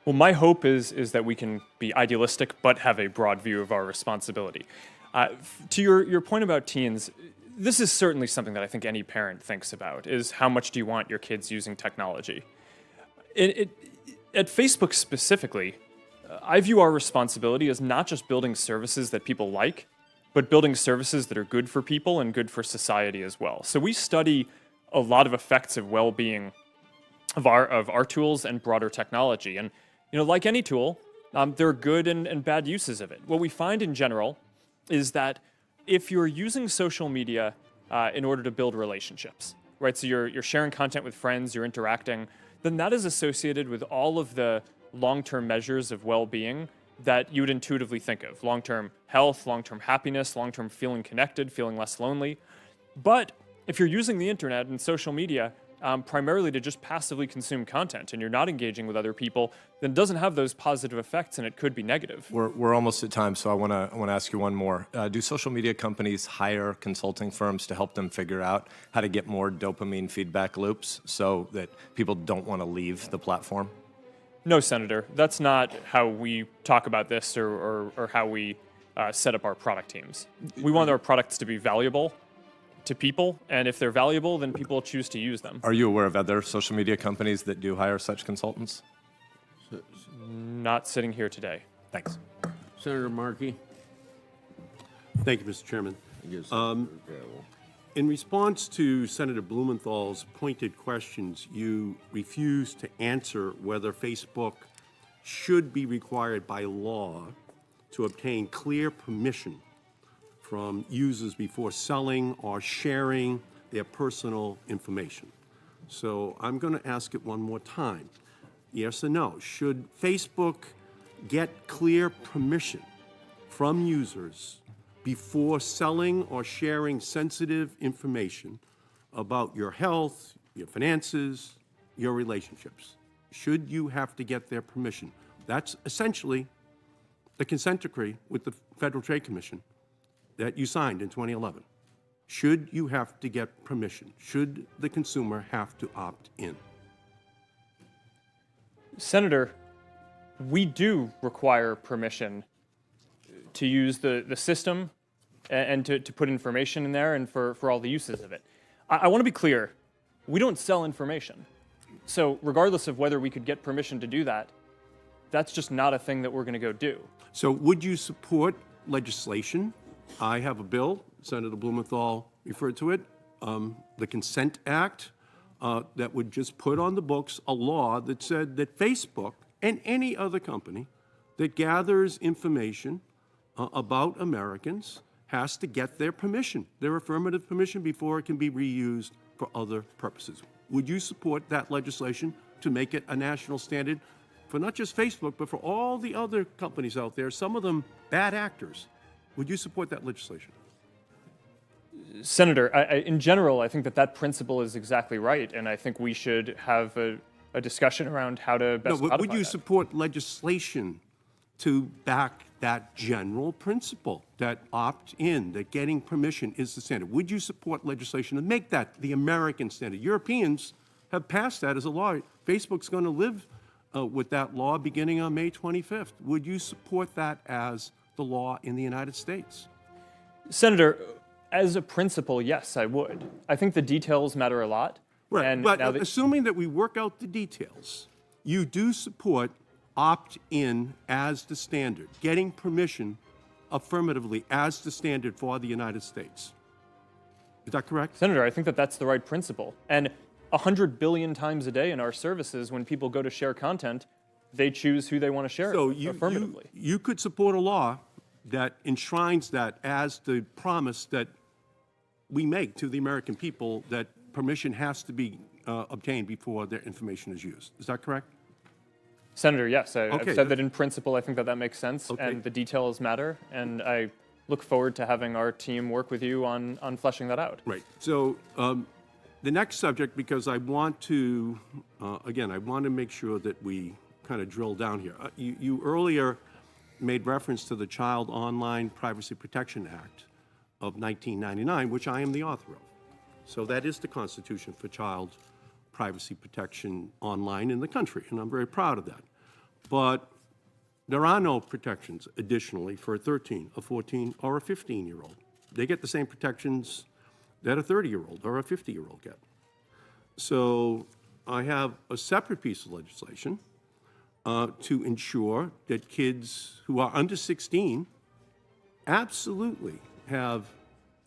Well, my hope is that we can be idealistic but have a broad view of our responsibility. To your point about teens, this is certainly something that I think any parent thinks about, is how much do you want your kids using technology? At Facebook specifically, I view our responsibility as not just building services that people like, but building services that are good for people and good for society as well. So we study a lot of effects of well-being of our tools and broader technology. And like any tool, there are good and bad uses of it. What we find in general is that if you're using social media in order to build relationships, right? So you're sharing content with friends, you're interacting, then that is associated with all of the long-term measures of well-being that you would intuitively think of. Long-term health, long-term happiness, long-term feeling connected, feeling less lonely. But if you're using the internet and social media primarily to just passively consume content and you're not engaging with other people, then it doesn't have those positive effects and it could be negative. We're almost at time, so I want to ask you one more. Do social media companies hire consulting firms to help them figure out how to get more dopamine feedback loops so that people don't want to leave the platform? No, Senator. That's not how we talk about this or how we set up our product teams. We want our products to be valuable to people, and if they're valuable, then people choose to use them. Are you aware of other social media companies that do hire such consultants? Not sitting here today. Thanks. Senator Markey. Thank you, Mr. Chairman. In response to Senator Blumenthal's pointed questions, you refused to answer whether Facebook should be required by law to obtain clear permission from users before selling or sharing their personal information. So I'm going to ask it one more time. Yes or no? Should Facebook get clear permission from users before selling or sharing sensitive information about your health, your finances, your relationships? Should you have to get their permission? That's essentially the consent decree with the Federal Trade Commission that you signed in 2011. Should you have to get permission? Should the consumer have to opt in? Senator, we do require permission to use the system and to put information in there and for all the uses of it. I want to be clear, we don't sell information. So regardless of whether we could get permission to do that, that's just not a thing that we're going to go do. So would you support legislation? I have a bill, Senator Blumenthal referred to it, the Consent Act, that would just put on the books a law that said that Facebook and any other company that gathers information about Americans has to get their permission, their affirmative permission, before it can be reused for other purposes. Would you support that legislation to make it a national standard for not just Facebook, but for all the other companies out there, some of them bad actors? Would you support that legislation? Senator, in general, I think that principle is exactly right, and I think we should have a discussion around how to best codify would you that. support legislation to back that general principle, that opt-in, that getting permission is the standard? Would you support legislation to make that the American standard? Europeans have passed that as a law. Facebook's going to live with that law beginning on May 25th. Would you support that as the law in the United States? Senator, as a principle, yes, I would. I think the details matter a lot. Right, and but now assuming that we work out the details, you do support opt-in as the standard, getting permission affirmatively as the standard for the United States. Is that correct? Senator, I think that's the right principle. And 100 billion times a day in our services, when people go to share content, they choose who they want to share it affirmatively. You could support a law that enshrines that as the promise that we make to the American people, that permission has to be obtained before their information is used. Is that correct? Senator, yes. I've Okay. said that in principle. I think that makes sense, Okay. and the details matter. And I look forward to having our team work with you on fleshing that out. Right. So the next subject, because I want to, again, I want to make sure that we kind of drill down here. You earlier made reference to the Child Online Privacy Protection Act of 1999, which I am the author of. So that is the Constitution for child privacy protection online in the country, and I'm very proud of that. But there are no protections additionally for a 13, a 14, or a 15-year-old. They get the same protections that a 30-year-old or a 50-year-old get. So I have a separate piece of legislation to ensure that kids who are under 16 absolutely have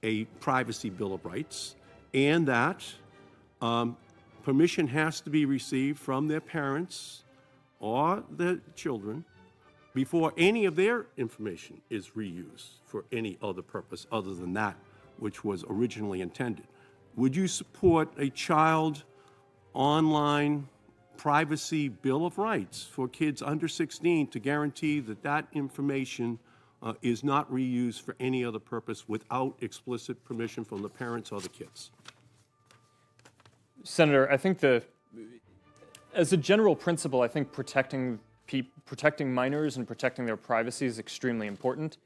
a privacy bill of rights, and that permission has to be received from their parents or their children before any of their information is reused for any other purpose other than that which was originally intended. Would you support a child online privacy bill of rights for kids under 16 to guarantee that that information is not reused for any other purpose without explicit permission from the parents or the kids? Senator, I think as a general principle, I think protecting minors and protecting their privacy is extremely important.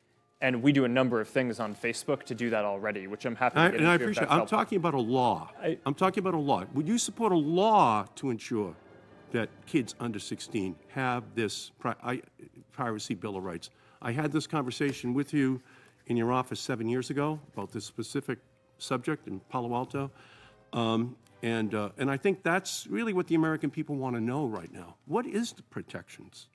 And we do a number of things on Facebook to do that already, which I'm happy to get into. And I appreciate. I'm talking about a law. I'm talking about a law. Would you support a law to ensure that kids under 16 have this privacy bill of rights? I had this conversation with you in your office 7 years ago about this specific subject in Palo Alto. And I think that's really what the American people want to know right now. What is the protections?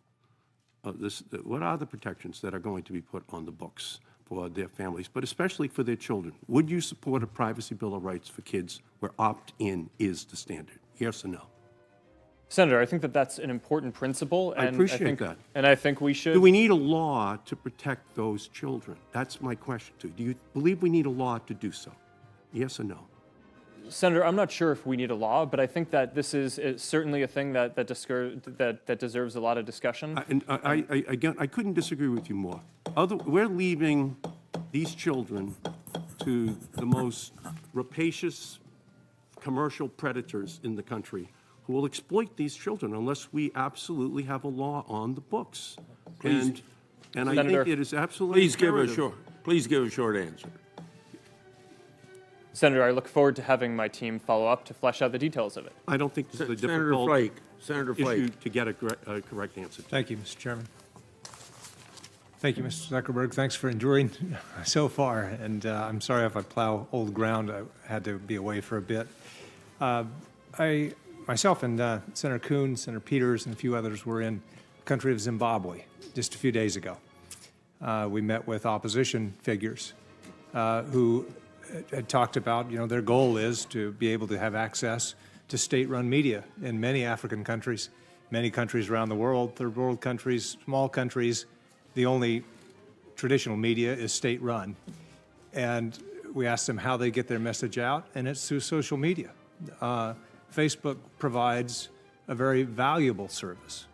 What are the protections that are going to be put on the books for their families, but especially for their children? Would you support a privacy bill of rights for kids where opt-in is the standard? Yes or no? Senator, I think that that's an important principle. And I appreciate that. And I think we should. Do we need a law to protect those children? That's my question to you. Do you believe we need a law to do so? Yes or no? Senator, I'm not sure if we need a law, but I think that this is certainly a thing that deserves a lot of discussion. Again, I couldn't disagree with you more. We're leaving these children to the most rapacious commercial predators in the country who will exploit these children unless we absolutely have a law on the books. Please, and I think it is absolutely Please give a short answer. Senator, I look forward to having my team follow up to flesh out the details of it. I don't think this is a difficult issue to get a correct answer to. Thank you, Mr. Chairman. Thank you, Mr. Zuckerberg. Thanks for enduring so far. And I'm sorry if I plow old ground. I had to be away for a bit. Myself and Senator Kuhn, Senator Peters, and a few others were in the country of Zimbabwe just a few days ago. We met with opposition figures who had talked about, their goal is to be able to have access to state-run media in many African countries, many countries around the world, third world countries, small countries. The only traditional media is state-run. And we asked them how they get their message out, and it's through social media. Facebook provides a very valuable service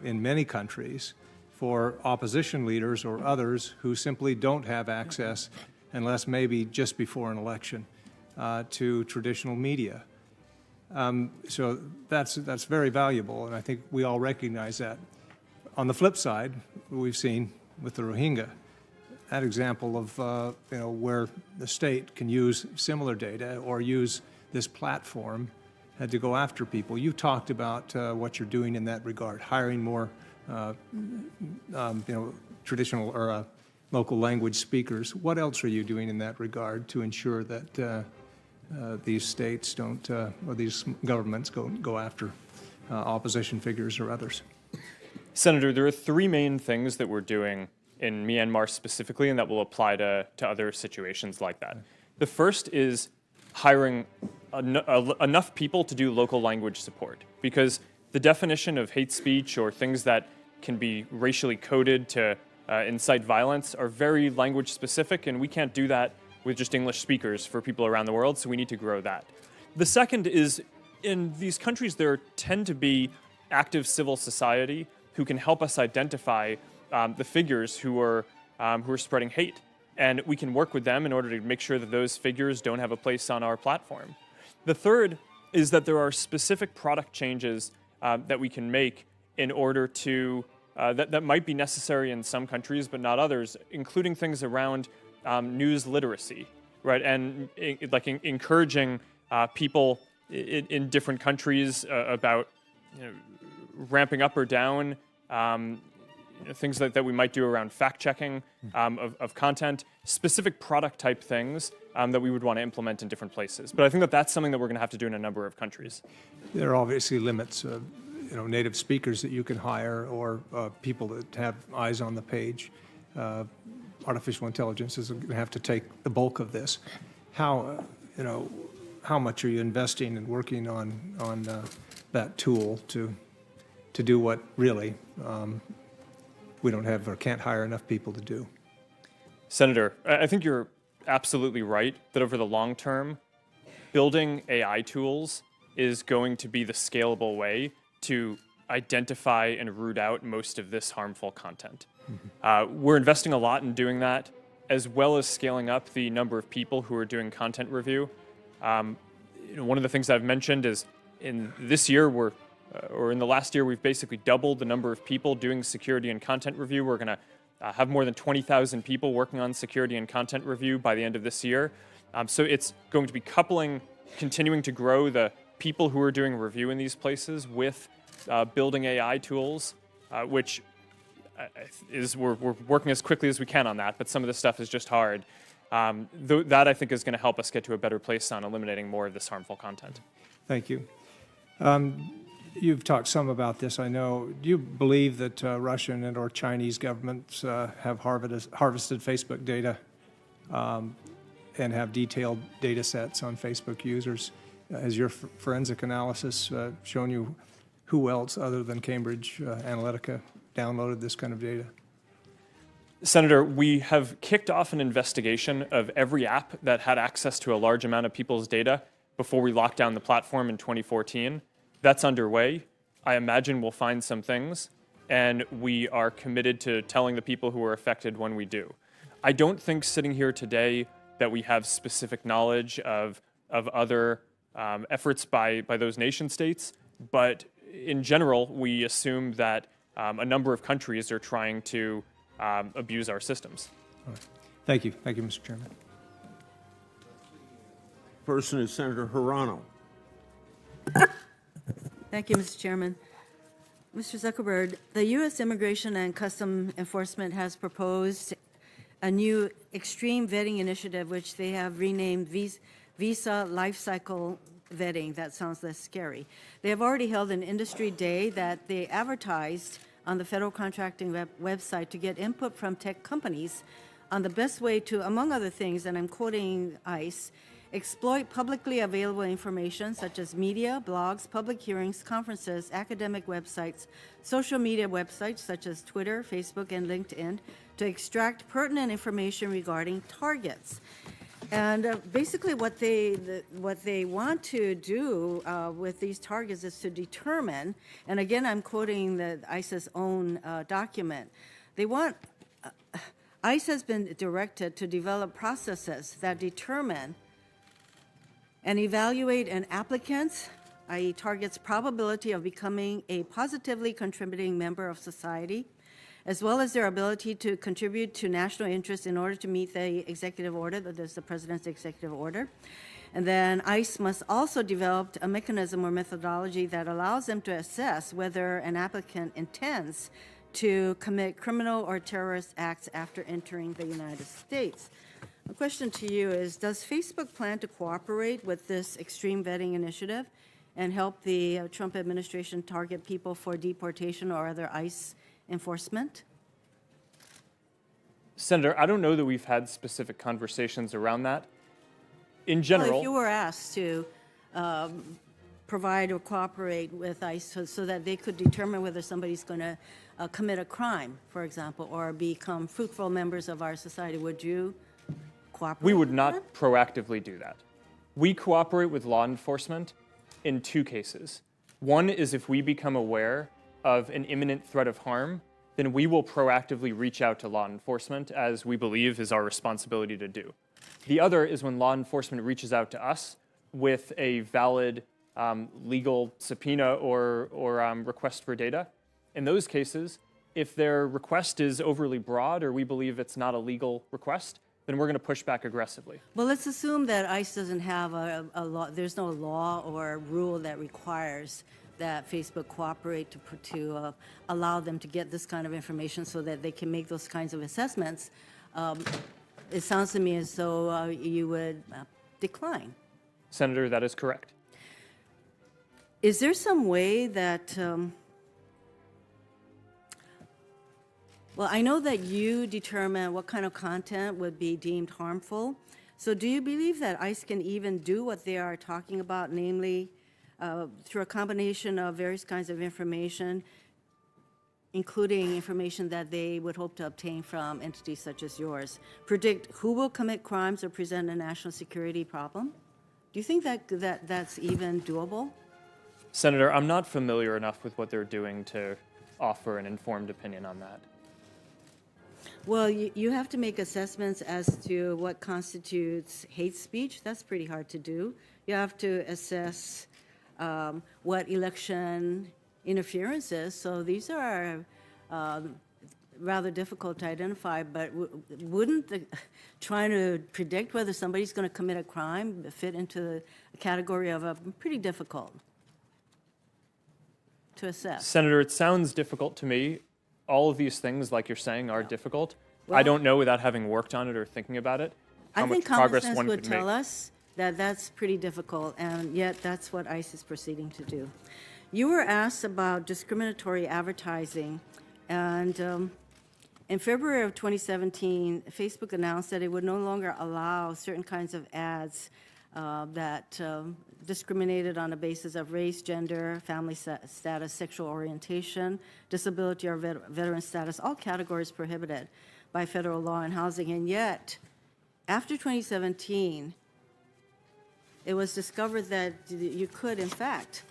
in many countries for opposition leaders or others who simply don't have access unless maybe just before an election, to traditional media. So that's very valuable, and I think we all recognize that. On the flip side, we've seen with the Rohingya, that example of where the state can use similar data or use this platform to go after people. You talked about what you're doing in that regard, hiring more traditional or local language speakers. What else are you doing in that regard to ensure that these states don't, or these governments go after opposition figures or others? Senator, there are three main things that we're doing in Myanmar specifically, and that will apply to other situations like that. The first is hiring enough people to do local language support, because the definition of hate speech or things that can be racially coded to incite violence are very language specific, and we can't do that with just English speakers for people around the world, so we need to grow that. The second is, in these countries there tend to be active civil society who can help us identify the figures who are spreading hate, and we can work with them in order to make sure that those figures don't have a place on our platform. The third is that there are specific product changes that we can make in order to that might be necessary in some countries but not others, including things around news literacy, right? And encouraging people in different countries about ramping up or down things that we might do around fact-checking of content, specific product-type things that we would want to implement in different places. But I think that that's something that we're going to have to do in a number of countries. There are obviously limits. Native speakers that you can hire or people that have eyes on the page. artificial intelligence is going to have to take the bulk of this. How, how much are you investing and working on that tool to do what really we don't have or can't hire enough people to do? Senator, I think you're absolutely right that over the long term, building AI tools is going to be the scalable way to identify and root out most of this harmful content. We're investing a lot in doing that, as well as scaling up the number of people who are doing content review. One of the things I've mentioned is in this year, or in the last year, we've basically doubled the number of people doing security and content review. We're going to have more than 20,000 people working on security and content review by the end of this year. So it's going to be continuing to grow the people who are doing review in these places with building AI tools, which we're working as quickly as we can on that, but some of this stuff is just hard. That, I think, is going to help us get to a better place on eliminating more of this harmful content. Thank you. You've talked some about this, I know. Do you believe that Russian and or Chinese governments have harvested Facebook data and have detailed data sets on Facebook users? Has your forensic analysis shown you who else other than Cambridge Analytica downloaded this kind of data? Senator, we have kicked off an investigation of every app that had access to a large amount of people's data before we locked down the platform in 2014. That's underway. I imagine we'll find some things, and we are committed to telling the people who are affected when we do. I don't think sitting here today that we have specific knowledge of other efforts by those nation states, but in general, we assume that a number of countries are trying to abuse our systems. All right. Thank you. Thank you, Mr. Chairman. Person is Senator Hirano. Thank you, Mr. Chairman. Mr. Zuckerberg, the U.S. Immigration and Customs Enforcement has proposed a new extreme vetting initiative, which they have renamed Visa Life Cycle Vetting. That sounds less scary. They have already held an industry day that they advertised on the federal contracting website to get input from tech companies on the best way to, among other things, and I'm quoting ICE, exploit publicly available information such as media, blogs, public hearings, conferences, academic websites, social media websites such as Twitter, Facebook, and LinkedIn to extract pertinent information regarding targets. And basically what they want to do with these targets is to determine, and again I'm quoting the ICE's own document, they want, ICE has been directed to develop processes that determine and evaluate an applicant's, i.e. target's probability of becoming a positively contributing member of society, as well as their ability to contribute to national interest in order to meet the executive order, that is the president's executive order. And then ICE must also develop a mechanism or methodology that allows them to assess whether an applicant intends to commit criminal or terrorist acts after entering the United States. The question to you is, does Facebook plan to cooperate with this extreme vetting initiative and help the Trump administration target people for deportation or other ICE enforcement? Senator, I don't know that we've had specific conversations around that. In general, well, if you were asked to provide or cooperate with ICE so that they could determine whether somebody's going to commit a crime, for example, or become fruitful members of our society, would you cooperate? We would not proactively do that. We cooperate with law enforcement in two cases. One is if we become aware of an imminent threat of harm, then we will proactively reach out to law enforcement, as we believe is our responsibility to do. The other is when law enforcement reaches out to us with a valid legal subpoena or request for data. In those cases, if their request is overly broad or we believe it's not a legal request, then we're going to push back aggressively. Well, let's assume that ICE doesn't have a law, there's no law or rule that requires that Facebook cooperate to allow them to get this kind of information so that they can make those kinds of assessments. It sounds to me as though you would decline. Senator, that is correct. Is there some way that Well, I know that you determine what kind of content would be deemed harmful. So do you believe that ICE can even do what they are talking about, namely through a combination of various kinds of information, including information that they would hope to obtain from entities such as yours, predict who will commit crimes or present a national security problem? Do you think that's even doable? Senator, I'm not familiar enough with what they're doing to offer an informed opinion on that. Well, you have to make assessments as to what constitutes hate speech. That's pretty hard to do. You have to assess what election interference is. So these are rather difficult to identify, but wouldn't trying to predict whether somebody's going to commit a crime fit into the category of a pretty difficult to assess? Senator, it sounds difficult to me. All of these things, like you're saying, are difficult. Well, I don't know, without having worked on it or thinking about it, how much progress one could make. I think common sense would tell us that that's pretty difficult, and yet that's what ICE is proceeding to do. You were asked about discriminatory advertising, and in February of 2017, Facebook announced that it would no longer allow certain kinds of ads that discriminated on the basis of race, gender, family status, sexual orientation, disability, or veteran status, all categories prohibited by federal law and housing. And yet, after 2017, it was discovered that you could, in fact,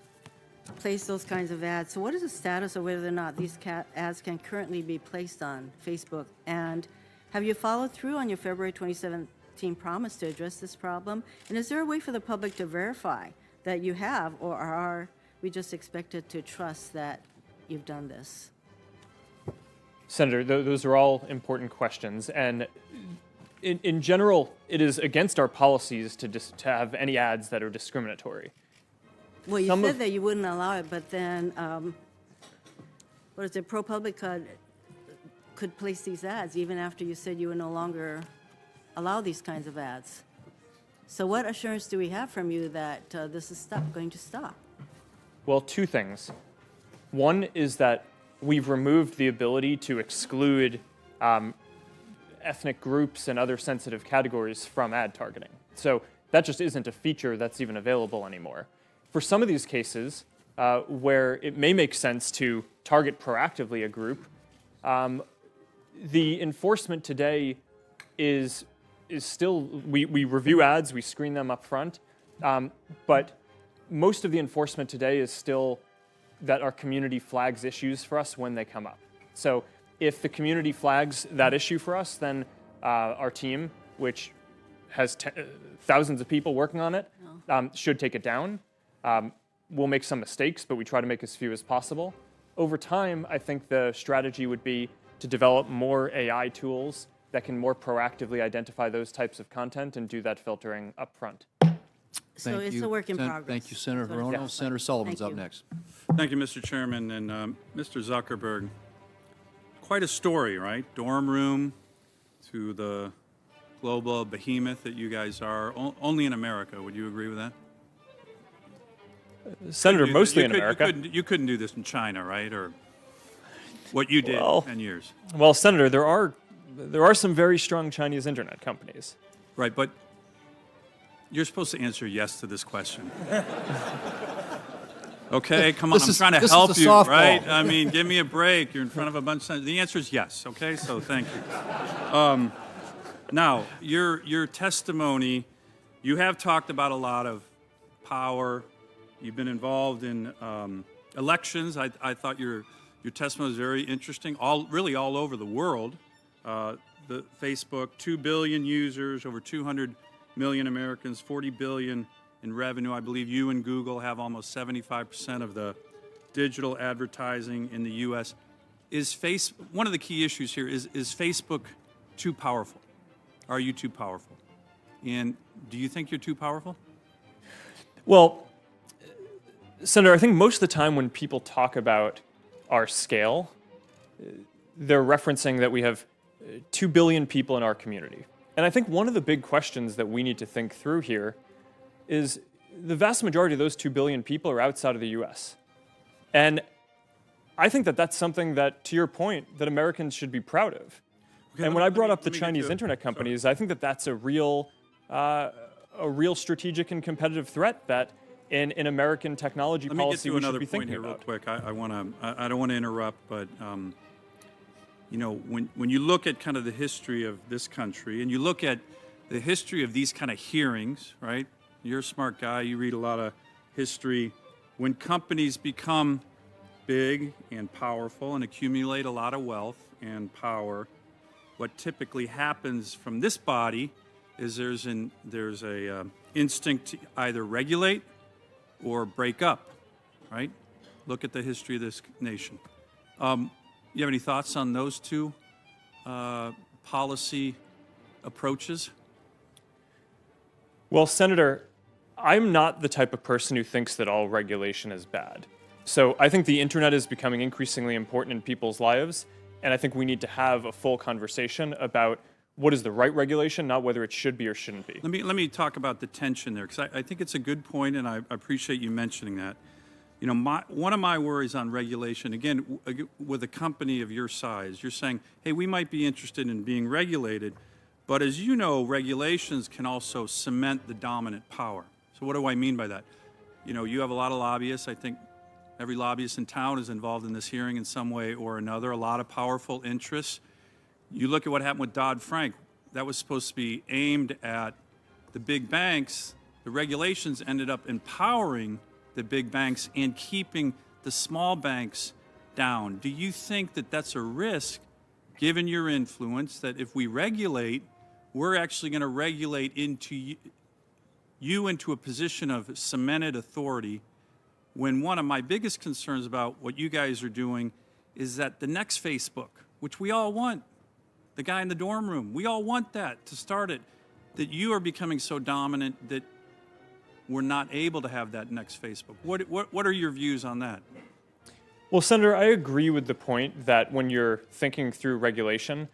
place those kinds of ads. So what is the status of whether or not these ads can currently be placed on Facebook? And have you followed through on your February 2017 promise to address this problem? And is there a way for the public to verify that you have, or are we just expected to trust that you've done this? Senator, those are all important questions. And in general, it is against our policies to have any ads that are discriminatory. Well, you said that you wouldn't allow it, but then, what is it, ProPublica could place these ads even after you said you would no longer allow these kinds of ads. So what assurance do we have from you that this is going to stop? Well, two things. One is that we've removed the ability to exclude ethnic groups and other sensitive categories from ad targeting. So that just isn't a feature that's even available anymore. For some of these cases where it may make sense to target proactively a group, the enforcement today is still, we review ads, we screen them up front, but most of the enforcement today is still that our community flags issues for us when they come up. So if the community flags that issue for us, then our team, which has thousands of people working on it, should take it down. We'll make some mistakes, but we try to make as few as possible. Over time, I think the strategy would be to develop more AI tools that can more proactively identify those types of content and do that filtering up front. So it's a work in progress. Thank you, Senator Hirono. Yeah. Senator Sullivan's up next. Thank you, Mr. Chairman. And Mr. Zuckerberg, quite a story, right? Dorm room to the global behemoth that you guys are, only in America. Would you agree with that? Senator, mostly in America. You couldn't do this in China, right? Or what you did in 10 years. Well, Senator, there are some very strong Chinese internet companies. Right, but you're supposed to answer yes to this question. Okay, come on, I'm trying to help you, right? I mean, give me a break. You're in front of a bunch of... The answer is yes, okay? So thank you. Now, your testimony, you have talked about a lot of power. You've been involved in elections. I thought your testimony was very interesting, really all over the world. The Facebook, 2 billion users, over 200 million Americans, 40 billion in revenue. I believe you and Google have almost 75% of the digital advertising in the U.S. One of the key issues here is Facebook too powerful? Are you too powerful? And do you think you're too powerful? Well, Senator, I think most of the time when people talk about our scale, they're referencing that we have 2 billion people in our community. And I think one of the big questions that we need to think through here is the vast majority of those 2 billion people are outside of the US. And I think that that's something that, to your point, that Americans should be proud of. Okay, and when I brought up the let me get Chinese to- internet companies, I think that that's a real strategic and competitive threat that in American technology Let me get policy to we should another be point thinking here real about. quick. I don't want to interrupt, but you know, when you look at kind of the history of this country and you look at the history of these kind of hearings, right? You're a smart guy. You read a lot of history. When companies become big and powerful and accumulate a lot of wealth and power, what typically happens from this body is there's a instinct to either regulate or break up, right? Look at the history of this nation. You have any thoughts on those two policy approaches? Well, Senator, I'm not the type of person who thinks that all regulation is bad. So I think the internet is becoming increasingly important in people's lives, and I think we need to have a full conversation about what is the right regulation, not whether it should be or shouldn't be. Let me talk about the tension there, because I think it's a good point, and I appreciate you mentioning that. You know, one of my worries on regulation, again, with a company of your size, you're saying, hey, we might be interested in being regulated, but as you know, regulations can also cement the dominant power. So what do I mean by that? You know, you have a lot of lobbyists. I think every lobbyist in town is involved in this hearing in some way or another, a lot of powerful interests. You look at what happened with Dodd-Frank. That was supposed to be aimed at the big banks. The regulations ended up empowering the big banks and keeping the small banks down. Do you think that that's a risk, given your influence, that if we regulate, we're actually going to regulate into you into a position of cemented authority, when one of my biggest concerns about what you guys are doing is that the next Facebook, which we all want, the guy in the dorm room, we all want that to start it, that you are becoming so dominant that we're not able to have that next Facebook. What are your views on that? Well, Senator, I agree with the point that when you're thinking through regulation,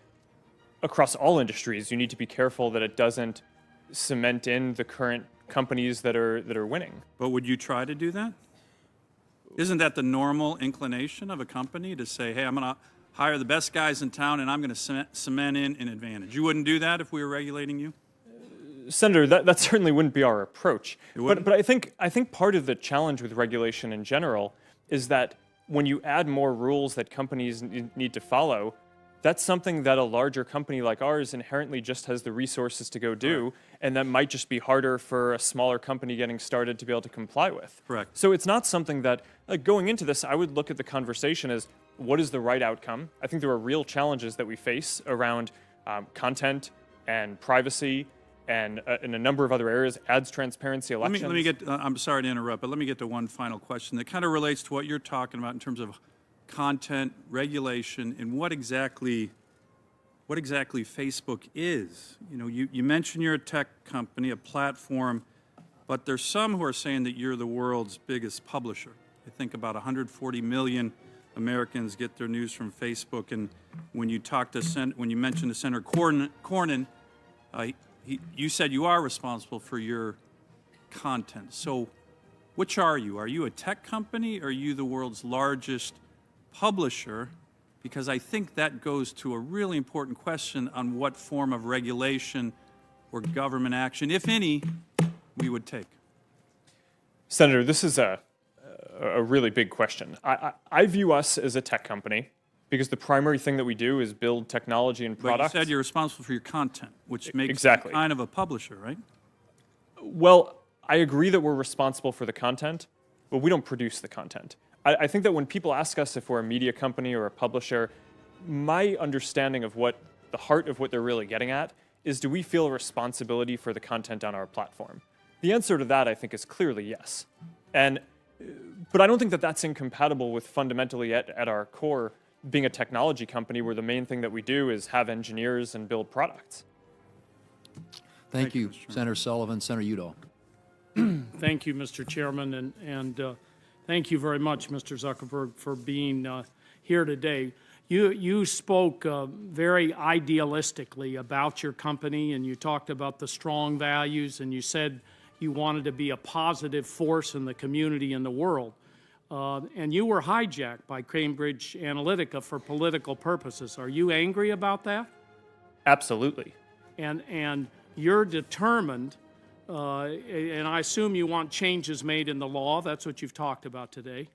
across all industries, you need to be careful that it doesn't cement in the current companies that are winning. But would you try to do that? Isn't that the normal inclination of a company to say, hey, I'm going to hire the best guys in town and I'm going to cement in an advantage? You wouldn't do that if we were regulating you? Senator, that certainly wouldn't be our approach. But I think part of the challenge with regulation in general is that when you add more rules that companies need to follow, that's something that a larger company like ours inherently just has the resources to go do, and that might just be harder for a smaller company getting started to be able to comply with. Correct. So it's not something that, going into this, I would look at the conversation as what is the right outcome. I think there are real challenges that we face around content and privacy and in a number of other areas, ads, transparency, elections. Let me get, I'm sorry to interrupt, but let me get to one final question that kind of relates to what you're talking about in terms of content, regulation, and what exactly Facebook is. You know, you mentioned you're a tech company, a platform, but there's some who are saying that you're the world's biggest publisher. I think about 140 million Americans get their news from Facebook, and when you mentioned to Senator Cornyn, you said you are responsible for your content. So which are you? Are you a tech company, or are you the world's largest publisher? Because I think that goes to a really important question on what form of regulation or government action, if any, we would take. Senator, this is a really big question. I view us as a tech company because the primary thing that we do is build technology and products. But you said you're responsible for your content, which makes you kind of a publisher, right? Well, I agree that we're responsible for the content, but we don't produce the content. I think that when people ask us if we're a media company or a publisher, my understanding of what the heart of what they're really getting at is, do we feel a responsibility for the content on our platform? The answer to that, I think, is clearly yes. But I don't think that that's incompatible with fundamentally at our core being a technology company where the main thing that we do is have engineers and build products. Thank you, Senator Sullivan. Senator Udall. Thank you, Mr. Chairman, and thank you very much, Mr. Zuckerberg, for being here today. You spoke very idealistically about your company, and you talked about the strong values, and you said you wanted to be a positive force in the community and the world. and you were hijacked by Cambridge Analytica for political purposes. Are you angry about that? Absolutely. And you're determined, and I assume you want changes made in the law. That's what you've talked about today.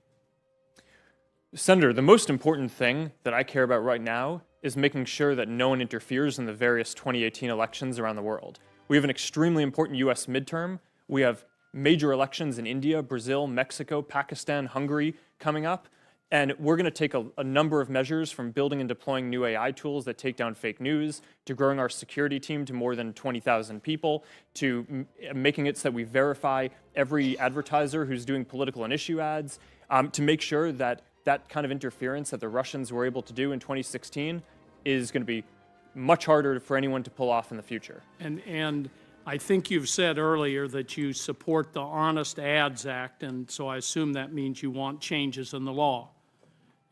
Senator, the most important thing that I care about right now is making sure that no one interferes in the various 2018 elections around the world. We have an extremely important U.S. midterm. We have major elections in India, Brazil, Mexico, Pakistan, Hungary coming up. And we're going to take a number of measures, from building and deploying new AI tools that take down fake news, to growing our security team to more than 20,000 people, to making it so that we verify every advertiser who's doing political and issue ads, to make sure that that kind of interference that the Russians were able to do in 2016 is going to be much harder for anyone to pull off in the future. And I think you've said earlier that you support the Honest Ads Act, and so I assume that means you want changes in the law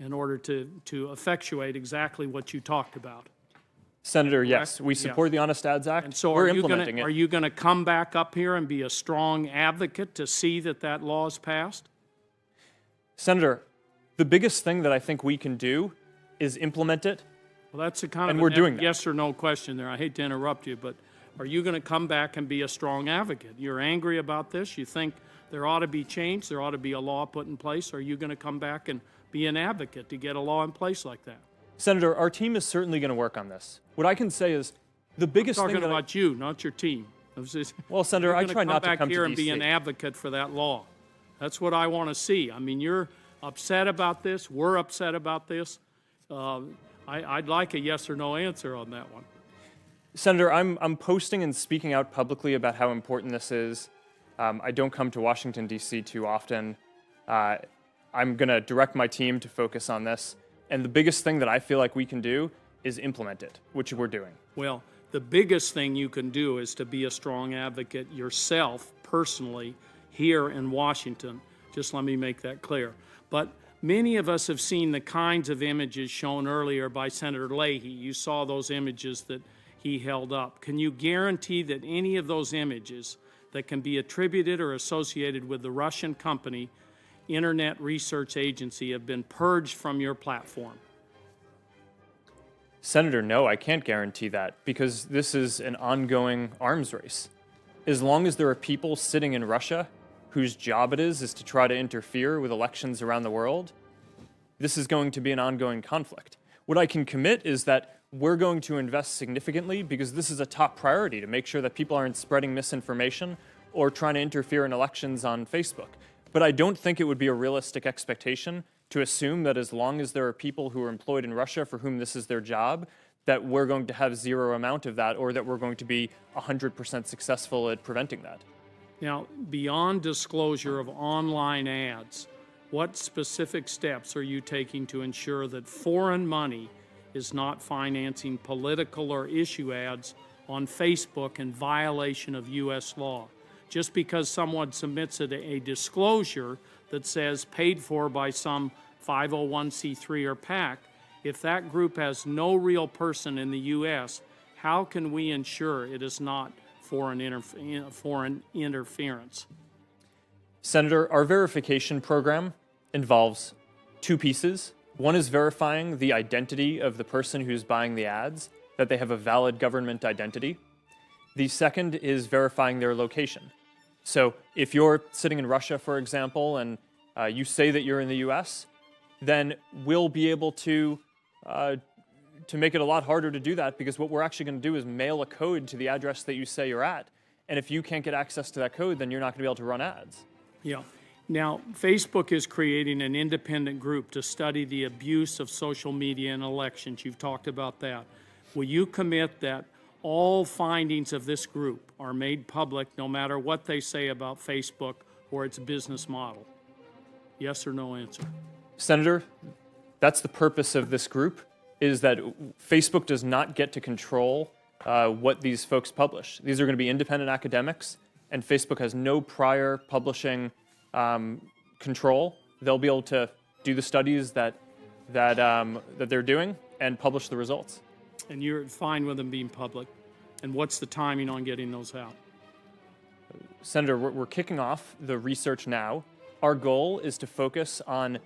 in order to effectuate exactly what you talked about. Senator, yes, we support the Honest Ads Act. And so we're implementing it. Are you going to come back up here and be a strong advocate to see that that law is passed? Senator, the biggest thing that I think we can do is implement it. Well, that's a kind and of we're doing that. Yes or no question there. I hate to interrupt you, but are you going to come back and be a strong advocate? You're angry about this? You think there ought to be change? There ought to be a law put in place? Are you going to come back and be an advocate to get a law in place like that? Senator, our team is certainly going to work on this. What I can say is the biggest I'm thing talking about you, not your team. Well, Senator, I try not to come to Come back here and be DC. an advocate for that law. That's what I want to see. I mean, you're upset about this. We're upset about this. I'd like a yes or no answer on that one. Senator, I'm posting and speaking out publicly about how important this is. I don't come to Washington, D.C. too often. I'm going to direct my team to focus on this. And the biggest thing that I feel like we can do is implement it, which we're doing. Well, the biggest thing you can do is to be a strong advocate yourself, personally, here in Washington. Just let me make that clear. But many of us have seen the kinds of images shown earlier by Senator Leahy. You saw those images that he held up. Can you guarantee that any of those images that can be attributed or associated with the Russian company Internet Research Agency have been purged from your platform? Senator, no, I can't guarantee that, because this is an ongoing arms race. As long as there are people sitting in Russia whose job it is to try to interfere with elections around the world, this is going to be an ongoing conflict. What I can commit is that we're going to invest significantly, because this is a top priority, to make sure that people aren't spreading misinformation or trying to interfere in elections on Facebook. But I don't think it would be a realistic expectation to assume that as long as there are people who are employed in Russia for whom this is their job, that we're going to have zero amount of that, or that we're going to be 100% successful at preventing that. Now, beyond disclosure of online ads, what specific steps are you taking to ensure that foreign money is not financing political or issue ads on Facebook in violation of U.S. law? Just because someone submits a disclosure that says paid for by some 501c3 or PAC, if that group has no real person in the U.S., how can we ensure it is not foreign interference? Senator, our verification program involves two pieces. One is verifying the identity of the person who's buying the ads, that they have a valid government identity. The second is verifying their location. So if you're sitting in Russia, for example, and you say that you're in the U.S., then we'll be able to make it a lot harder to do that, because what we're actually going to do is mail a code to the address that you say you're at. And if you can't get access to that code, then you're not going to be able to run ads. Yeah. Now, Facebook is creating an independent group to study the abuse of social media in elections. You've talked about that. Will you commit that all findings of this group are made public, no matter what they say about Facebook or its business model? Yes or no answer? Senator, that's the purpose of this group, is that Facebook does not get to control what these folks publish. These are going to be independent academics, and Facebook has no prior publishing control. They'll be able to do the studies that they're doing and publish the results. And you're fine with them being public. And what's the timing on getting those out? Senator, we're kicking off the research now. Our goal is to focus on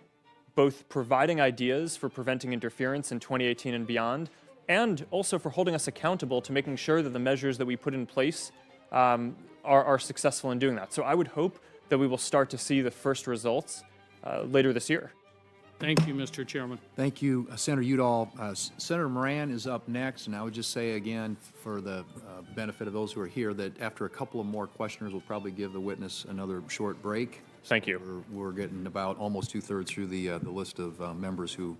both providing ideas for preventing interference in 2018 and beyond, and also for holding us accountable to making sure that the measures that we put in place are successful in doing that. So I would hope that we will start to see the first results later this year. Thank you, Mr. Chairman. Thank you, Senator Udall. Senator Moran is up next, and I would just say again, for the benefit of those who are here, that after a couple of more questioners, we'll probably give the witness another short break. Thank you. We're getting about almost two-thirds through the list of members who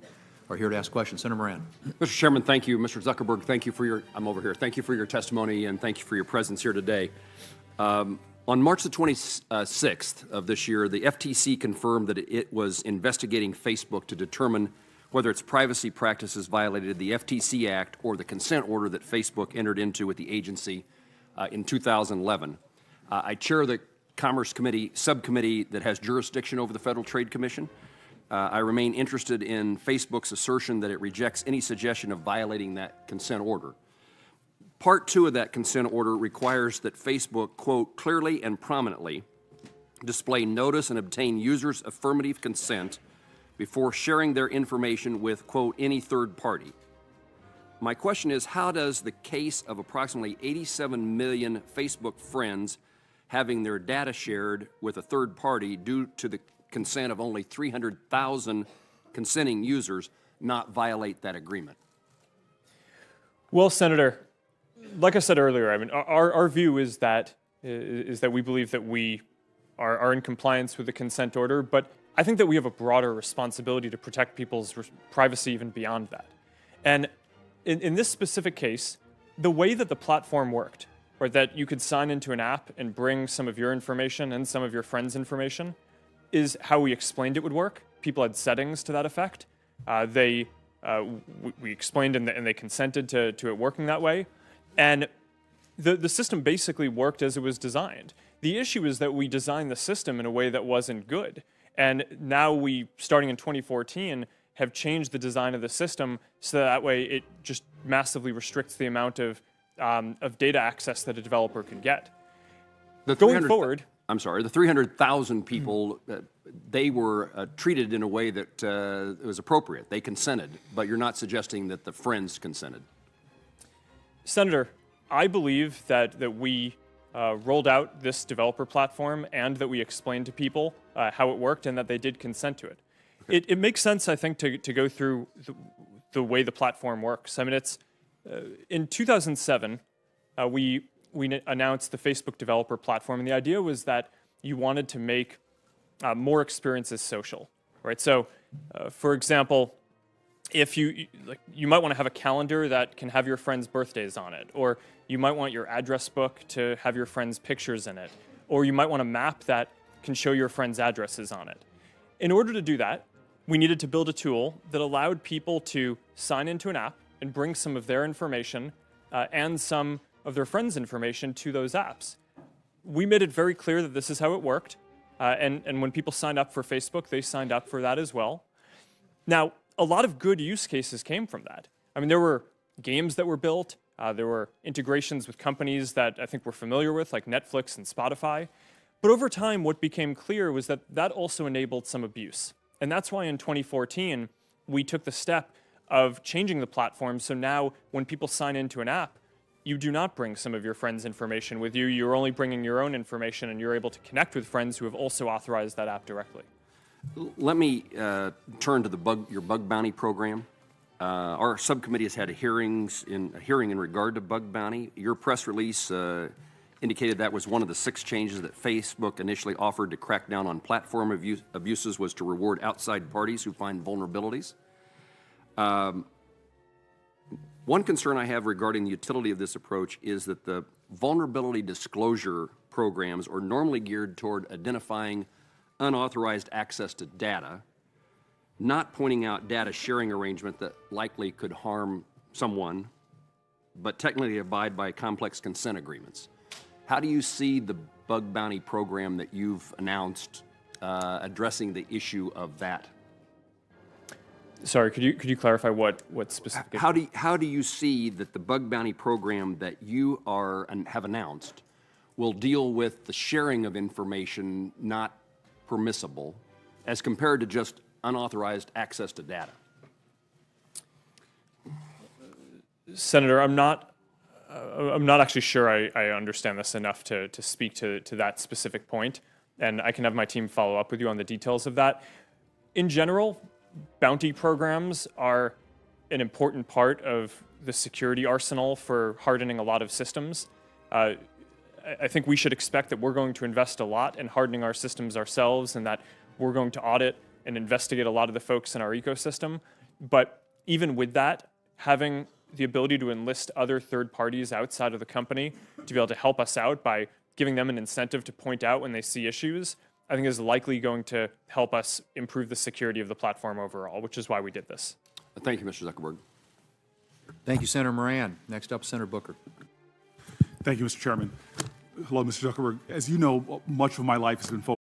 are here to ask questions. Senator Moran. Mr. Chairman, thank you. Mr. Zuckerberg, thank you for your, I'm over here. Thank you for your testimony, and thank you for your presence here today. On March the 26th of this year, the FTC confirmed that it was investigating Facebook to determine whether its privacy practices violated the FTC Act or the consent order that Facebook entered into with the agency in 2011. I chair the Commerce Committee subcommittee that has jurisdiction over the Federal Trade Commission. I remain interested in Facebook's assertion that it rejects any suggestion of violating that consent order. Part 2 of that consent order requires that Facebook, quote, clearly and prominently display notice and obtain users' affirmative consent before sharing their information with, quote, any third party. My question is, how does the case of approximately 87 million Facebook friends having their data shared with a third party due to the consent of only 300,000 consenting users not violate that agreement? Well, Senator, like I said earlier, I mean, our view is that we believe that we are in compliance with the consent order, but I think that we have a broader responsibility to protect people's privacy even beyond that. And in this specific case, the way that the platform worked, or that you could sign into an app and bring some of your information and some of your friends' information, is how we explained it would work. People had settings to that effect. We explained and they consented to it working that way. And the system basically worked as it was designed. The issue is that we designed the system in a way that wasn't good. And now we, starting in 2014, have changed the design of the system so that way it just massively restricts the amount of data access that a developer can get. Going forward... I'm sorry, the 300,000 people, they were treated in a way that was appropriate. They consented, but you're not suggesting that the friends consented. Senator, I believe that we rolled out this developer platform and that we explained to people how it worked and that they did consent to it. Okay. It makes sense, I think, to go through the way the platform works. I mean, it's in 2007, we announced the Facebook developer platform, and the idea was that you wanted to make more experiences social, right? So, for example, if you might want to have a calendar that can have your friends' birthdays on it, or you might want your address book to have your friends' pictures in it, or you might want a map that can show your friends' addresses on it. In order to do that, we needed to build a tool that allowed people to sign into an app and bring some of their information and some of their friends' information to those apps. We made it very clear that this is how it worked, and when people signed up for Facebook, they signed up for that as well. Now, a lot of good use cases came from that. I mean, there were games that were built, there were integrations with companies that I think we're familiar with, like Netflix and Spotify. But over time, what became clear was that that also enabled some abuse. And that's why in 2014, we took the step of changing the platform, so now when people sign into an app, you do not bring some of your friends' information with you. You're only bringing your own information, and you're able to connect with friends who have also authorized that app directly. Let me turn to your bug bounty program. Our subcommittee has had a hearing in regard to bug bounty. Your press release indicated that was one of the 6 changes that Facebook initially offered to crack down on platform abuses was to reward outside parties who find vulnerabilities. One concern I have regarding the utility of this approach is that the vulnerability disclosure programs are normally geared toward identifying unauthorized access to data, not pointing out data sharing arrangement that likely could harm someone, but technically abide by complex consent agreements. How do you see the bug bounty program that you've announced addressing the issue of that? Sorry, could you clarify what specific? How do you see that the bug bounty program that you have announced will deal with the sharing of information not permissible as compared to just unauthorized access to data? Senator, I'm not actually sure I understand this enough to speak to that specific point, and I can have my team follow up with you on the details of that. In general, bounty programs are an important part of the security arsenal for hardening a lot of systems. I think we should expect that we're going to invest a lot in hardening our systems ourselves, and that we're going to audit and investigate a lot of the folks in our ecosystem. But even with that, having the ability to enlist other third parties outside of the company to be able to help us out by giving them an incentive to point out when they see issues, I think is likely going to help us improve the security of the platform overall, which is why we did this. Thank you, Mr. Zuckerberg. Thank you, Senator Moran. Next up, Senator Booker. Thank you, Mr. Chairman. Hello, Mr. Zuckerberg. As you know, much of my life has been focused